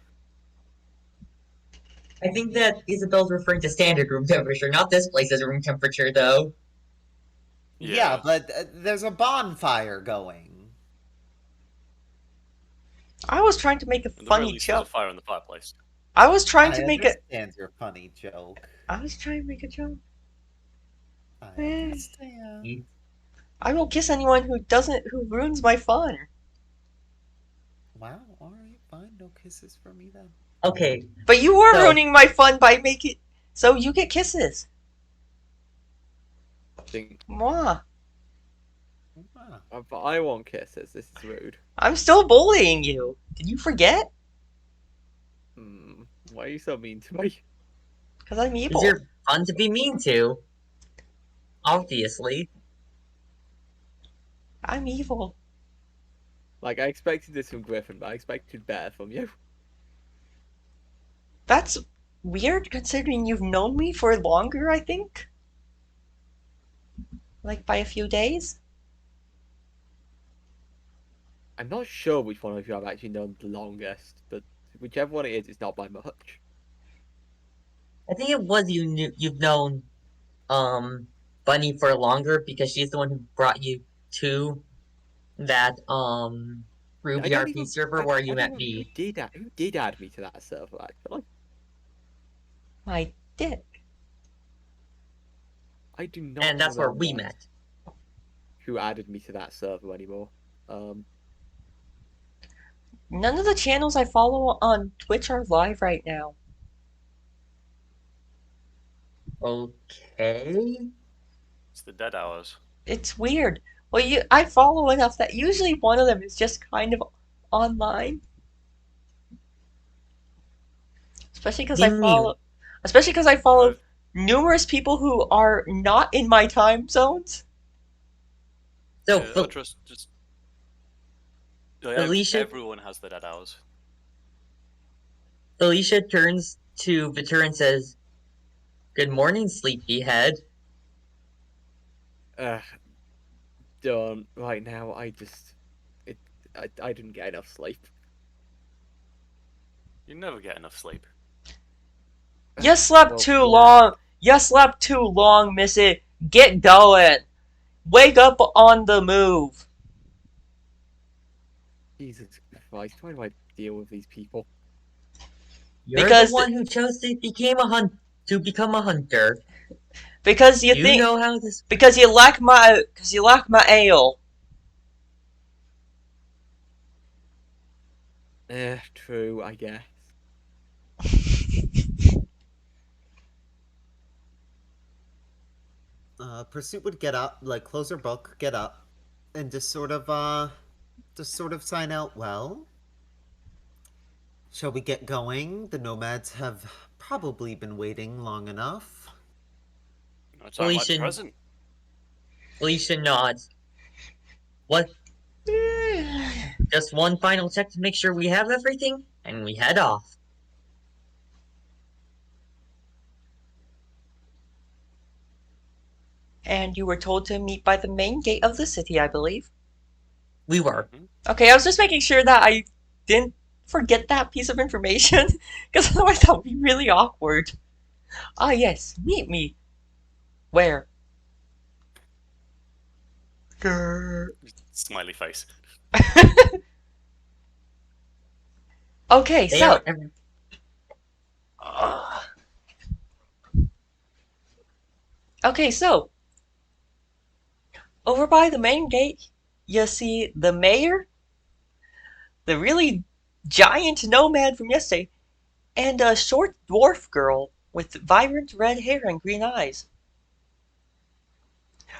I think that Isabel's referring to standard room temperature, not this place's room temperature, though. Yeah, but there's a bonfire going. I was trying to make a At the very funny least, there's a joke. fire in the fireplace. I was trying I to make a. understand your funny joke. I was trying to make a joke. I Eh. understand. I won't kiss anyone who ruins my fun. Wow, alright, fine, no kisses for me then. Okay, But you were So- ruining my fun by making so you get kisses. I think Mwah. Wow. But I want kisses. This is rude. I'm still bullying you. Did you forget? Why are you so mean to me? Because I'm Because evil. you're fun to be mean to. Obviously. I'm evil. Like, I expected this from Griffin, but I expected better from you. That's weird considering you've known me for longer, I think. Like by a few days. I'm not sure which one of you I've actually known the longest, but whichever one it is, it's not by much. I think it was you've known Bunny for longer because she's the one who brought you to that I Ruby don't RP even. server where you I don't met remember me. who did add me to that server actually. I did. I do not And that's where we remember met. who added me to that server anymore. None of the channels I follow on Twitch are live right now. Okay. It's the dead hours. It's weird. Well, I follow enough that usually one of them is just kind of online. Especially because I Didn't you? follow, especially because I follow I've, numerous people who are not in my time zones. So yeah, I trust just. Felicia Everyone has the dead hours. Felicia turns to Vitur and says, "Good morning, sleepyhead." uh, Don't right now. It, I didn't get enough sleep. You never get enough sleep. You slept Well, too yeah. long. You slept too long, Missy. Get going. Wake up on the move. Jesus Christ, why do I deal with these people? You're the Because one who chose to become a hunter. because you You think know how this. because you lack my ale. True, I guess. Pursuit would get up, like close her book, get up, and just sort of sign out. Well, shall we get going? The nomads have probably been waiting long enough. I sound like the Felicia, present. Felicia nods. What? Just one final check to make sure we have everything, and we head off. And you were told to meet by the main gate of the city, I believe. We were. Okay, I was just making sure that I didn't forget that piece of information, because otherwise that would be really awkward. Ah, yes, meet me. Where? Grrr. Smiley face. Okay, They so. are. Okay, so. Over by the main gate, you see the mayor, the really giant nomad from yesterday, and a short dwarf girl with vibrant red hair and green eyes,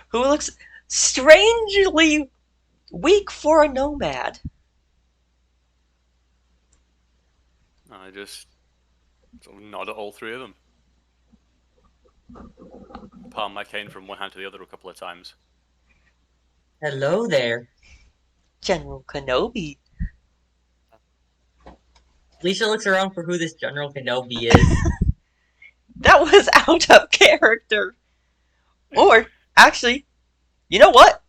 who looks strangely weak for a nomad. I just sort of nod at all three of them. Palm my cane from one hand to the other a couple of times. Hello there. General Kenobi. Felicia looks around for who this General Kenobi is. That was out of character. Or, actually, you know what?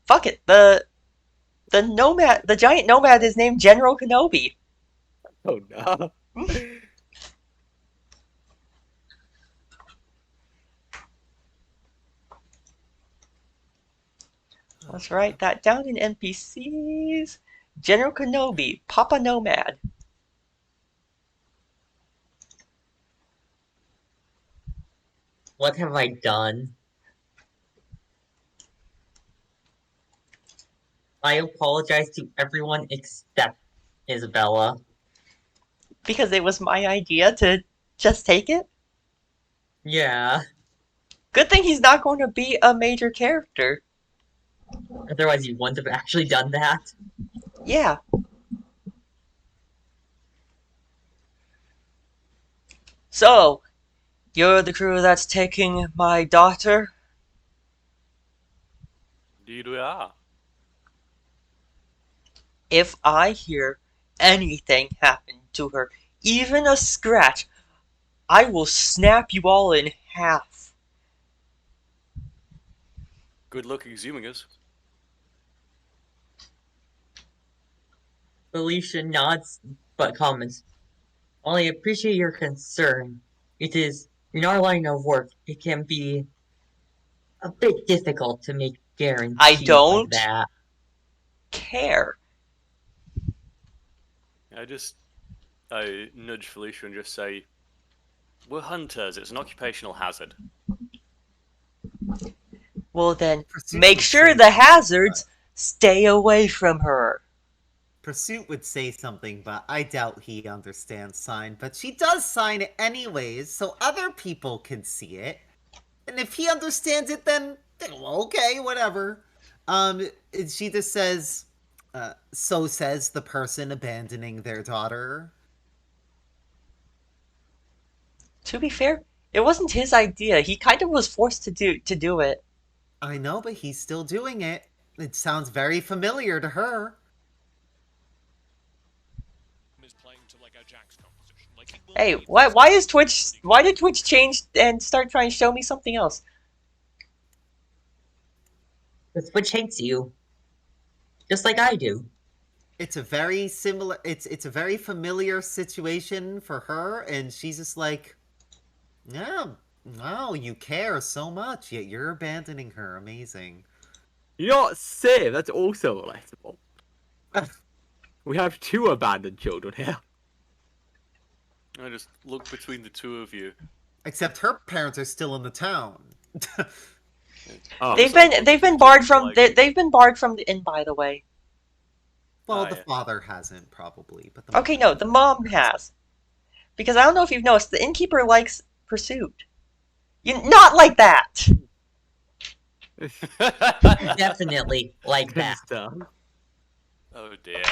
Fuck it. The giant nomad is named General Kenobi. Oh no. Let's write that down in NPCs. General Kenobi, Papa Nomad. What have I done? I apologize to everyone except Isabella. Because it was my idea to just take it. Yeah. Good thing he's not going to be a major character. Otherwise, you wouldn't have actually done that. Yeah. So, you're the crew that's taking my daughter? Indeed we are. If I hear anything happen to her, even a scratch, I will snap you all in half. Good luck exhuming us. Felicia nods but comments. While I appreciate your concern, it is, in our line of work, it can be a bit difficult to make I guarantees like don't that. care. I nudge Felicia and just say, we're hunters, it's an occupational hazard. Well then, Pursuit make would sure say the something, hazards stay away from her. Pursuit would say something, but I doubt he understands sign. But she does sign it anyways, so other people can see it. And if he understands it, then okay, whatever. She just says, "So says the person abandoning their daughter." To be fair, it wasn't his idea. He kind of was forced to do it. I know, but he's still doing it. It sounds very familiar to her. Hey, why is Twitch why did Twitch change and start trying to show me something else? The Switch hates you. Just like I do. It's a very similar. It's a very familiar situation for her, and she's just like, "Yeah, wow, you care so much, yet you're abandoning her. Amazing." You're not safe. That's also relatable. We have two abandoned children here. I just look between the two of you. Except her parents are still in the town. Oh. They've been barred from they've been barred from the inn, by the way. Well, Ah, the yeah. father hasn't probably, but the Okay, mother no, the mom has. Because I don't know if you've noticed, the innkeeper likes Pursuit. Not like that! Definitely like Good that. stuff. Oh dear.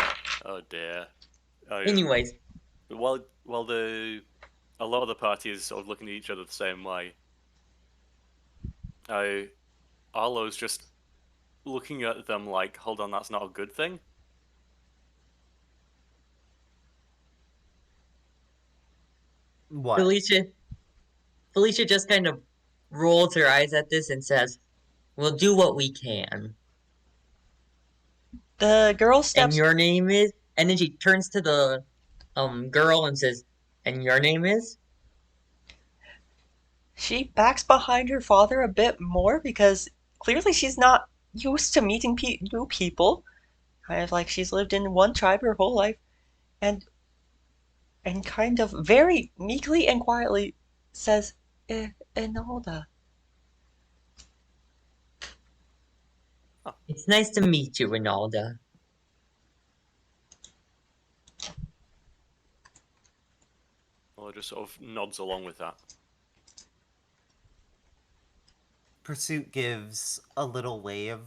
Oh dear. Anyways, While a lot of the party is sort of looking at each other the same way. Arlo's just looking at them like, hold on, that's not a good thing. What? Felicia just kind of rolls her eyes at this and says, "We'll do what we can." The girl And steps. your name is? And then she turns to the girl and says, "And your name is?" She backs behind her father a bit more because clearly she's not used to meeting new people. Kind of like she's lived in one tribe her whole life, and kind of very meekly and quietly says, Enolda. It's nice to meet you, Rinalda. Well, it just sort of nods along with that. Pursuit gives a little wave.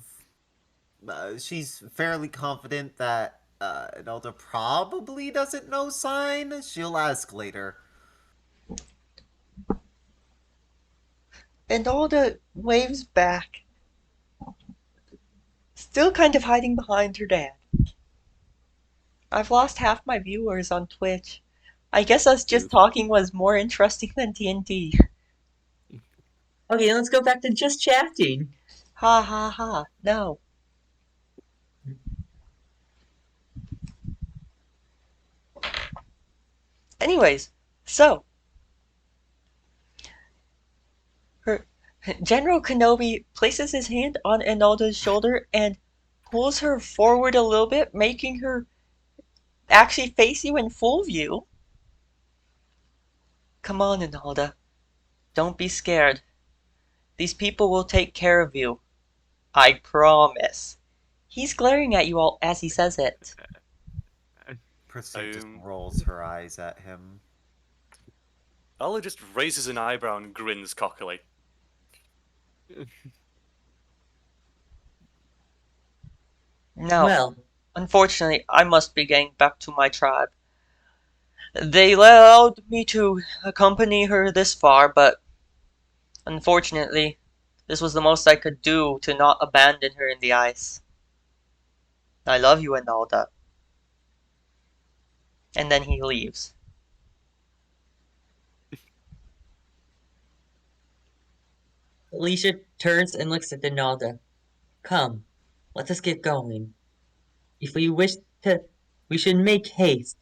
She's fairly confident that Nelda probably doesn't know sign. She'll ask later. Enolda waves back, still kind of hiding behind her dad. I've lost half my viewers on Twitch. I guess us just talking was more interesting than D&D. Okay, let's go back to just chatting. Ha ha ha. No. Anyways, so her General Kenobi places his hand on Enolda's shoulder and pulls her forward a little bit, making her actually face you in full view. Come on, Enolda. Don't be scared. These people will take care of you. I promise. He's glaring at you all as he says it. Pursuit just rolls her eyes at him. Arlo just raises an eyebrow and grins cockily. Now, Well, unfortunately, I must be getting back to my tribe. They allowed me to accompany her this far, but unfortunately, this was the most I could do to not abandon her in the ice. I love you and all that. And then he leaves. Alicia turns and looks at Donalda. Come, let us get going. If we wish to, we should make haste,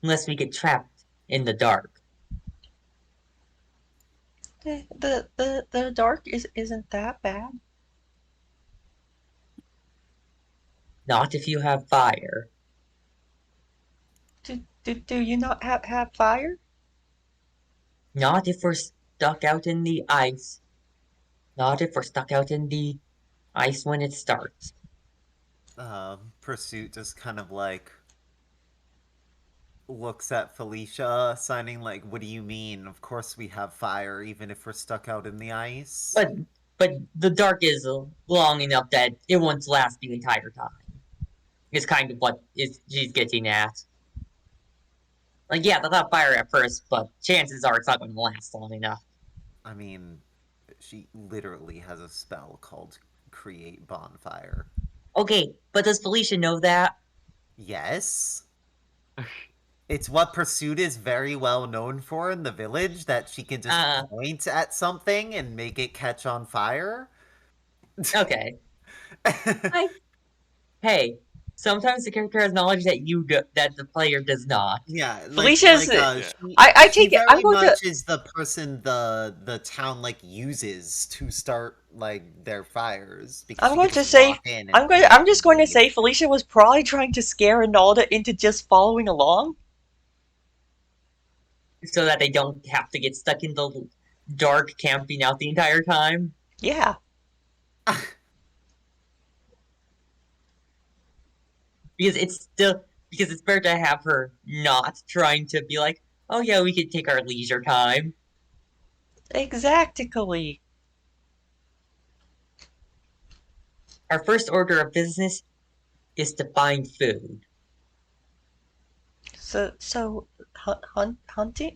unless we get trapped in the dark. The dark isn't that bad. Not if you have fire. Do you not have fire? Not if we're stuck out in the ice. Not if we're stuck out in the ice when it starts. Pursuit just kind of like looks at Felicia, signing like, "What do you mean? Of course we have fire, even if we're stuck out in the ice." But the dark is long enough that it won't last the entire time. Is kind of what she's getting at. Like, yeah, they thought fire at first, but chances are it's not going to last long enough. I mean, she literally has a spell called Create Bonfire. Okay, but does Felicia know that? Yes. It's what Pursuit is very well known for in the village, that she can just point at something and make it catch on fire. Okay. Hey, sometimes the character has knowledge that that the player does not. Yeah, Felicia's. Yeah. I she take it. very I'm going much to. is the person the town like uses to start like their fires, because I'm she going can to just say. walk in and point I'm just and going to leave. say Felicia was probably trying to scare Inalda into just following along. So that they don't have to get stuck in the dark camping out the entire time. Yeah. Because it's better to have her not trying to be like, oh yeah, we could take our leisure time. Exactly. Our first order of business is to find food. So hunting.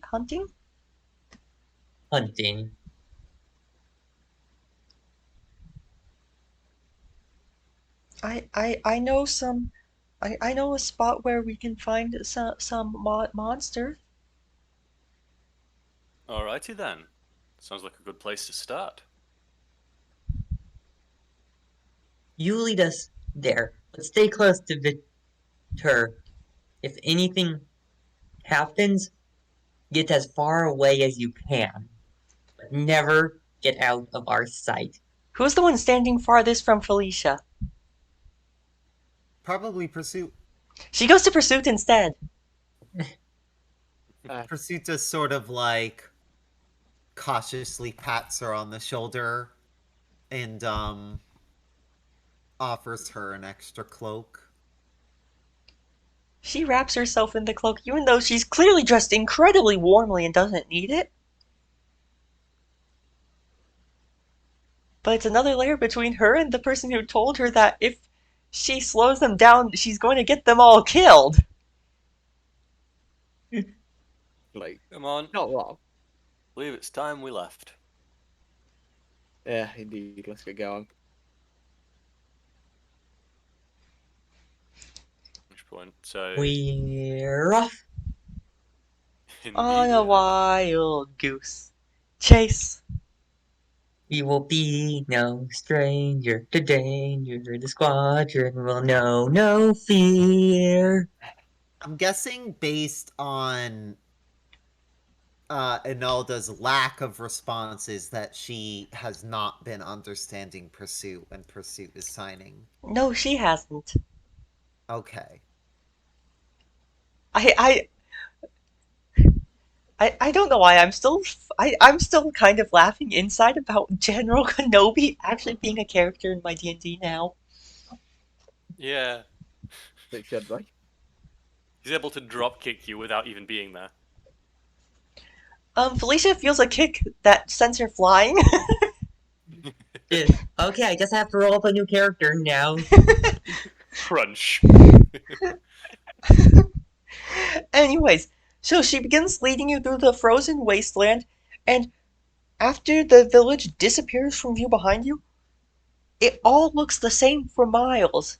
Hunting. I know some. I know a spot where we can find some monsters. Alrighty then. Sounds like a good place to start. You lead us there, but stay close to Vtuber. If anything happens, get as far away as you can, but never get out of our sight. Who's the one standing farthest from Felicia? Probably Pursuit. She goes to Pursuit instead. Pursuit just sort of like cautiously pats her on the shoulder and offers her an extra cloak. She wraps herself in the cloak, even though she's clearly dressed incredibly warmly and doesn't need it. But it's another layer between her and the person who told her that if she slows them down, she's going to get them all killed. Like, Come on. not long. Believe it's time we left. Yeah, indeed. Let's get going. Which point? So. We're off. Indeed, On yeah. a wild goose chase. We will be no stranger to danger. The squadron will know no fear. I'm guessing based on Inalda's lack of responses that she has not been understanding Pursuit when Pursuit is signing. No, she hasn't. Okay. I don't know why I'm still kind of laughing inside about General Kenobi actually being a character in my D&D now. Yeah. It should be. He's able to drop kick you without even being there. Felicia feels a kick that sends her flying. Okay, I guess I have to roll up a new character now. Crunch. Anyways, so she begins leading you through the frozen wasteland, and after the village disappears from view behind you, it all looks the same for miles.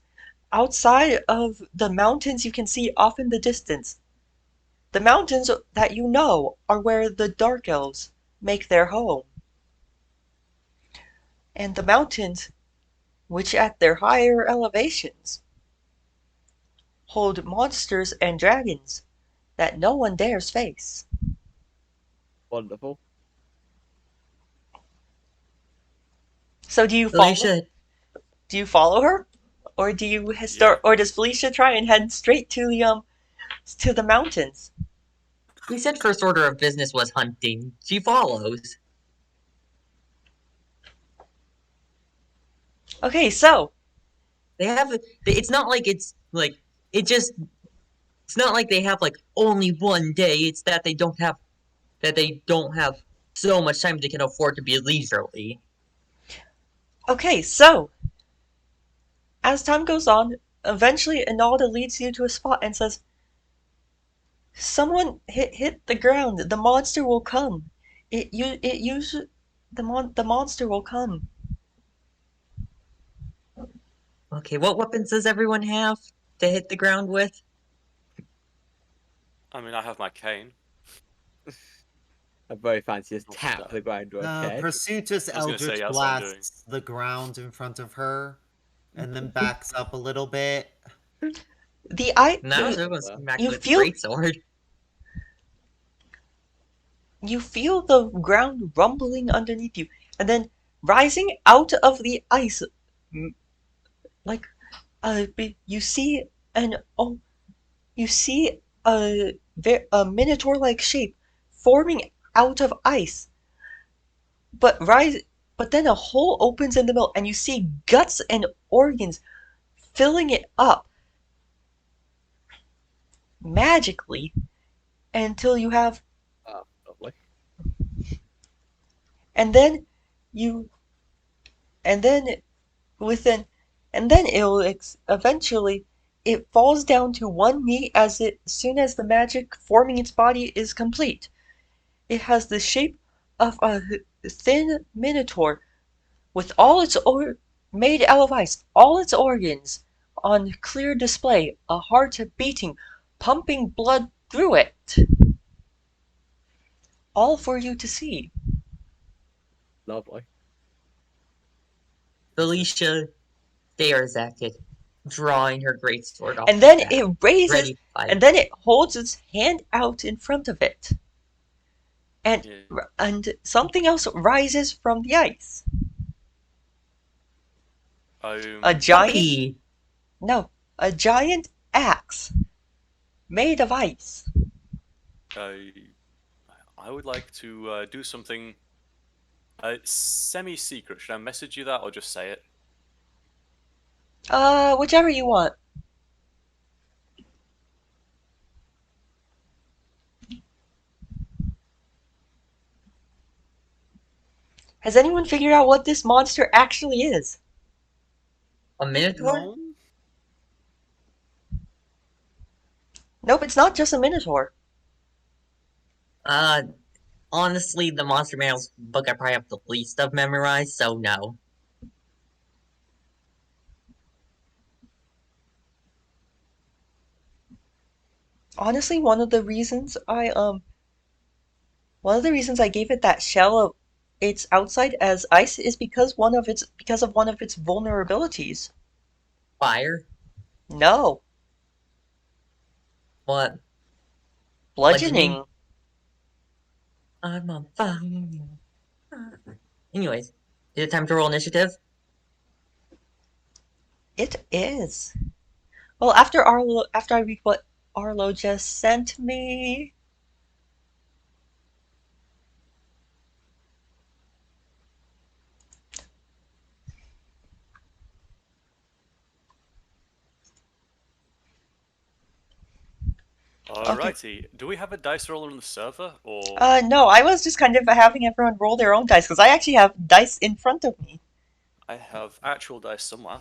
Outside of the mountains you can see off in the distance. The mountains that you know are where the Dark Elves make their home. And the mountains, which at their higher elevations hold monsters and dragons that no one dares face. Wonderful. So do you follow? Felicia, Do you follow her, or do you start? Or does Felicia try and head straight to the mountains? we said first order of business was hunting. She follows. Okay, so They have. It's not like it's like it just. It's not like they have like only one day. It's that they don't have so much time they can afford to be leisurely. okay, so as time goes on, eventually Inalda leads you to a spot and says, "Someone hit the ground. The monster will come. It usually the monster will come." Okay, what weapons does everyone have to hit the ground with? I mean, I have my cane. I very fancy just What's tap that? the ground with No, okay. Pursuit just I was gonna say, Eldritch that's what I'm doing. blasts the ground in front of her, and then backs up a little bit. Now they're going to back you with feel greatsword. you feel the ground rumbling underneath you, and then rising out of the ice, like you see you see a minotaur-like shape forming out of ice, but then a hole opens in the middle, and you see guts and organs filling it up magically until you have, Oh, lovely. and then you, and then within, and then eventually it falls down to one knee as soon as the magic forming its body is complete. It has the shape of a thin minotaur with all its made out of ice, all its organs on clear display, a heart beating, pumping blood through it. All for you to see. Lovely. Felicia stares at it, drawing her greatsword off And the then back, it raises, ready to fight. and then it holds its hand out in front of it. And Yeah. and something else rises from the ice. A giant Puppy! no, a giant axe made of ice. I would like to do something semi-secret. Should I message you that or just say it? Whichever you want. Has anyone figured out what this monster actually is? A minotaur? No? Nope, it's not just a minotaur. Honestly, the Monster Manual's book I probably have the least of memorized, so no. Honestly, one of the reasons I gave it that shell of its outside as ice is because of one of its vulnerabilities. Fire? No, What? bludgeoning. I'm on fire. Anyways, is it time to roll initiative? It is. Well, after I read what Arlo just sent me. Alrighty. Do we have a dice roller on the server, or No, I was just kind of having everyone roll their own dice because I actually have dice in front of me. I have actual dice somewhere?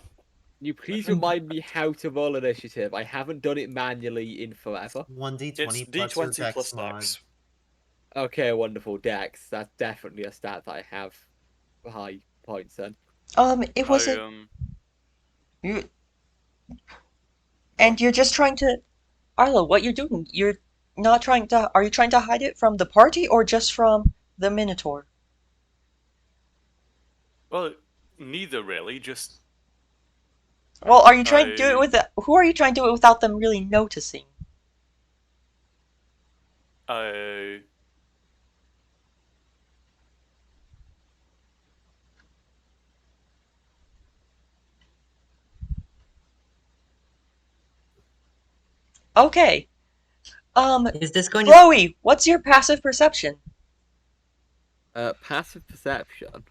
you please remind me how to roll initiative? I haven't done it manually in forever. 1d20 It's plus your D20 dex plus mod. Dex. Okay, wonderful. Dex. That's definitely a stat that I have high points in. It was I a you, and you're just trying to, Arlo. What you're doing? You're not trying to. Are you trying to hide it from the party or just from the Minotaur? well, neither really. Just Well, are you trying to do it I with who are you trying to do it without them really noticing? I Okay. Is this going to? Chloe, what's your passive perception? Passive perception.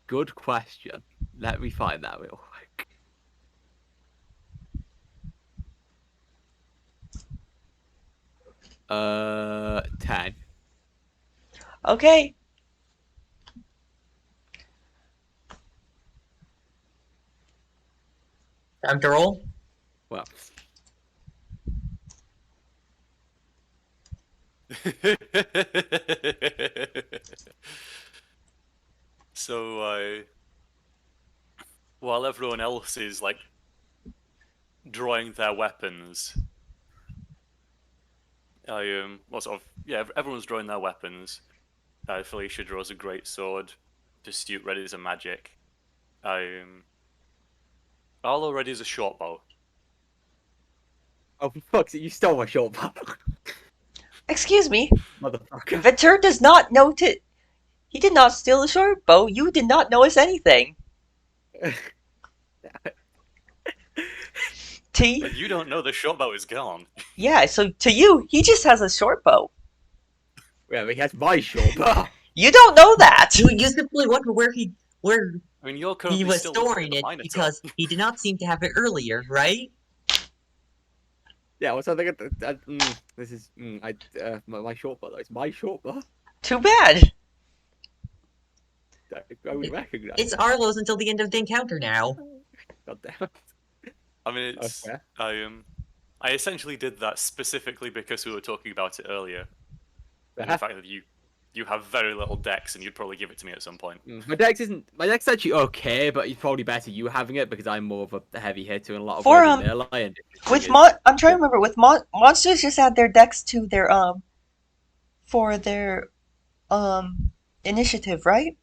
Good question. Let me find that real quick. Uh, 10. Okay. Time to roll? Well, so while everyone else is like drawing their weapons, well, sort of, yeah, everyone's drawing their weapons. Felicia draws a great sword. Pursuit ready as a magic. Arlo ready as a short bow. oh, for fuck's sake, you stole my short bow. Excuse me. Motherfucker. Vtuber does not notice. He did not steal the short bow. You did not notice anything. To But you don't know the short bow is gone. yeah, so to you, he just has a short bow. Yeah, but he has my short bow. You don't know that. You simply wonder where I mean, you're he currently was still looking storing at the it Minotaur. because he did not seem to have it earlier, right? Yeah, what's I think? This is my short bow. It's my short bow. Too bad. I would recognize. It's it. Arlo's until the end of the encounter now. God damn it. I mean, it's Okay. I essentially did that specifically because we were talking about it earlier. And the fact that you have very little dex and you'd probably give it to me at some point. My dex is actually okay, but it's probably better you having it because I'm more of a heavy hitter in a lot of For, ways in melee. And With I'm trying to remember. With monsters, just add their dex to their for their initiative, right?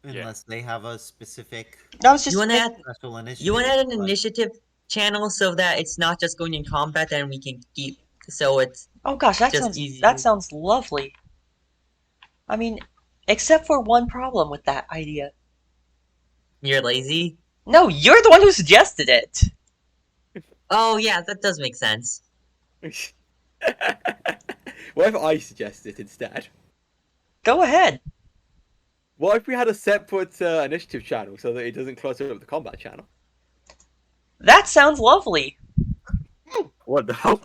Unless they have a specific That was just You wanna add special initiative. you wanna add an but- initiative channel so that it's not just going in combat and we can keep so it's Oh gosh, that just sounds easier. that sounds lovely. I mean, except for one problem with that idea. you're lazy. No, you're the one who suggested it. Oh yeah, that does make sense. What if I suggest it instead? Go ahead. What if we had a separate initiative channel so that it doesn't clutter up the combat channel? That sounds lovely. What the hell?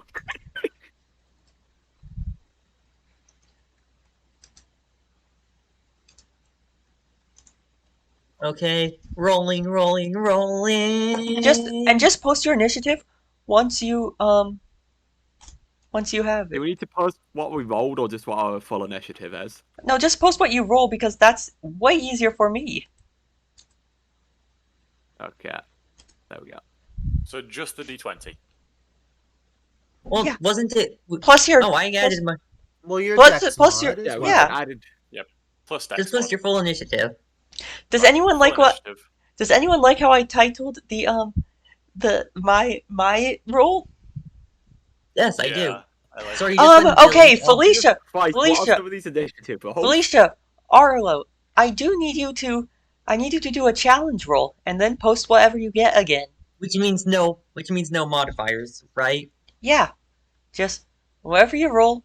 Okay, rolling. Just post your initiative once you have Do it. we need to post what we rolled or just what our full initiative is? No, just post what you roll because that's way easier for me. Okay. There we go. So just the D20. Well, Yeah. wasn't it? Plus your Oh, I added my. Well, your Plus- dex plus your- mod is Yeah, we Yeah. added. Plus dex. Just post mod. your full initiative. Does Right, anyone full like what? initiative. Does anyone like how I titled the my roll? Yes, I do. Yeah, I like Sorry, you just said Okay, Billy. Felicia, Christ, what Felicia. are some of these initiative rolls? Felicia, Arlo, I need you to do a challenge roll and then post whatever you get again. Which means no modifiers, right? Yeah, just whatever you roll,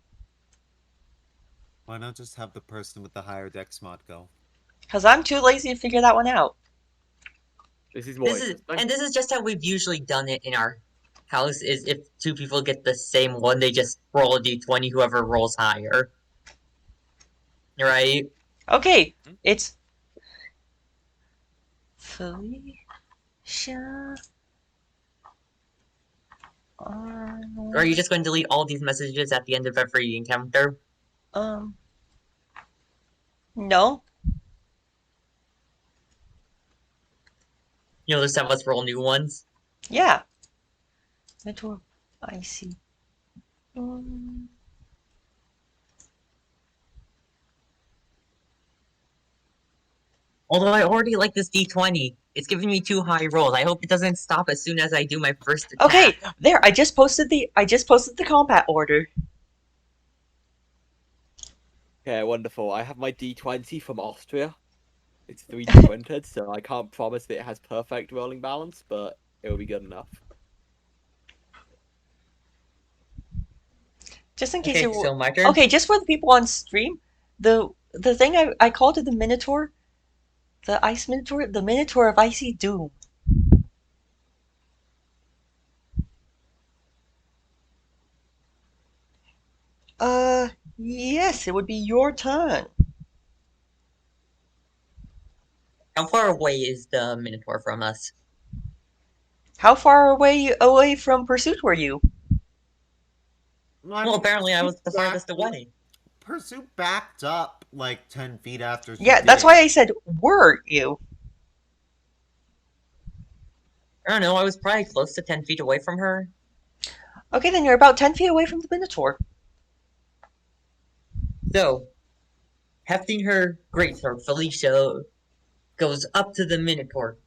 Why not just have the person with the higher dex mod go? because I'm too lazy to figure that one out. This is more This is interesting. this is just how we've usually done it in our house. Is if two people get the same one, they just roll a d20. Whoever rolls higher, right? Okay, Hmm? it's Felicia Or are you just going to delete all these messages at the end of every encounter? No. You'll just have us roll new ones? Yeah. Mentor, I see. Um, Although I already like this D20. It's giving me 2 high rolls. I hope it doesn't stop as soon as I do my first attack. okay, there. I just posted the combat order. Okay, wonderful. I have my D20 from Austria. It's 3D printed, so I can't promise that it has perfect rolling balance, but it will be good enough. Just in case Okay, you. so my turn. Okay, just for the people on stream, the thing I called it the Minotaur, the Ice Minotaur, the Minotaur of Icy Doom. Yes, it would be your turn. How far away is the Minotaur from us? How far away from pursuit were you? Well, apparently I was the farthest Exactly. away. Pursuit backed up like 10 feet after she Yeah, did that's it. why I said were you. I don't know, I was probably close to 10 feet away from her. Okay, then you're about 10 feet away from the Minotaur. So, hefting her greatsword, Felicia goes up to the Minotaur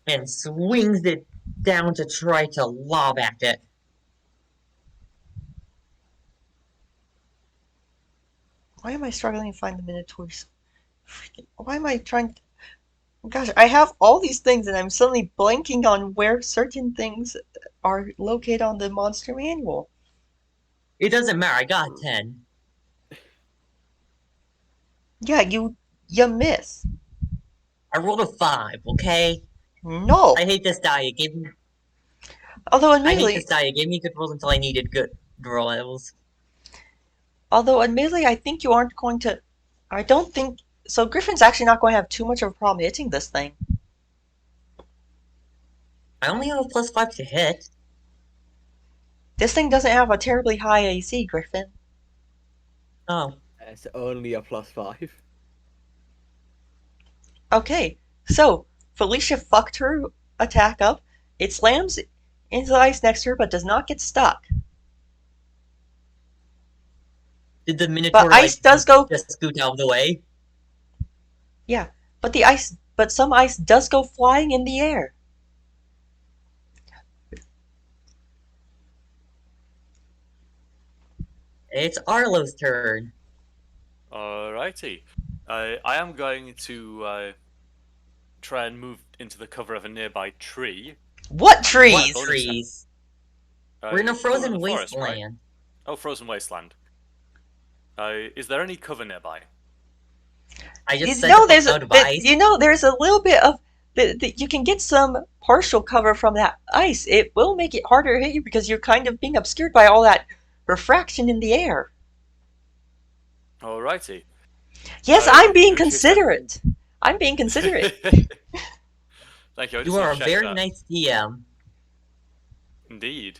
and swings it down to try to lob at it. Why am I struggling to find the Minotaurs? Why am I trying to... Gosh, I have all these things and I'm suddenly blanking on where certain things are located on the monster manual. It doesn't matter, I got 10. Yeah, you miss. I rolled a 5, okay? No. I hate this die, it gave me... Although I hate admittedly, this die, it gave me good rolls until I needed good rolls. I think you aren't going to... I don't think... So Griffin's actually not going to have too much of a problem hitting this thing. I only have a +5 to hit. This thing doesn't have a terribly high AC, Griffin. Oh. It's only a +5. Okay, so Felicia fucked her attack up. It slams into the ice next to her, but does not get stuck. Did the Minotaur, But ice does go. just scoot out of the way? Yeah, but some ice does go flying in the air. It's Arlo's turn. Alrighty. I am going to try and move into the cover of a nearby tree. What trees? What trees? We're in a still frozen the forest, right? wasteland. Oh, frozen wasteland. Is there any cover nearby? I just You said know, out of ice. there's a little bit of you can get some partial cover from that ice. It will make it harder to hit you because you're kind of being obscured by all that refraction in the air. Alrighty. Yes, I'm being in which case considerate. I'm being considerate. Thank you. I just You are want a to check very that. nice DM. Indeed.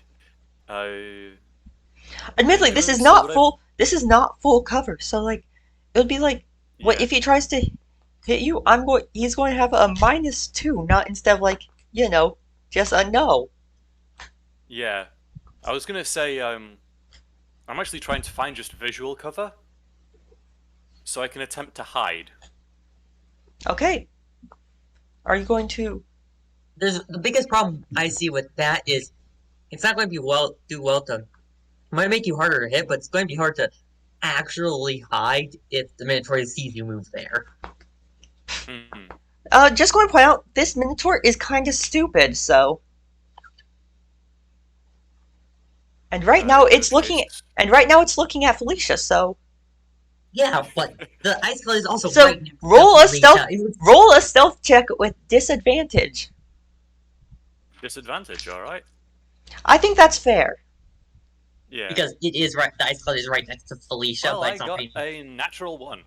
Admittedly, this is not full. This is not full cover. So like, it would be like, what Yeah. if he tries to hit you? He's going to have a -2, not instead of like just a no. Yeah. I was gonna say I'm actually trying to find just visual cover, so I can attempt to hide. Okay. Are you going to? The biggest problem I see with that is it's not going to do well to. It might make you harder to hit, but it's going to be hard to actually hide if the Minotaur sees you move there. Just going to point out this Minotaur is kind of stupid. So. And right now it's looking at Felicia. So. Yeah, but the ice color is also So right next roll to a Felicia. roll a stealth check with disadvantage. Disadvantage, alright. I think that's fair. Yeah. Because it is right. The ice color is right next to Felicia, Well, but I it's not got being... a natural 1.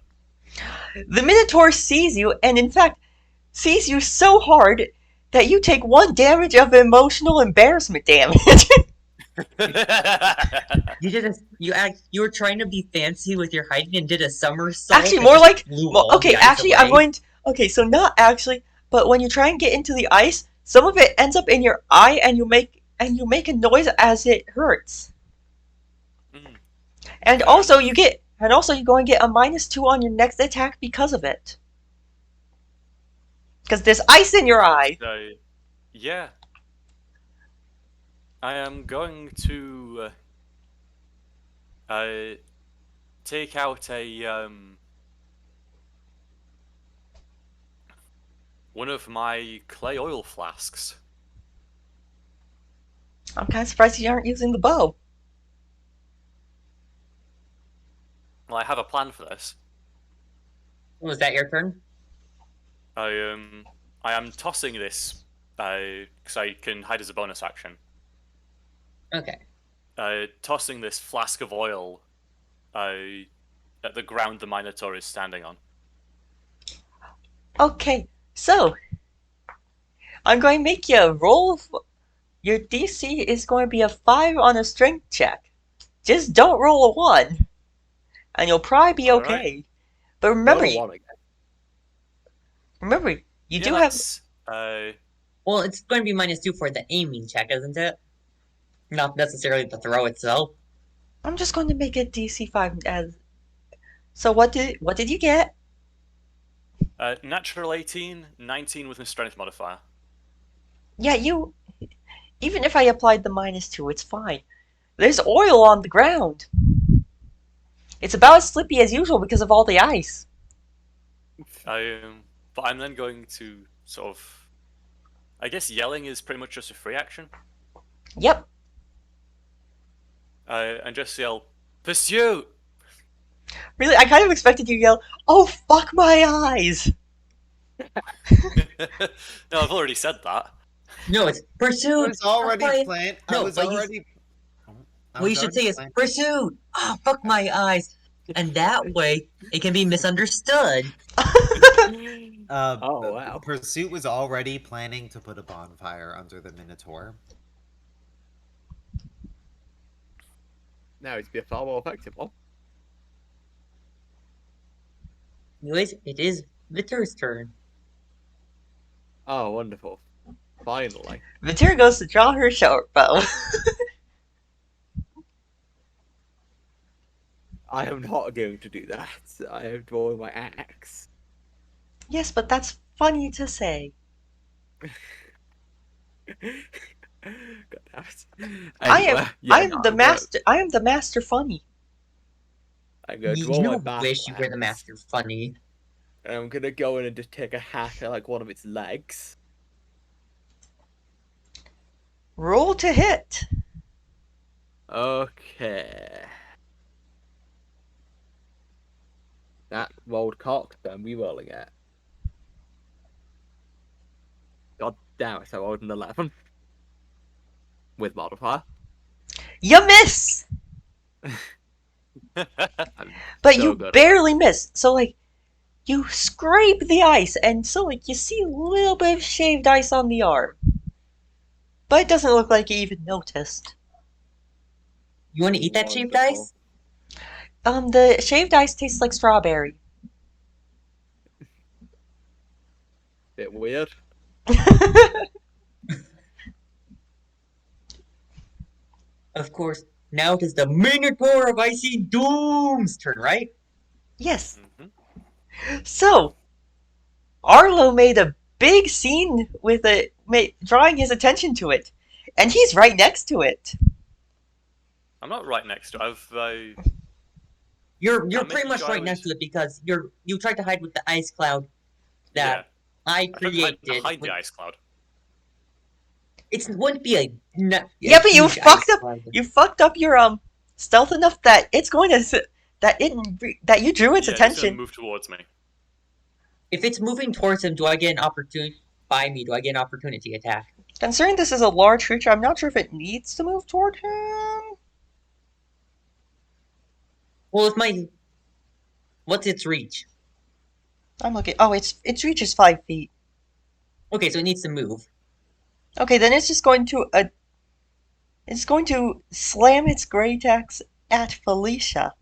The Minotaur sees you, and in fact, sees you so hard that you take 1 damage of emotional embarrassment damage. You were trying to be fancy with your hiding and did a somersault. Actually, that more just like blew all okay. the ice Actually, I'm away. going to. Okay, so not actually, but when you try and get into the ice, some of it ends up in your eye, and you make a noise as it hurts. Mm, And fair also enough. you go and get a -2 on your next attack because of it. Because there's ice in your eye. So, yeah, I am going to take out one of my clay oil flasks. I'm kind of surprised you aren't using the bow. Well, I have a plan for this. Was that your turn? I am tossing this because I can hide as a bonus action. Okay. Tossing this flask of oil at the ground the Minotaur is standing on. Okay, so I'm going to make you a roll. Your DC is going to be a 5 on a strength check. Just don't roll a 1, and you'll probably be All right. okay. But Not a one again. remember, you Yeah, do have. that's Well, it's going to be -2 for the aiming check, isn't it? Not necessarily the throw itself. I'm just going to make it DC 5 as. So what did you get? natural 18, 19 with my strength modifier. Yeah, you. Even if I applied the -2, it's fine. There's oil on the ground. It's about as slippy as usual because of all the ice. But I'm then going to sort of. I guess yelling is pretty much just a free action. Yep. And just yell, "Pursuit!" Really, I kind of expected you to yell, "Oh fuck my eyes!" No, I've already said that. No, it's I pursuit. was already Okay. planned. No, I was but you- already. I What you was should already say is planned- pursuit. Oh, fuck my eyes. And that way, it can be misunderstood. Oh, wow. Pursuit was already planning to put a bonfire under the Minotaur. Now it's be a far more effective one. Anyways, it is Vitter's turn. Oh, wonderful. Finally. Vitira goes to draw her short bow. I am not going to do that. I am drawing my axe. Yes, but that's funny to say. God damn it. I Anyway, am yeah, I am no, the master. I am the master funny. I'm gonna You draw my don't battle wish you were the axe, master funny. and I'm gonna go in and just take a hack at like one of its legs. Roll to hit. Okay. That rolled cocked, so I'm re-rolling it. God damn it, I rolled an 11. With modifier. You miss, I'm but so you good at barely miss. So like, you scrape the ice, and so like you see a little bit of shaved ice on the arm, but it doesn't look like you even noticed. You want to eat that shaved Wonderful. ice? The shaved ice tastes like strawberry. Bit weird. Of course, now it is the Minotaur of Icy Doom's turn, right? Yes. Mhm. So, Arlo made a big scene with it, drawing his attention to it, and he's right next to it. I'm not right next to it. You're I'm pretty making much sure I right next was- to it because you tried to hide with the ice cloud that Yeah. I I tried to created. hide the ice cloud. It wouldn't be a Yeah, but you huge fucked ice up. cloud. You fucked up your stealth enough that it's going to that you drew its Yeah, it's gonna attention. move towards me. If it's moving towards him, do I get an opportunity? By me, do I get an opportunity attack? Considering this is a large creature, I'm not sure if it needs to move toward him. Well, what's its reach? I'm looking. Oh, its reach is 5 feet. Okay, so it needs to move. Okay, then it's just going to It's going to slam its great axe at Felicia.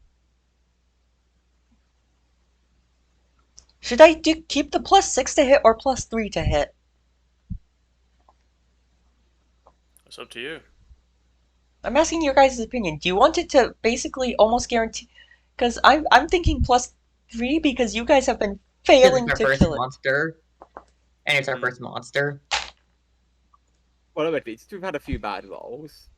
Should I keep the +6 to hit or +3 to hit? It's up to you. I'm asking your guys' opinion. Do you want it to basically almost guarantee? Because I'm thinking +3 because you guys have been Because it's failing our to first kill it. monster. And it's our Hmm. first monster. Well, at least we've had a few bad rolls.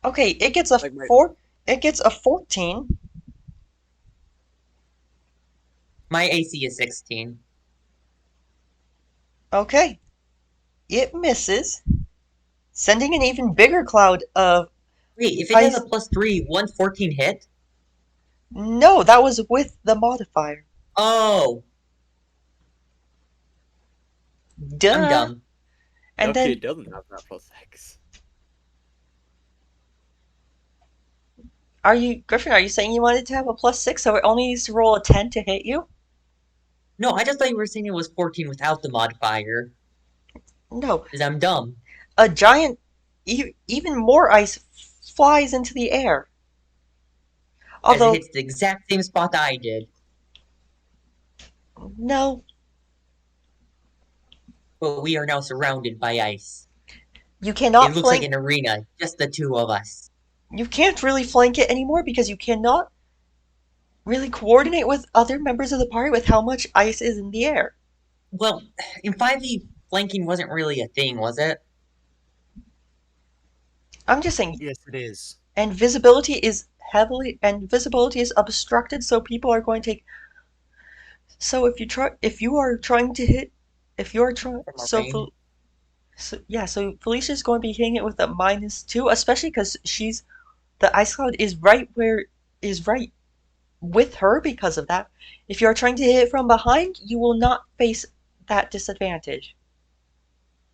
Okay, it gets a Like my 4. It gets a 14. My AC is 16. Okay, it misses, sending an even bigger cloud of Wait, if it has ice. a +3, 114 hit? No, that was with the modifier. Oh, I'm Duh. dumb. And okay, then it doesn't have that +6. Are you, Griffin, are you saying you wanted to have a +6 so it only needs to roll a 10 to hit you? No, I just thought you were saying it was 14 without the modifier. No. Because I'm dumb. A giant, even more ice flies into the air. As it Although, hits the exact same spot I did. no, But we are now surrounded by ice. you It cannot looks like flank. an arena, just the two of us. You can't really flank it anymore because you cannot really coordinate with other members of the party with how much ice is in the air. Well, in 5e, flanking wasn't really a thing, was it? I'm just saying, Yes, it is. and visibility is obstructed, so people are going to take. So if you are trying to hit, if you're trying, From our range. so Felicia's going to be hitting it with a -2, especially because the ice cloud is right with her because of that. If you are trying to hit it from behind, you will not face that disadvantage.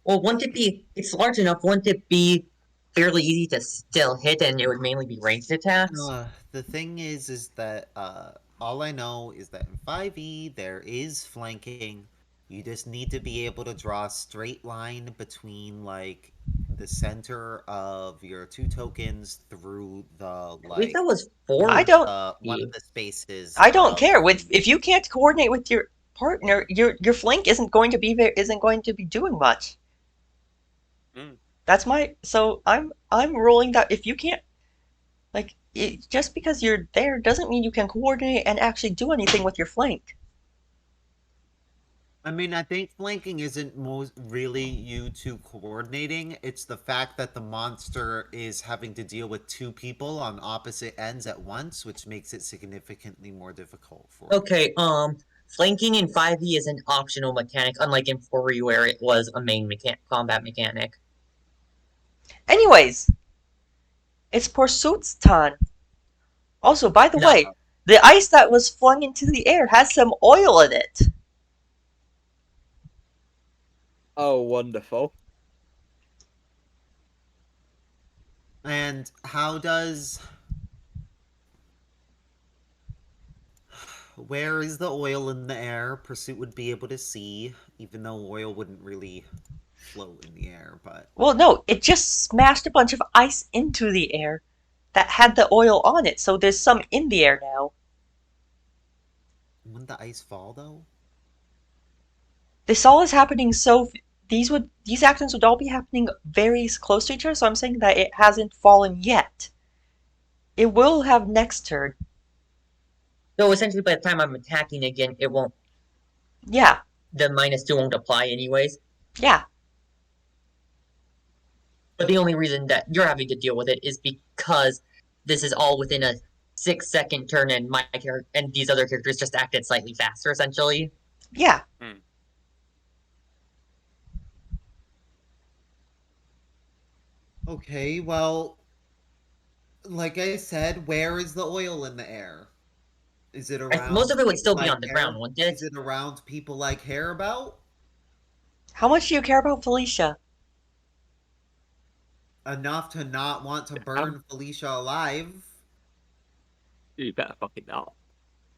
Well, wouldn't it be... It's large enough, wouldn't it be fairly easy to still hit and it would mainly be ranged attacks? The thing is that all I know is that in 5e there is flanking. You just need to be able to draw a straight line between like the center of your two tokens through the I believe like that was I 4 don't one of the spaces I don't of care with the if you can't coordinate with your partner, your flank isn't going to be doing much. Mm. That's my so I'm ruling that if you can't just because you're there doesn't mean you can coordinate and actually do anything with your flank. I mean, I think flanking isn't most really you two coordinating. It's the fact that the monster is having to deal with two people on opposite ends at once, which makes it significantly more difficult for you. Okay, flanking in 5e is an optional mechanic, unlike in 4e where it was a main combat mechanic. Anyways, it's Pursuit's turn. Also, by the No. way, the ice that was flung into the air has some oil in it. Oh, wonderful. And how does. Where is the oil in the air? Pursuit would be able to see, even though oil wouldn't really float in the air, but. Well, no, it just smashed a bunch of ice into the air that had the oil on it, so there's some in the air now. Wouldn't the ice fall, though? This all is happening so these actions would all be happening very close to each other, so I'm saying that it hasn't fallen yet. It will have next turn. So essentially by the time I'm attacking again, it won't... Yeah, The -2 won't apply anyways. yeah. But the only reason that you're having to deal with it is because this is all within a 6-second turn and my character and these other characters just acted slightly faster, essentially. Yeah. Mm. Okay, well, like I said, where is the oil in the air? Is it around Most of it would still people be I on the care- ground, wouldn't it? Is it around people I care about? How much do you care about Felicia? Enough to not want to burn Felicia alive. You better fucking not.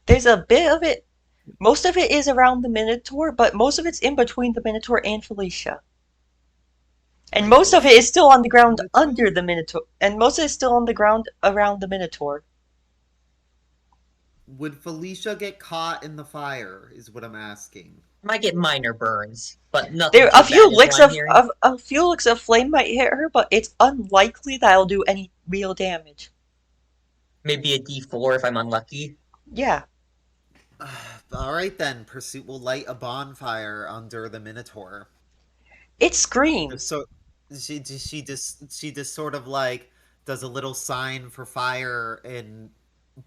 There's a bit of it. Most of it is around the Minotaur, but most of it's in between the Minotaur and Felicia. And Wait, most of it is still on the ground Minotaur? under the Minotaur. And most of it is still on the ground around the Minotaur. Would Felicia get caught in the fire? Is what I'm asking. Might get minor burns, but nothing There, too bad is what I'm hearing. a few licks of flame might hit her, but it's unlikely that it'll do any real damage. Maybe a D4 if I'm unlucky. Yeah. All right then. Pursuit will light a bonfire under the Minotaur. It screams. So she just sort of like does a little sign for fire and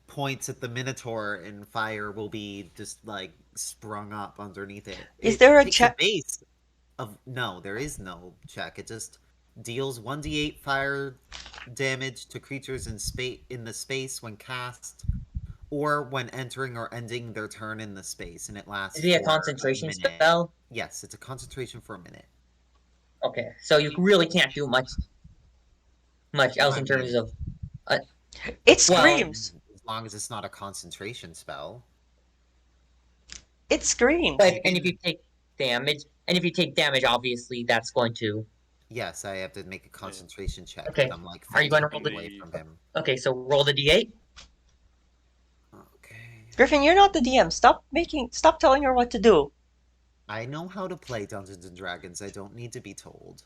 points at the Minotaur, and fire will be just like sprung up underneath it. Is It there a takes check? base of no, there is no check. It just deals 1d8 fire damage to creatures in the space when cast, or when entering or ending their turn in the space, and it lasts Is it a for concentration minute. spell? Yes, it's a concentration for a minute. Okay, so you really can't do much else I in terms mean, of. It Well, screams. as long as it's not a concentration spell. It screams. but You and if can- you take damage, obviously that's going to. Yes, I have to make a concentration check. Okay. I'm like Are you going to 15 roll feet the? away from him. Okay, so roll the D8. Okay. Griffin, you're not the DM. Stop telling her what to do. I know how to play Dungeons and Dragons. I don't need to be told.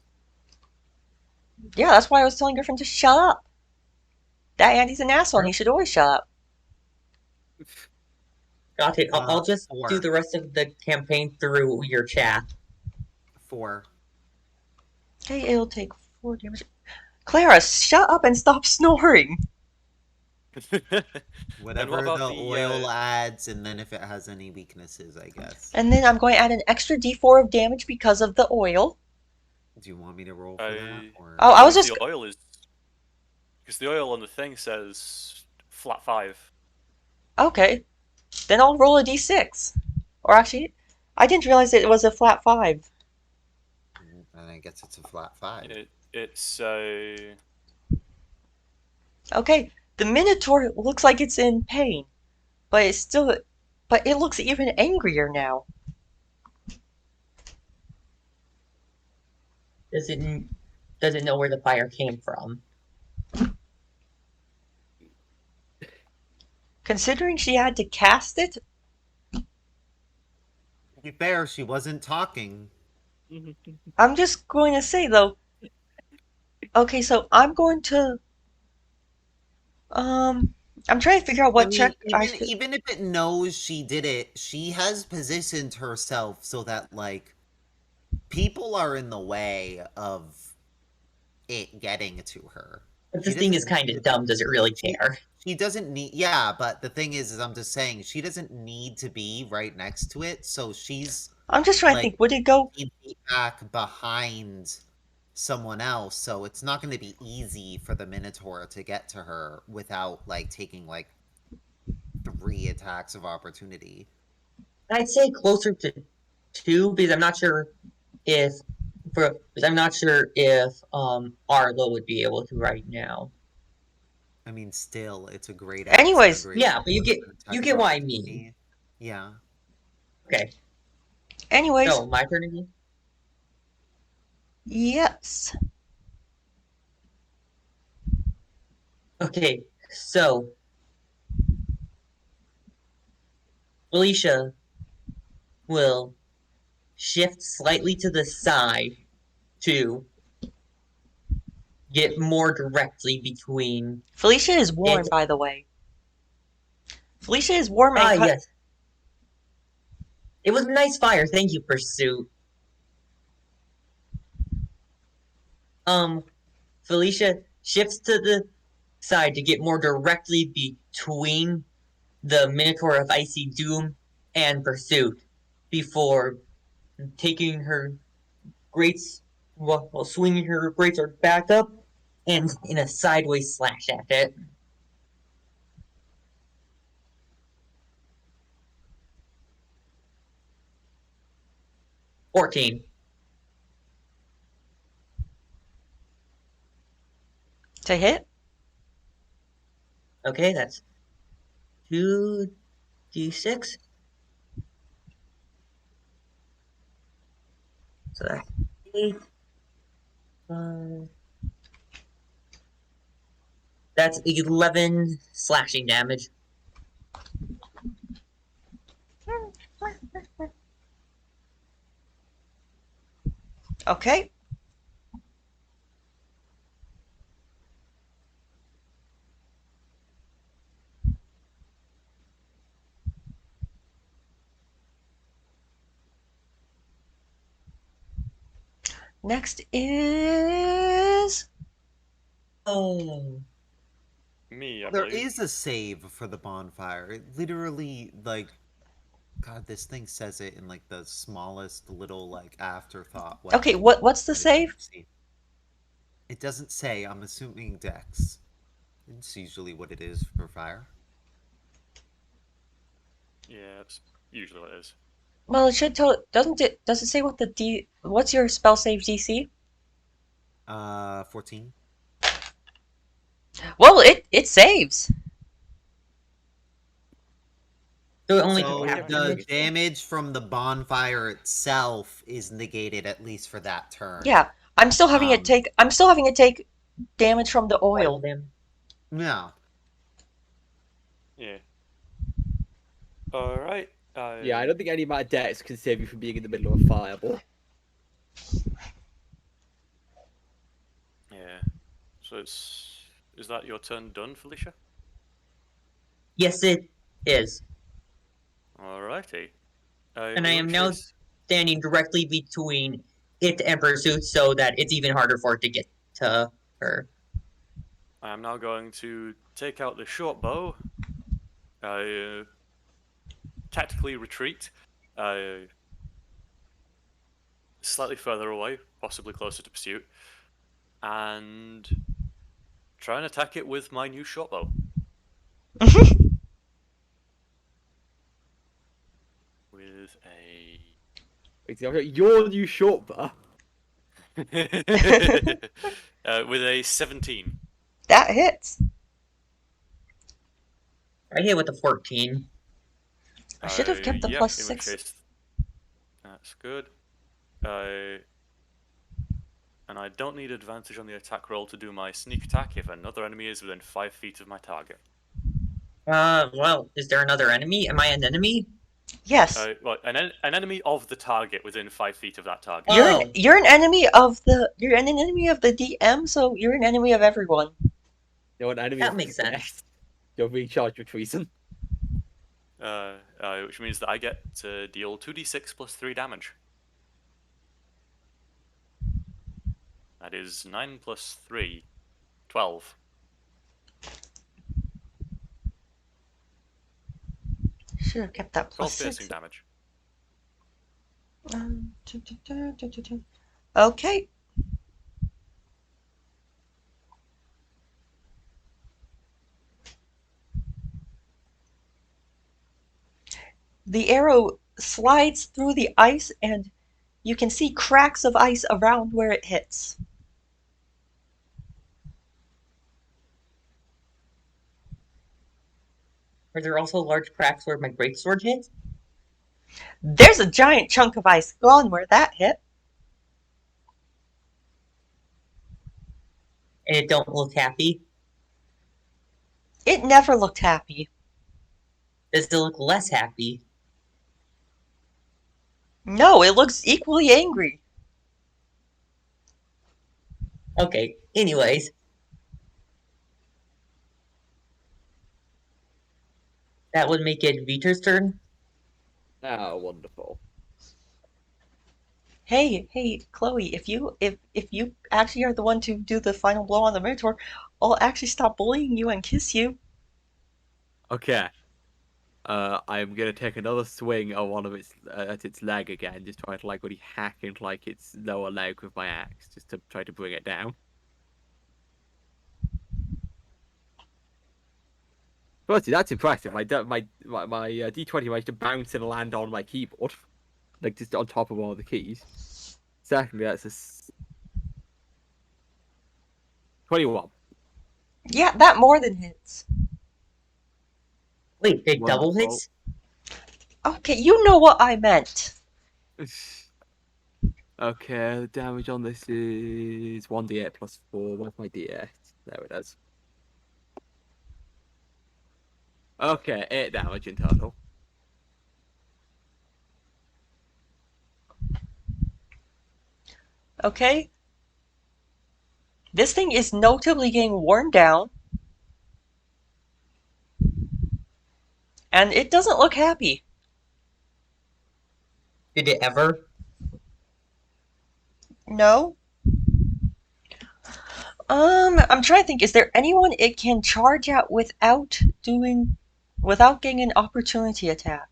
Yeah, that's why I was telling Griffin to shut up. That Andy's an asshole, and he should always shut up. Got it. I'll just 4. do the rest of the campaign through your chat. 4. Okay, it'll take 4 damage. Clara, shut up and stop snoring. Whatever about the the, oil adds, and then if it has any weaknesses, I guess. And then I'm going to add an extra d4 of damage because of the oil. Do you want me to roll for that? Or... Oh, I was just. The oil is because the oil on the thing says flat 5. Okay. Then I'll roll a d6. Or actually, I didn't realize it was a flat 5. And I guess it's a flat 5. It's Okay, the Minotaur looks like it's in pain, but it's still. But it looks even angrier now. Does it know where the fire came from? Considering she had to cast it, To be fair, she wasn't talking. I'm just going to say though. Okay, so I'm going to. I'm trying to figure out what I mean, check I even, should. even if it knows she did it, she has positioned herself so that, like, people are in the way of it getting to her. But She this thing is doesn't kind need of to- dumb. Does it really care? She doesn't need, yeah, but the thing is I'm just saying, she doesn't need to be right next to it, so she's I'm just trying to like think. Would it go? 15 feet back behind someone else, so it's not going to be easy for the Minotaur to get to her without, like, taking, like, 3 attacks of opportunity. I'd say closer to 2 because I'm not sure if Arlo would be able to right now. I mean, still, it's a great Anyways, attack. Yeah, but you get what I mean. Yeah. Okay, Anyways, so my turn again. yes. Okay, so Felicia will shift slightly to the side to get more directly between. Felicia is warm, It's- by the way. Felicia is warm and cut. Yes. It was a nice fire. Thank you, Pursuit. Felicia shifts to the side to get more directly between the Minotaur of Icy Doom and Pursuit before taking her while swinging her greatsword back up and in a sideways slash at it. $14. To hit? Okay, that's 2d6. So that's 8 That's 11 slashing damage. Okay. Next is... Oh. Me, I There believe. is a save for the bonfire. It literally, like, God, this thing says it in like the smallest little like afterthought way. Okay, what's the that I've ever save? seen. It doesn't say. I'm assuming Dex. It's usually what it is for fire. Yeah, it's usually what it is. Well, it should tell. Doesn't it? Does it say what the D? What's your spell save DC? 14. Well, it saves. So it only So half the damage? damage from the bonfire itself is negated at least for that turn. Yeah, I'm still having it Um, take. I'm still having it take damage from the Oil oil. them. No. Yeah. Alright. Yeah, I don't think any amount of dex can save you from being in the middle of a fireball. Yeah. So it's. Is that your turn done, Felicia? Yes, it is. Alrighty. And I In am which now case, standing directly between it and Pursuit so that it's even harder for it to get to her. I am now going to take out the short bow. Tactically retreat. Slightly further away, possibly closer to pursuit, and try and attack it with my new short bow. With a Wait, I've got your new short bow. with a 17. That hits. I hit with a 14. I should have kept the Yeah, plus in which 6. case, that's good. And I don't need advantage on the attack roll to do my sneak attack if another enemy is within 5 feet of my target. Well, is there another enemy? Am I an enemy? Yes. Well, an enemy of the target within 5 feet of that target. Oh. You're an enemy of the. You're an enemy of the DM, so you're an enemy of everyone. You're an enemy That of makes the sense. death. You're being charged with treason. Which means that I get to deal 2d6 plus 3 damage. That is 9 plus 3, 12. Should have kept that 12 plus piercing 6. damage. Okay. The arrow slides through the ice, and you can see cracks of ice around where it hits. Are there also large cracks where my greatsword hit? There's a giant chunk of ice gone where that hit. And it don't look happy? It never looked happy. Does it look less happy? No, it looks equally angry. Okay, anyways. That would make it Viter's turn. Oh, wonderful. Hey, Chloe, if you actually are the one to do the final blow on the Minotaur, I'll actually stop bullying you and kiss you. Okay. I'm gonna take another swing at one of its at its leg again, just trying to like really hack into like its lower leg with my axe, just to try to bring it down. Firstly, that's impressive. My D20 managed to bounce and land on my keyboard, like just on top of one of the keys. Secondly, that's a 21. Yeah, that more than hits. Wait, it double Wonderful. hits? Okay, you know what I meant. Okay, the damage on this is 1d8 plus 4. Where's my d8? There it is. Okay, 8 damage in total. Okay. This thing is notably getting worn down. And it doesn't look happy. Did it ever? No. I'm trying to think, is there anyone it can charge at without getting an opportunity attack?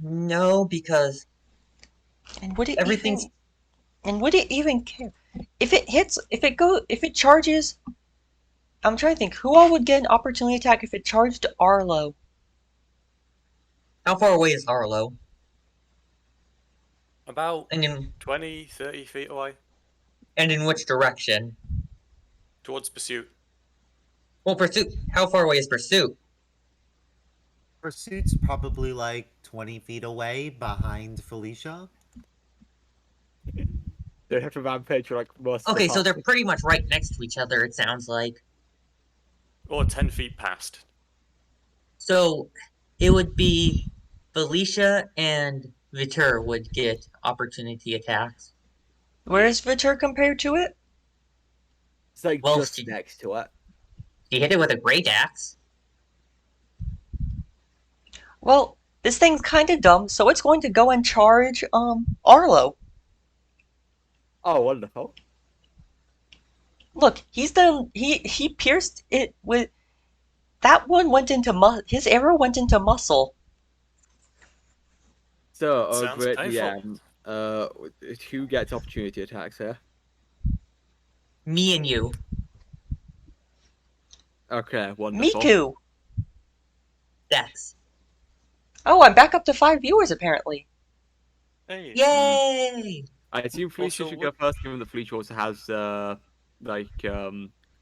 No, because And would it everything's even care? If it charges, I'm trying to think, who all would get an opportunity attack if it charged Arlo? how far away is Arlo? About And in 20, 30 feet away. which direction? Towards Pursuit. Well, Pursuit. How far away is Pursuit? Pursuit's probably like 20 feet away behind Felicia. They have to rampage for like most of Okay, the so they're party. pretty much right next to each other. It sounds like. Or 10 feet past. So it would be Felicia and Vitur would get opportunity attacks. Where's Vitur compared to it? It's like Well, just next to it. She hit it with a great axe. Well, this thing's kind of dumb, so it's going to go and charge Arlo. Oh, wonderful. Look, he pierced it with that one went into his arrow went into muscle. So, Sounds great painful. DM. Who gets opportunity attacks here? Me and you. Okay, wonderful. Miku. Dex. Oh, I'm back up to 5 viewers apparently. Hey. Yay! I assume Felicia Also, should go first, given that Felicia also has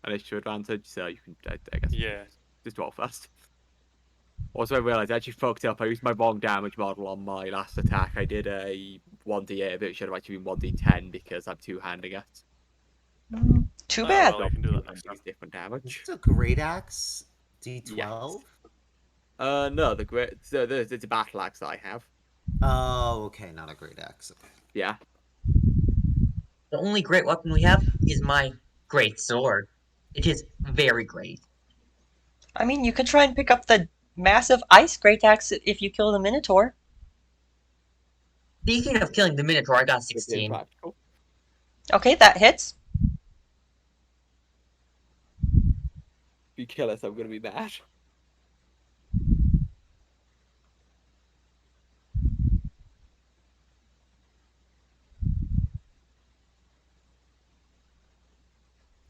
initiative advantage, so you can I guess Yeah. just roll first. Also, I realized I actually fucked up. I used my wrong damage model on my last attack. I did a 1d8, but it should have actually been 1d10 because I'm two-handing it. Too Oh, bad. well, you can do that next time. It's different damage. It's a great axe. D12. No, it's a battle axe that I have. Oh, okay, not a great axe. Okay. Yeah. The only great weapon we have is my great sword. It is very great. I mean, you could try and pick up the massive ice great axe if you kill the Minotaur. Speaking of killing the Minotaur, I got It's being 16. practical. Okay, that hits. If you kill us, I'm gonna be mad.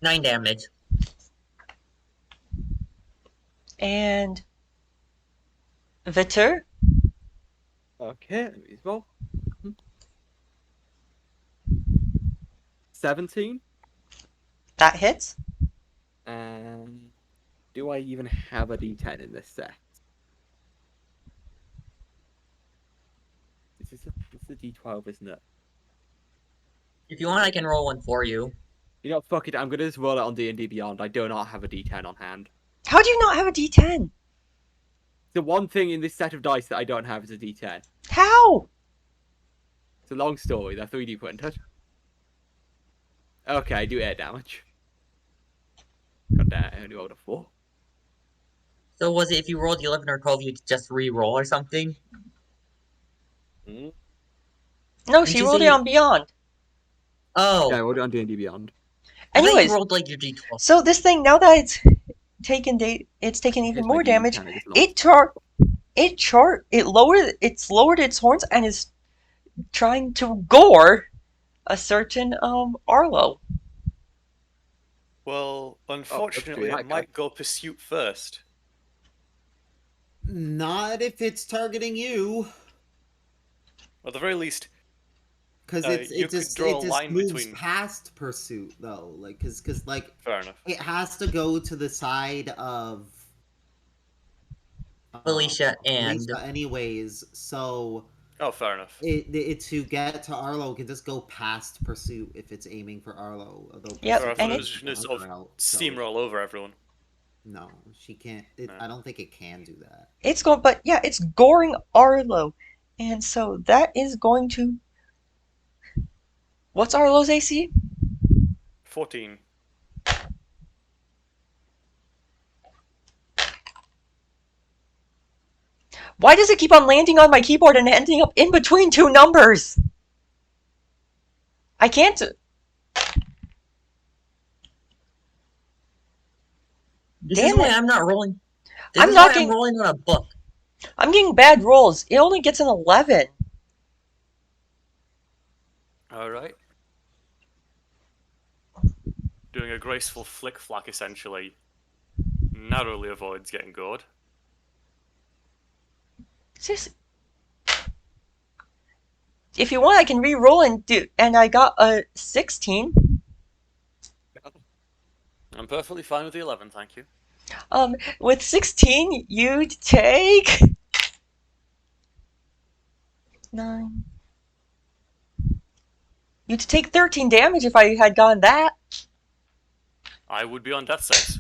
Nine damage. And Vitur. Okay, let me roll. 17. That hits. And do I even have a d10 in this set? This is a d12, isn't it? If you want, I can roll one for you. You know, fuck it. I'm gonna just roll it on D&D Beyond. I do not have a d10 on hand. How do you not have a D10? The one thing in this set of dice that I don't have is a d10. How? It's a long story. They're 3D printed. Okay, I do 8 damage. God damn, I only rolled a 4. So was it if you rolled the 11 or 12, you'd just re-roll or something? Mm. No, Didn't she you rolled say it on Beyond. Oh, Yeah, I rolled it on D&D Beyond. I thought Anyways, you rolled like your d12. so this thing, now that it's taken even Here's my more damage, D10, I just lost. it's lowered its horns and is trying to gore a certain Arlo. Well, unfortunately, that it guy. might go Pursuit first. Not if it's targeting you, At the very least, because you it could just draw a it just line moves between- past pursuit though, like because like fair enough. it has to go to the side of Felicia and Felicia anyways. So Oh, fair enough. It to get to Arlo can just go past Pursuit if it's aiming for Arlo. Although Yep, Or I Pursuit thought and it it was doesn't just take going the to sort hunter of out, so steamroll over everyone. no, she can't. No. I don't think it can do that. it's going, but yeah, it's goring Arlo, and so that is going to. What's Arlo's AC? 14. Why does it keep on landing on my keyboard and ending up in between two numbers? I can't. This is Damn why it! I'm not rolling. This I'm is not why I'm getting. rolling on a book. I'm getting bad rolls. It only gets an 11. Alright. Doing a graceful flick flack essentially. Narrowly avoids getting gored. Seriously. If you want, I can re-roll and do. And I got a 16. I'm perfectly fine with the 11, thank you. With 16, you'd take 9. You'd take 13 damage if I had gotten that. I would be on death saves.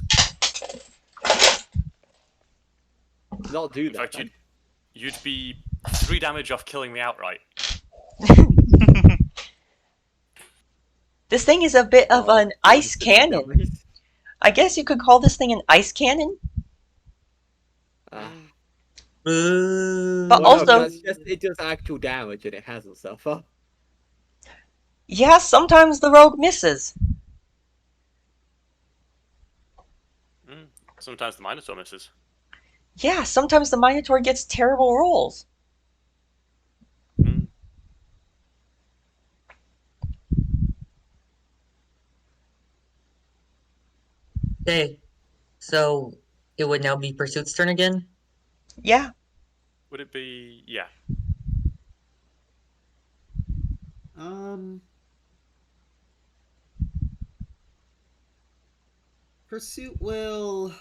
Not do In that. fact, Then. you'd be 3 damage off killing me outright. This thing is a bit of an What ice is the cannon. damage? I guess you could call this thing an ice cannon. Ah. But Well, no, also, that's just it does actual damage and it has a suffer. yeah, sometimes the rogue misses. Sometimes the Minotaur misses. Yeah, sometimes the Minotaur gets terrible rolls. Mm. Okay, so it would now be Pursuit's turn again. Yeah. Would it be... yeah. Pursuit will.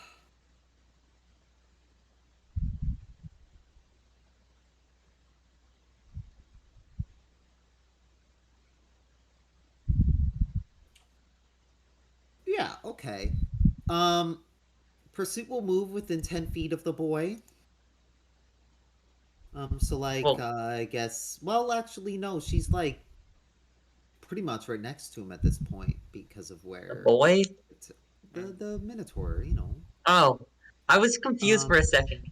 Yeah, okay. Pursuit will move within 10 feet of the boy. So like, Well, I guess. Well, actually, no. She's like pretty much right next to him at this point because of the where boy. it's, the Minotaur. You know. Oh, I was confused for Um. a second.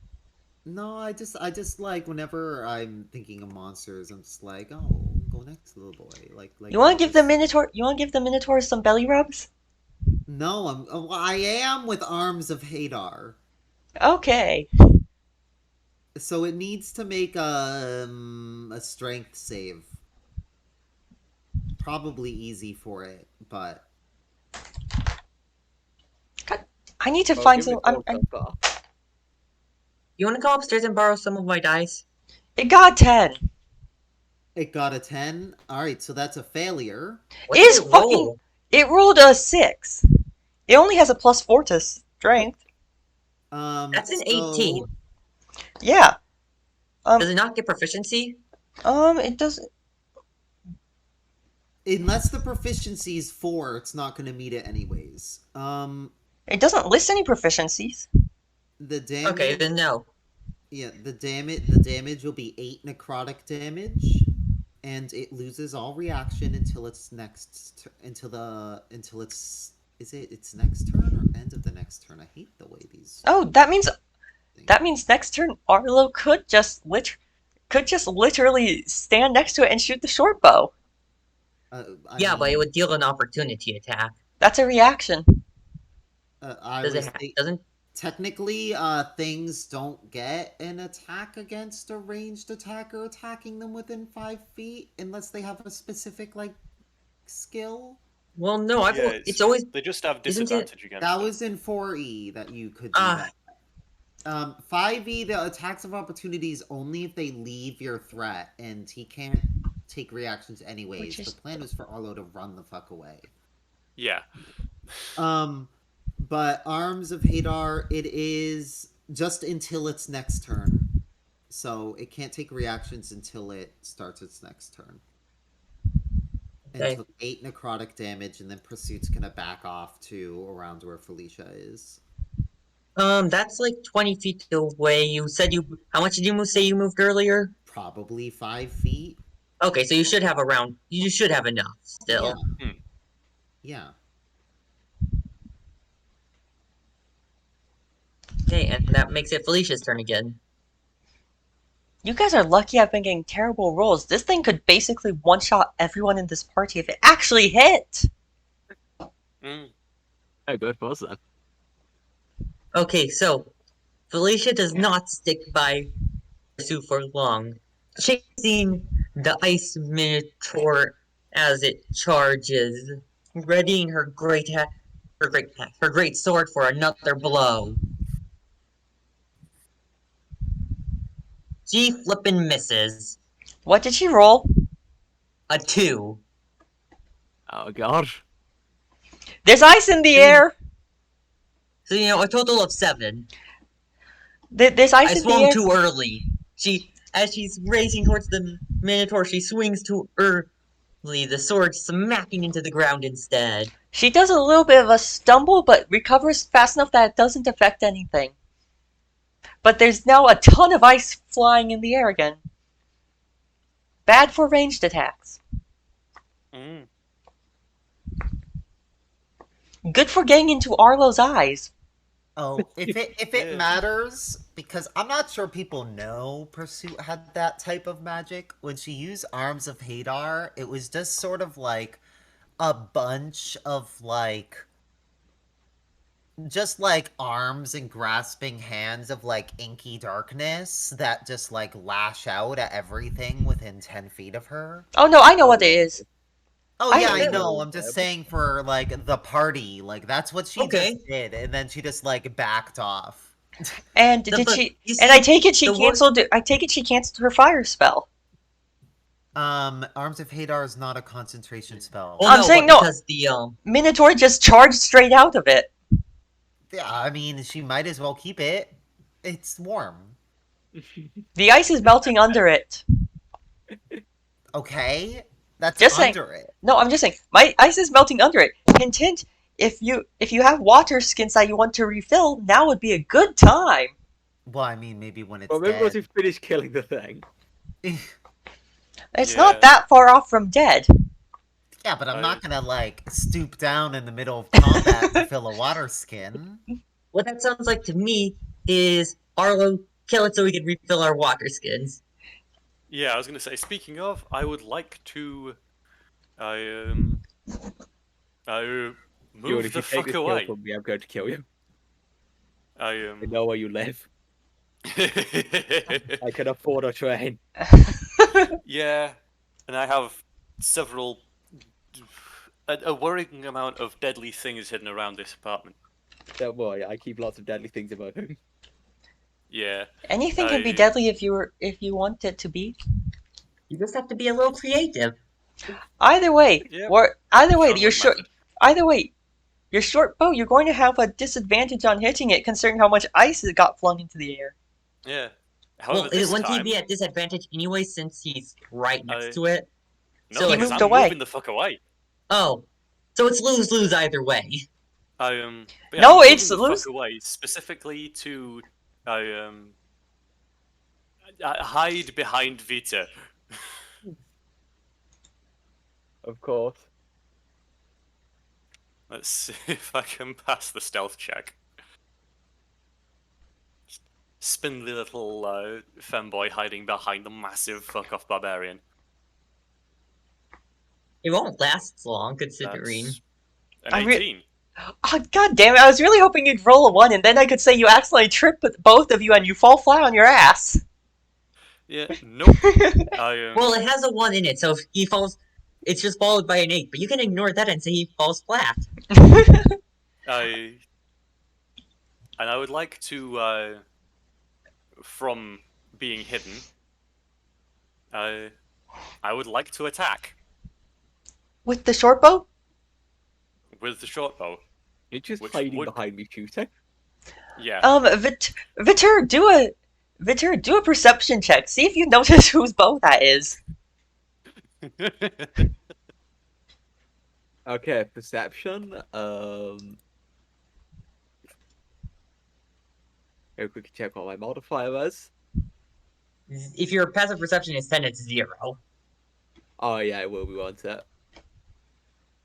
No, I just like whenever I'm thinking of monsters, I'm just like, oh, go next to the boy. Like You want I'll to give the just. Minotaur? You want to give the Minotaur some belly rubs? No, I am with Arms of Hadar. Okay. So it needs to make a strength save. Probably easy for it, but God, I need to Well, find give me some. so far. You want to go upstairs and borrow some of my dice? It got 10. it got a 10. All right, so that's a failure. What It did is it fucking. roll? It rolled a 6. It only has a +4 to strength. That's an So 18. Yeah. Does it not get proficiency? It doesn't. unless the proficiency is 4, it's not going to meet it anyways. It doesn't list any proficiencies. The Okay, damage. then no. Yeah, the damage will be 8 necrotic damage, and it loses all reaction until its next until its next turn or end of the next turn. I hate the way these Oh, that means next turn Arlo could just literally stand next to it and shoot the short bow. I Yeah, but it mean, would deal an opportunity attack. That's a reaction. I Does it? was think Doesn't? technically things don't get an attack against a ranged attacker attacking them within 5 feet unless they have a specific like skill. Well, no. Yeah, It's always. they just have Isn't it? disadvantage against That it. was in 4E that you could do that. 5E, the attacks of opportunities only if they leave your threat, and he can't take reactions anyways. Which is- The plan was for Arlo to run the fuck away. Yeah. But Arms of Hadar, it is just until its next turn. So it can't take reactions until it starts its next turn. And Okay. took 8 necrotic damage, and then Pursuit's gonna back off to around where Felicia is. That's like 20 feet away. You said you. How much did you say you moved earlier? Probably 5 feet. Okay, so you should have around. You should have enough still. Yeah. Yeah. Okay, and that makes it Felicia's turn again. You guys are lucky I've been getting terrible rolls. This thing could basically one-shot everyone in this party if it actually hit. Mm. Oh, good for us then. Okay, so Felicia does not stick by Sue for long, chasing the ice minotaur as it charges, readying her great sword for another blow. She flippin' misses. What did she roll? A 2. Oh god. There's ice in the air. So, a total of 7. There's I ice in the swung air. too early. As she's racing towards the Minotaur, she swings too early, the sword smacking into the ground instead. She does a little bit of a stumble, but recovers fast enough that it doesn't affect anything. But there's now a ton of ice flying in the air again. Bad for ranged attacks. Mm. Good for getting into Arlo's eyes. Oh, if it Yeah. matters, because I'm not sure people know Pursuit had that type of magic. When she used Arms of Hadar, it was just sort of like a bunch of just like arms and grasping hands of like inky darkness that just like lash out at everything within 10 feet of her. Oh no, I know what it is. Oh I- yeah, I know. I'm just saying for like the party, like that's what she Okay. just did, and then she just like backed off. And The- did but she? you And see, I take it she the wor- canceled. I take it she canceled her fire spell. Arms of Hadar is not a concentration spell. Well, I'm no, saying but no. because the Minotaur just charged straight out of it. Yeah, I mean, she might as well keep it. It's warm. The ice is melting under it. Okay, that's Just saying. under it. No, I'm just saying. My ice is melting under it. Hint, hint. If you have water skins that you want to refill, now would be a good time. Well, I mean, maybe when it's Well, maybe once dead. we finish killing the thing. It's Yeah. not that far off from dead. Yeah, but I'm I- not gonna like stoop down in the middle of combat to fill a water skin. what that sounds like to me is Arlo, kill it so we can refill our water skins. Yeah, I was gonna say. Speaking of, I would like to. I You, move if the you take fuck this kill away. from me, I'm going to kill you. I I know where you live. I can afford a train. Yeah, and I have several. A worrying amount of deadly things hidden around this apartment. Don't worry, I keep lots of deadly things about him. Yeah. Anything can be I- deadly if you want it to be. You just have to be a little creative. Either way, Yep. either way, Found my your short. method. Either way, your short bow, you're going to have a disadvantage on hitting it, considering how much ice it got flung into the air. Yeah. However, Well, this wouldn't he time, be at disadvantage anyway since he's right next I- to it? no, so He because moved I'm away. moving the fuck away. Oh, so it's lose-lose either way. But yeah, No, I'm it's moving the loose- fuck away specifically to hide behind Vita. Of course. Let's see if I can pass the stealth check. Spindly little femboy hiding behind the massive fuck off barbarian. It won't last long, considering. That's an I re- 18. Oh, god damn it, I was really hoping you'd roll a 1, and then I could say you accidentally trip both of you and you fall flat on your ass. Yeah, nope. I Well, it has a 1 in it, so if he falls, it's just followed by an 8. But you can ignore that and say he falls flat. I would like to from being hidden. I would like to attack With the short bow? with the short bow. You're just Which hiding would- behind me shooting. Yeah. Vitur, Victor, do a perception check. See if you notice whose bow that is. Okay, perception. Go quickly check what my modifier was. If your passive perception is 10, it's 0. Oh yeah, it will be one set.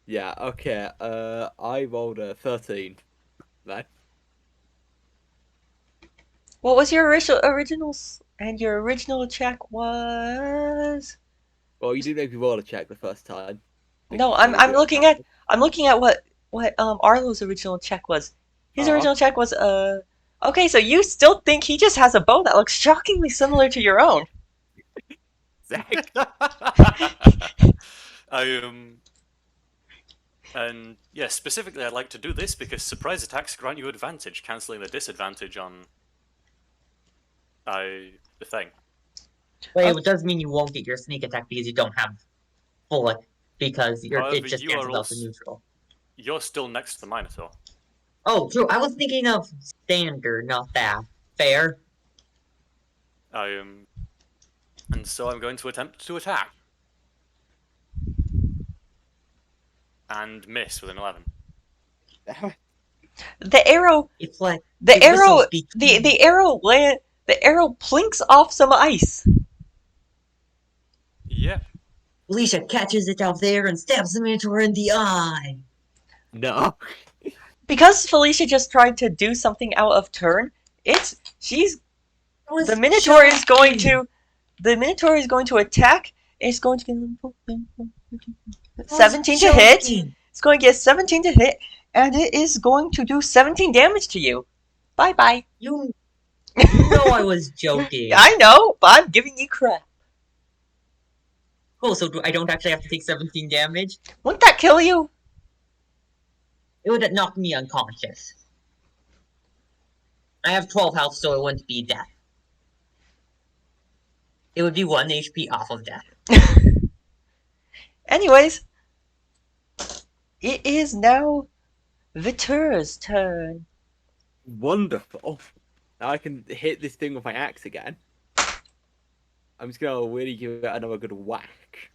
Yeah, okay. I rolled a 13. Then. What was your originals? And your original check was. Well, you didn't make me roll a check the first time. No, So I'm you looking at what Arlo's original check was. His original check was Okay, so you still think he just has a bow that looks shockingly similar to your own. Zach. And yeah, specifically, I'd like to do this because surprise attacks grant you advantage, cancelling the disadvantage on the thing. Wait, it does mean you won't get your sneak attack because you don't have full, because However, it just you are cancels out also- the neutral. You're still next to the Minotaur. Oh, true. I was thinking of standard, not that. Fair. And so I'm going to attempt to attack. And miss with an 11. The arrow, It's like the it arrow, whistles between- the arrow the arrow plinks off some ice. Yeah. Felicia catches it out there and stabs the Minotaur in the eye. No. Because Felicia just tried to do something out of turn, the Minotaur is going to attack. It's going to get 17 to hit. It's going to get 17 to hit, and it is going to do 17 damage to you. Bye bye. You know I was joking. I know, but I'm giving you crap. Cool, so I don't actually have to take 17 damage? Wouldn't that kill you? It would knock me unconscious. I have 12 health, so it wouldn't be death. It would be 1 HP off of death. Anyways, it is now Vtur's turn. Wonderful. Now I can hit this thing with my axe again. I'm just gonna really give it another good whack.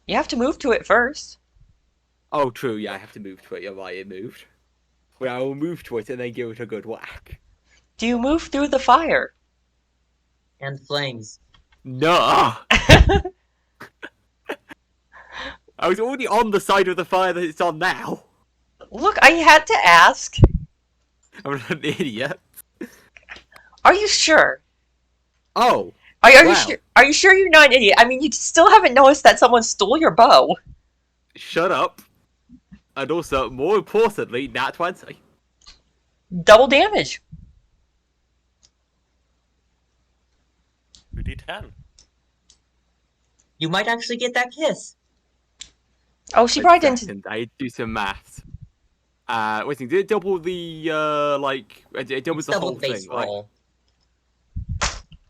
You have to move to it first. Oh, true. Yeah, I have to move to it. You're right. It moved. Well, I will move to it and then give it a good whack. Do you move through the fire? And flames. No. I was already on the side of the fire that it's on now. Look, I had to ask. I'm an idiot. Are you sure? Oh. Are you Wow. sure? Are you sure you're not an idiot? I mean, you still haven't noticed that someone stole your bow. Shut up. And also, more importantly, nat 20. Double damage. 2d10. You might actually get that kiss. Oh, she Wait probably a didn't. second, I do some maths. Wait, did it double the, it doubles the Double whole face thing? Like, roll.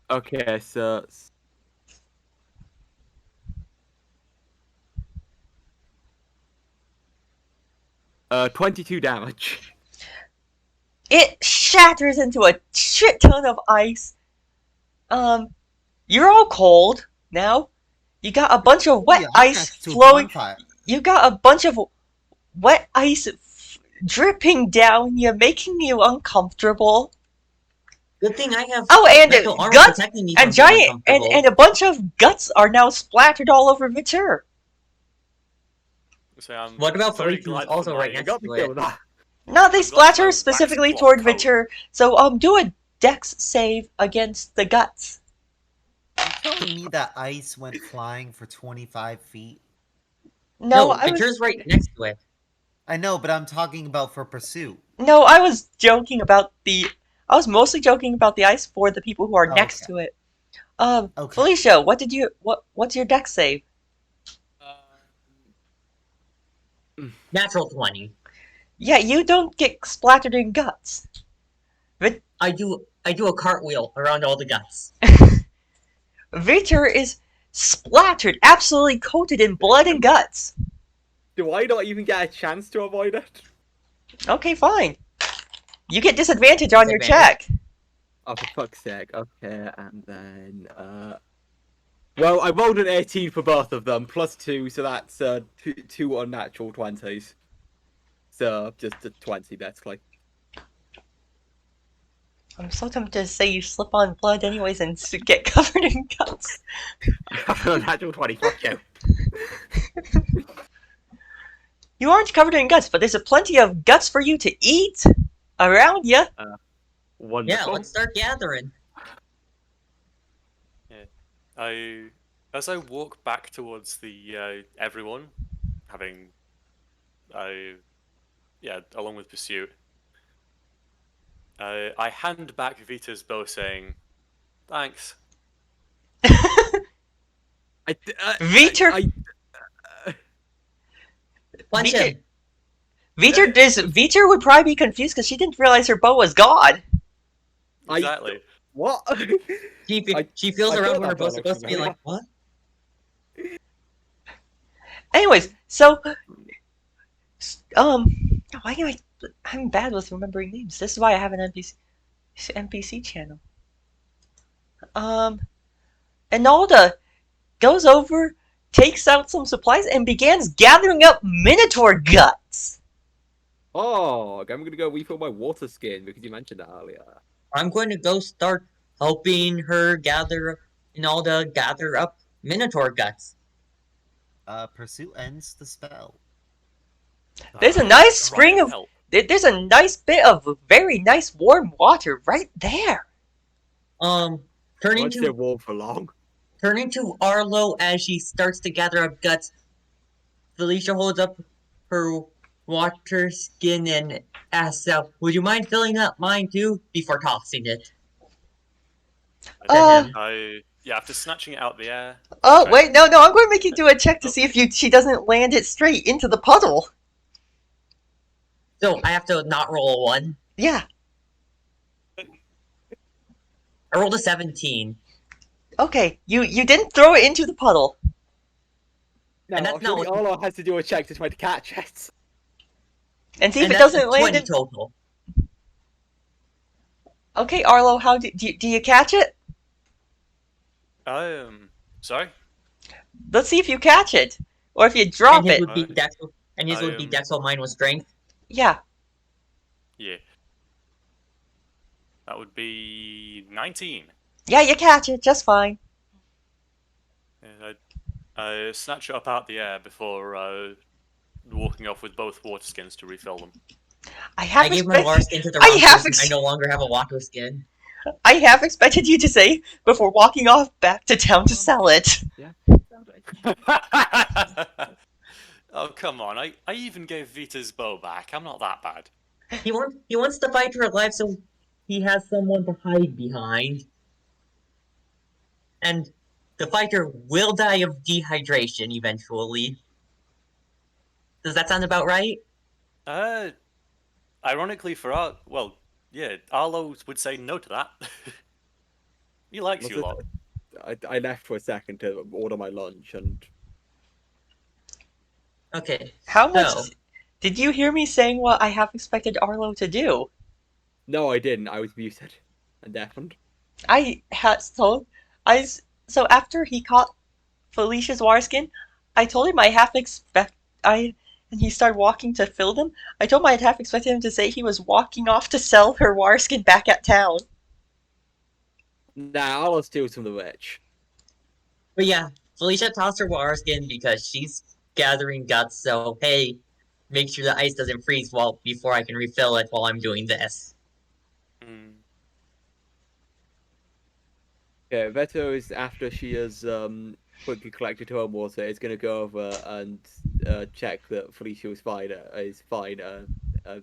okay, so... 22 damage. It shatters into a shit ton of ice. You're all cold now. You got a bunch of wet Yeah, I'm ice next to a flowing. bonfire. You got a bunch of wet ice dripping down you, making you uncomfortable. Good thing I have Oh, and metal armor guts protecting me and from being giant uncomfortable. and a bunch of guts are now splattered all over Vtur. So I'm What about very Felicia, who's glad also for right my- You next got me to killed it? with that. No, they I've got splatter my specifically wax toward cloth coat. Vtur. So do a dex save against the guts. You're telling me that ice went flying for 25 feet? No, No, Venture's right next to it. I know, but I'm talking about for pursuit. No, I was joking about I was mostly joking about the ice for the people who are Oh, next okay. to it. Okay. Felicia, what's your dex save? Natural 20. Yeah, you don't get splattered in guts. I do a cartwheel around all the guts. Vtur is splattered, absolutely coated in blood and guts. Do I not even get a chance to avoid it? Okay, fine. You get disadvantage on your Disadvantage. check. Oh, for fuck's sake. Okay, and then well, I rolled an 18 for both of them, +2, so that's two unnatural 20s. So just a 20 basically. I'm so tempted to say you slip on blood anyways and get covered in guts. I have an unnatural 20. Fuck you. You aren't covered in guts, but there's plenty of guts for you to eat around you. Wonderful. Yeah, let's start gathering. As I walk back towards the everyone, having, along with pursuit, I hand back Vita's bow, saying, "Thanks." Viter, Punch Viter, him. Viter would probably be confused because she didn't realize her bow was gone. Exactly. What? She feels I around thought where her that bow's one supposed to be actually- like, what? Anyways, so why am I'm bad with remembering names. This is why I have an NPC channel. Enalda goes over, takes out some supplies, and begins gathering up Minotaur guts. Oh, I'm gonna go refill my water skin because you mentioned that earlier. I'm going to go start helping her gather up Minotaur guts. Pursuit ends the spell. There's a nice spring of there's a nice bit of very nice warm water right there. Turning Won't stay to warm for long. Arlo as she starts to gather up guts. Felicia holds up her water skin and asks out, "Would you mind filling up mine too?" before tossing it. After snatching it out the air. Oh Okay. wait, no, I'm going to make you do a check to see if she doesn't land it straight into the puddle. So I have to not roll a 1. Yeah. I rolled a 17. Okay, you didn't throw it into the puddle. No, And that's not what- Arlo has to do a check to try to catch it. And see if And it that's doesn't a land 20 in... total. Okay, Arlo, how do you catch it? Sorry? Let's see if you catch it. Or if you drop And his it. would be Dex, and his would be Dex while mine was Strength. Yeah. Yeah. That would be 19. Yeah, you catch it, just fine. Yeah, I snatch it up out the air before walking off with both water skins to refill them. I gave my water skin to the wrong person. I no longer have a water skin. I have expected you to say before walking off back to town to sell it. Yeah. Oh, come on. I even gave Vita's bow back. I'm not that bad. He wants to fight for her life, so he has someone to hide behind. And the fighter will die of dehydration eventually. Does that sound about right? Ironically for Arlo would say no to that. He likes you a lot. I left for a second to order my lunch and... Okay. How much So, did you hear me saying what I have expected Arlo to do? No, I didn't. I was muted and deafened. So after he caught Felicia's warskin, I told him and he started walking to fill them. I told him I'd half expected him to say he was walking off to sell her warskin back at town. Nah, I'll steal some of the rich. but yeah, Felicia tossed her water skin because she's gathering guts, so hey, make sure the ice doesn't freeze before I can refill it while I'm doing this. Okay, Veto is after she has quickly collected her own water, is going to go over and check that Felicia is fine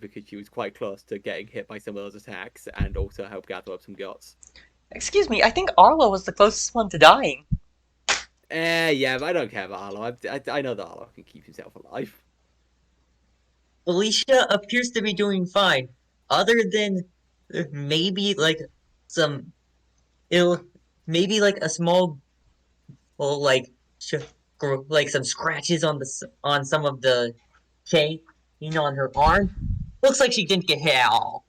because she was quite close to getting hit by some of those attacks, and also help gather up some guts. Excuse me, I think Arlo was the closest one to dying. Yeah, but I don't care about Arlo. I know that Arlo can keep himself alive. Felicia appears to be doing fine, other than maybe like some maybe like a small, well, like some scratches on some of the chain, on her arm. Looks like she didn't get hit at all.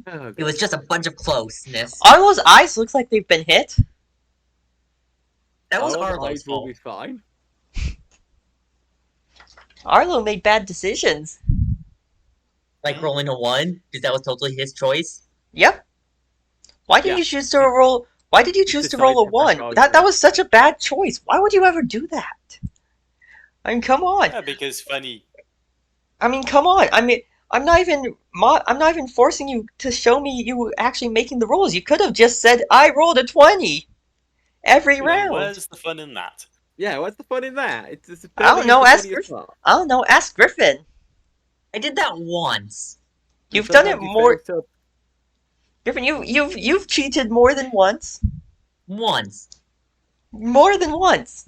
Oh, It was God. just a bunch of closeness. Arlo's eyes looks like they've been hit. That was Arlo's Arlo's eyes will fault. be fine. Arlo made bad decisions. Like rolling a 1, because that was totally his choice. Yep. Why did Yeah. you choose to roll? Why did you choose to roll a Decided to back 1? out That there. was such a bad choice. Why would you ever do that? I mean, come on. Yeah, because funny. I mean, come on. I mean, I'm not even forcing you to show me you actually making the rolls. You could have just said I rolled a 20 every Then round. where's the fun in that? Yeah, what's the fun in that? It's I don't fairly know. Ask instantaneous Griffin. part. I don't know. Ask Griffin. I did that once. And You've done it sometimes you more. fail to- Griffin, you've cheated more than once. Once. More than once.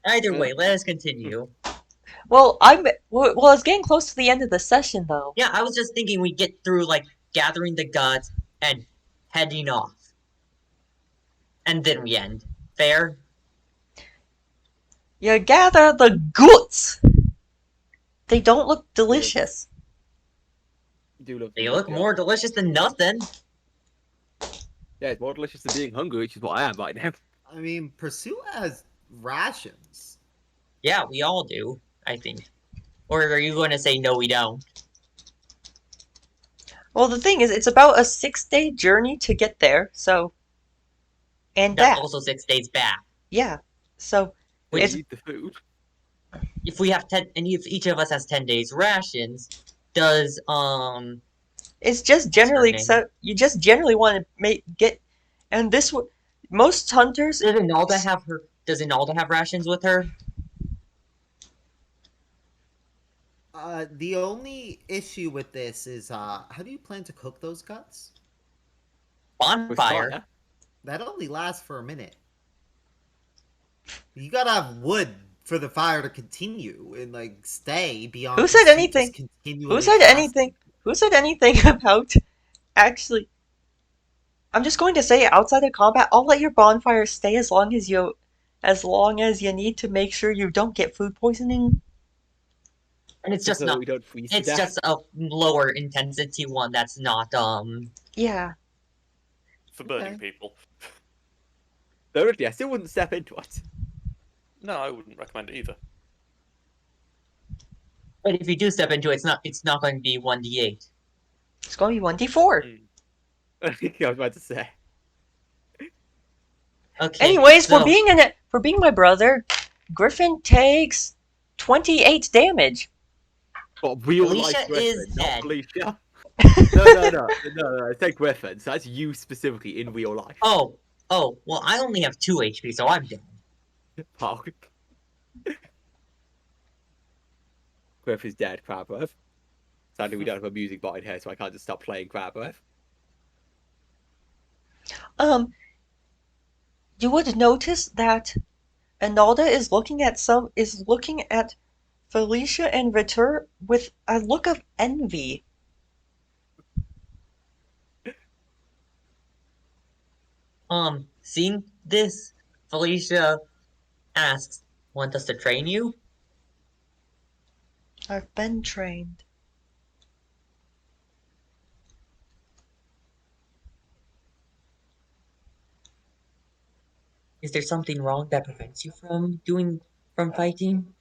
Either Yeah. way, let us continue. Well, it's getting close to the end of the session though. Yeah, I was just thinking we'd get through, like, gathering the guts and heading off. And then we end. Fair? You gather the goods. They don't look delicious. do love They the look yeah. more delicious than nothing. Yeah, it's more delicious than being hungry, which is what I am right now. I mean, Pursuit has rations. Yeah, we all do, I think. Or are you going to say no, we don't? Well, the thing is, it's about a 6-day journey to get there, so. And That's back. also 6 days back. Yeah. So, We it's need the food. If we have 10, and if each of us has 10 days rations, does, it's just What's her generally name? accept. You just generally want to get, and this would most hunters. does Inalda have rations with her? The only issue with this is, how do you plan to cook those guts? With Bonfire. fire. That only lasts for a minute. You gotta have wood for the fire to continue and like stay beyond. Who said Pursuit anything? just Who continually said casting. anything? Who said anything about actually? I'm just going to say, outside of combat, I'll let your bonfire stay as long as you need to make sure you don't get food poisoning. And it's just so not. we don't freeze to It's death. just a lower intensity one that's not, Yeah. For burning Okay. people. Thirdly, I still wouldn't step into it. No, I wouldn't recommend it either. But if you do step into it, it's not going to be 1d8. It's going to be 1d4. I was about to say. Okay. Anyways, so, for being my brother, Griffin takes 28 damage. But real Felicia life Griffin, is not dead. Felicia. No. It's like Griffin. So that's you specifically in real life. Oh, well, I only have 2 HP, so I'm dead. Oh. Griffin's dead, Crab Breath. Sadly, we don't have a music bot in here, so I can't just stop playing Crab Breath. You would notice that Analda is looking at Felicia and Ritter with a look of envy. Seeing this, Felicia asks, "Want us to train you?" I've been trained. Is there something wrong that prevents you from fighting?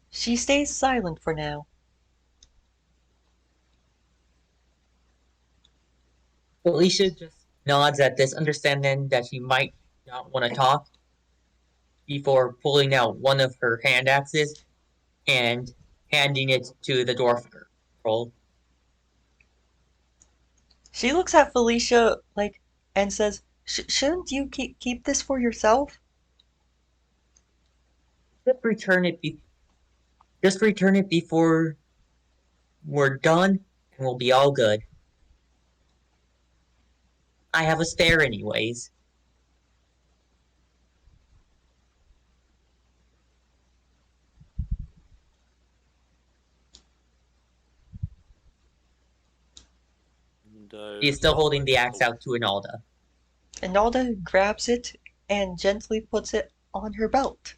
She stays silent for now. Felicia just nods at this, understanding that she might not want to talk, before pulling out one of her hand axes and handing it to the dwarf girl. She looks at Felicia and says, "Shouldn't you keep this for yourself?" Just return it. Just return it before we're done, and we'll be all good. I have a spare, anyways. And, He is still holding the axe out to Inalda. Analda grabs it and gently puts it on her belt.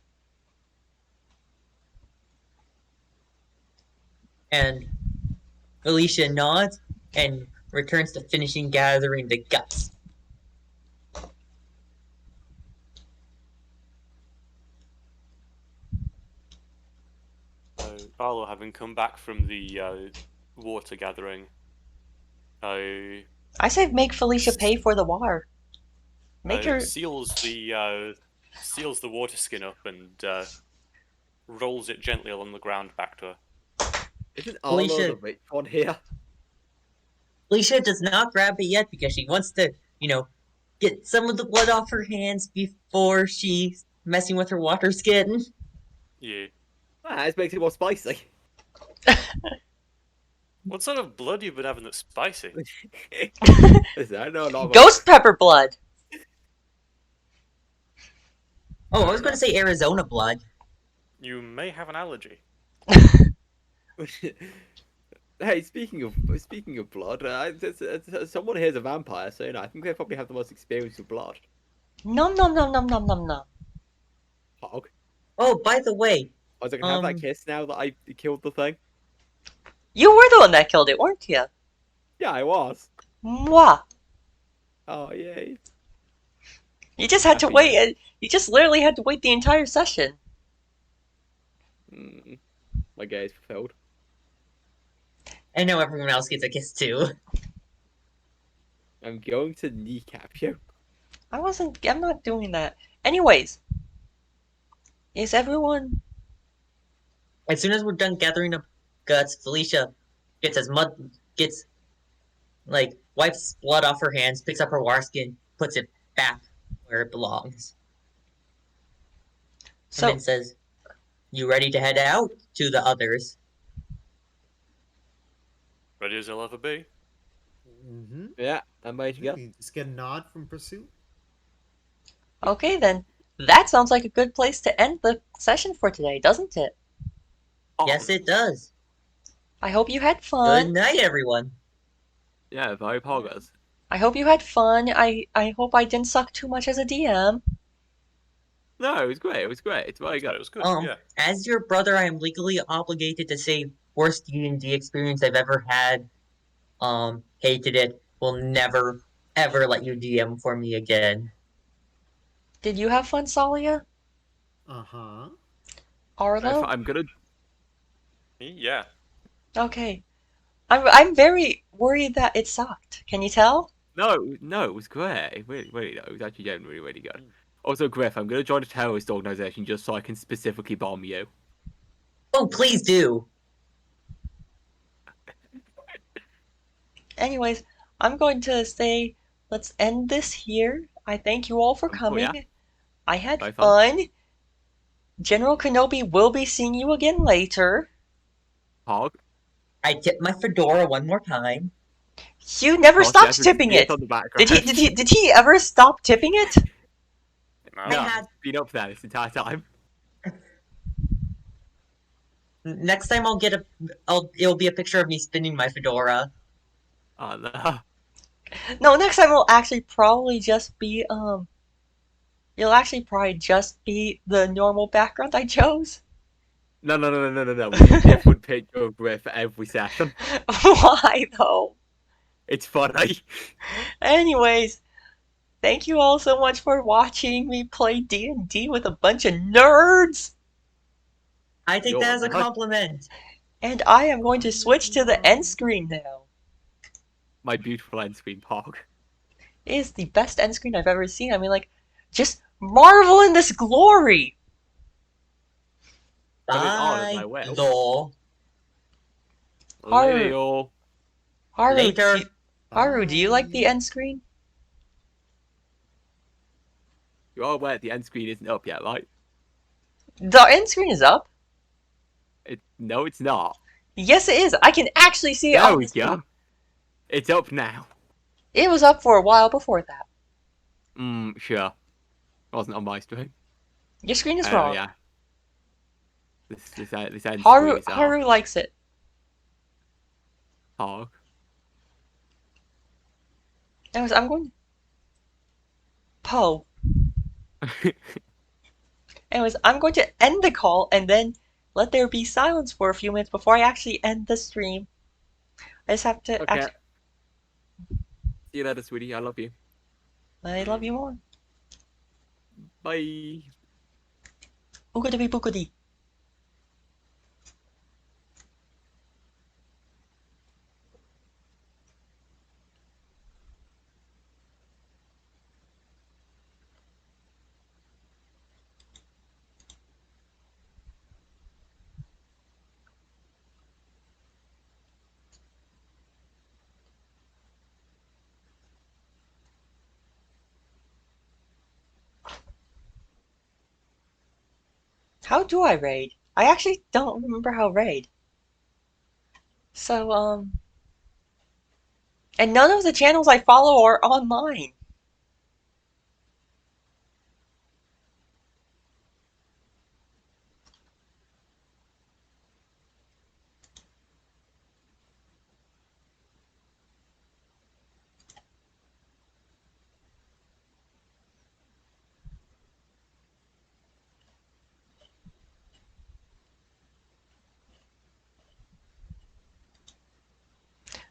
And Alicia nods and returns to finishing gathering the guts. Arlo, having come back from the water gathering, uh, I say make Felicia pay for the water. Make her. seals the water skin up and rolls it gently along the ground back to her. Isn't Arlo the Felicia, rich one here? Felicia does not grab it yet because she wants to, get some of the blood off her hands before she's messing with her water skin. Yeah. This makes it more spicy. What sort of blood you've been having that's spicy? Listen, I know not Ghost pepper blood. Oh, I was going to say Arizona blood. You may have an allergy. Hey, speaking of blood, someone here's a vampire, so I think they probably have the most experience with blood. Nom nom nom nom nom nom nom. Hog. Oh, by the way, I was gonna have that kiss now that I killed the thing. You were the one that killed it, weren't you? Yeah, I was. Mwah. Oh yay! You just had to Happy wait. You just literally had to wait the entire session. My gaze fulfilled. I know everyone else gets a kiss too. I'm going to kneecap you. I'm not doing that. Anyways, is everyone? As soon as we're done gathering up guts, Felicia gets wipes blood off her hands, picks up her water skin, puts it back where it belongs, and then So says, "You ready to head out?" to the others. Ready as I'll ever be. Mm-hmm. Yeah, I'm ready to go. You just get a nod from Pursuit. okay then. That sounds like a good place to end the session for today, doesn't it? Yes, it does. I hope you had Good fun. night, everyone. Yeah, very progress. I hope you had fun. I hope I didn't suck too much as a DM. No, it was great. It was great. It's very It good. was good, yeah. As your brother, I am legally obligated to say worst D&D experience I've ever had. Hated it. Will never ever let you DM for me again. Did you have fun, Salia? Uh-huh. Arlo? I'm gonna. Yeah. Okay. I'm very worried that it sucked. Can you tell? No, it was great. Really, no, it was actually genuinely really good. Also, Griff, I'm gonna join a terrorist organization just so I can specifically bomb you. Oh, please do. Anyways, I'm going to say let's end this here. I thank you all for coming. yeah. I had Bye, fun. General Kenobi will be seeing you again later. Hog. I tip my fedora one more time. Hugh never Hog, stops yes, tipping it's it. on the Did he? background. Did he ever stop tipping it? No. No, had- it's been up there this entire time. Next time it'll be a picture of me spinning my fedora. Oh no. No, next time it'll actually probably just be It'll actually probably just be the normal background I chose. No. We need a different picture of Griff for every session. Why though? It's funny. Anyways, thank you all so much for watching me play D&D with a bunch of nerds. I take You're that as a not. compliment. And I am going to switch to the end screen now. My beautiful end screen, Hog. It is the best end screen I've ever seen. I mean, like, just marvel in this glory. But it's on as Bye, my will. Lol. Haru. Later, y'all. Later. Haru, do you like the Bye. end screen? You're all aware the end screen isn't up yet, right? The end screen is up. No, it's not. Yes, it is. I can actually see it There on we the screen. go. It's up now. It was up for a while before that. Sure. Wasn't on my stream. Your screen is wrong. Yeah. This end screen Haru is up. Haru likes it. Hog. Anyways, I'm going. Anyways, I'm going to end the call and then let there be silence for a few minutes before I actually end the stream. I just have to Okay. actually. See you later, sweetie. I love you. I love you more. Bye. Boogity boogity. How do I raid? I actually don't remember how raid. So, and none of the channels I follow are online.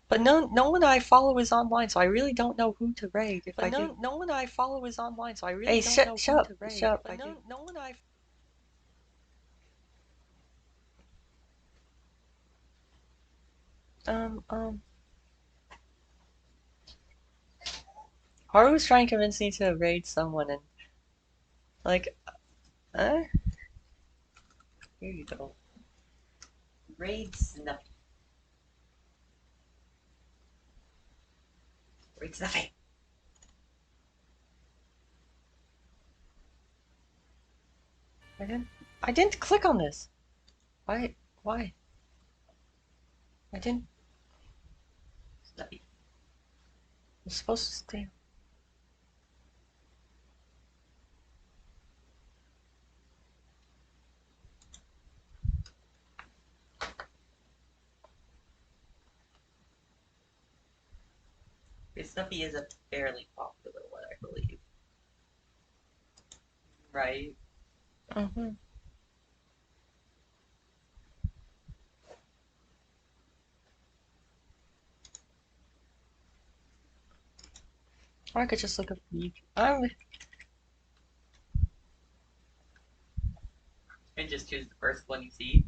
But no one I follow is online, so I really don't know who to raid if I do. No one I follow is online, so I really Hey, don't know shut who up, to raid. shut up. But no one I. Um. Haru's trying to convince me to raid someone, and like, here you go. Raid Snuffy. Raid Snuffy. I didn't click on this. Why? Why? I didn't. Snuffy. I'm supposed to stay. Snuffy is a fairly popular one, I believe. Right? Mm-hmm. Or I could just look up YouTube. And just choose the first one you see.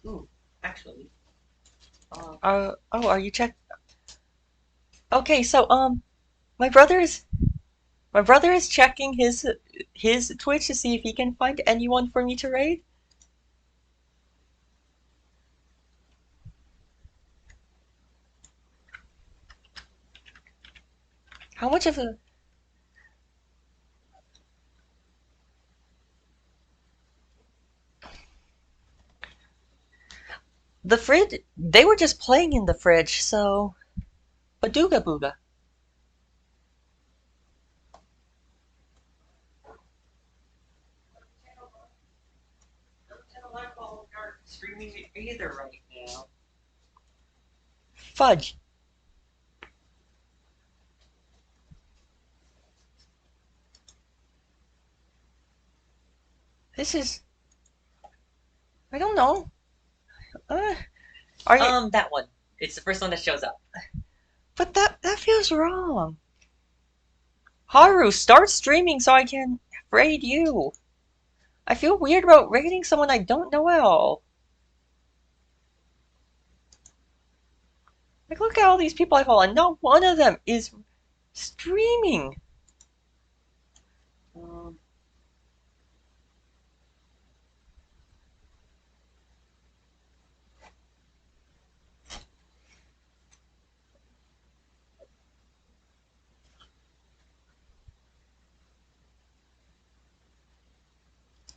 Ooh, actually. Oh, are you check? Okay, so my brother is checking his Twitch to see if he can find anyone for me to raid. How much of the fridge? They were just playing in the fridge, so Badooga Booga. Streaming either right now. Fudge. This is. I don't know. Are you? That one. It's the first one that shows up. But that feels wrong. Haru, start streaming so I can raid you. I feel weird about raiding someone I don't know at all. Like, look at all these people I follow, and not one of them is streaming.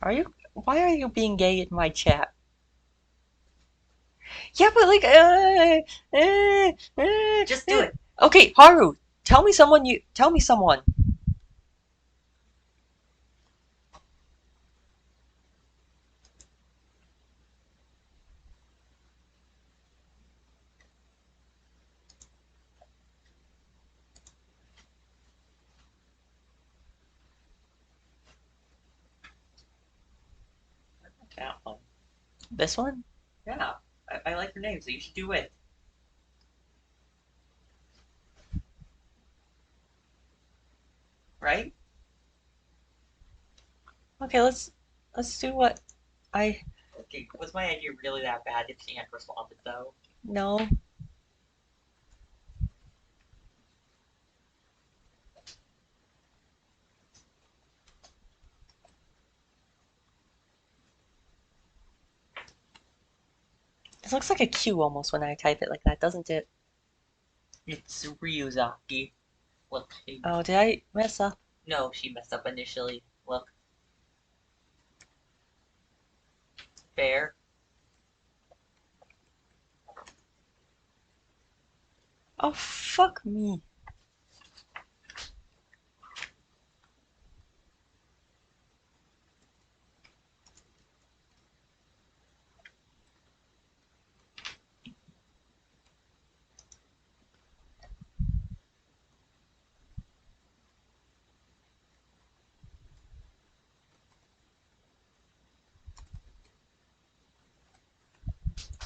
Are you? Why are you being gay in my chat? Yeah, but like, just do it. Okay, Haru, tell me someone. Tell me someone. That one. This one? Yeah, I like your name, so you should do it. Right? Okay, let's do what I Okay, was my idea really that bad if she hadn't responded though? know. It looks like a Q almost when I type it like that, doesn't it? It's Ryuzaki. Look, Oh, did I mess up? no, she messed up initially. Look. Fair. Oh, fuck me.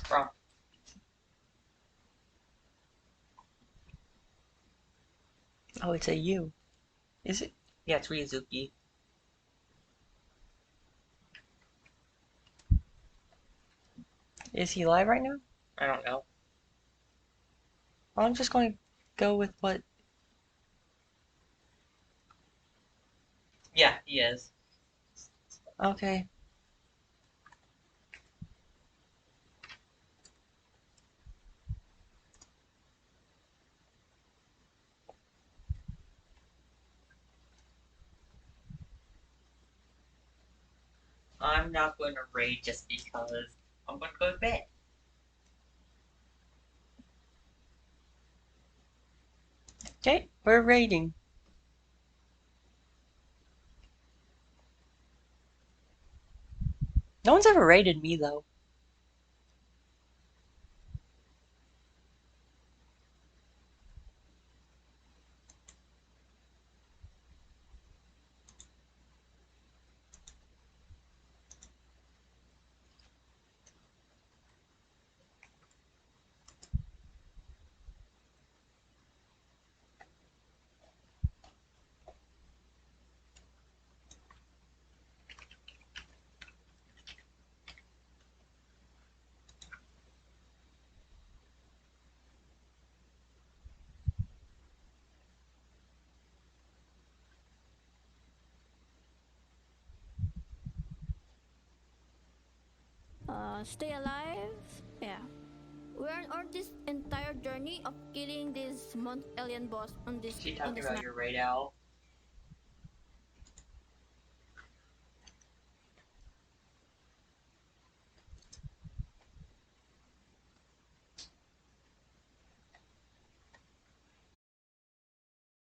Wrong. Oh, it's a U. Is it? Yeah, it's Ryuzuki. Is he live right now? I don't know. Well, I'm just going to go with what. Yeah, he is. Okay. I'm not going to raid just because I'm going to go to bed. Okay, we're raiding. No one's ever raided me though. Stay alive. Yeah. We're on this entire journey of killing this alien boss on this Is she on talking this about map. your raid owl?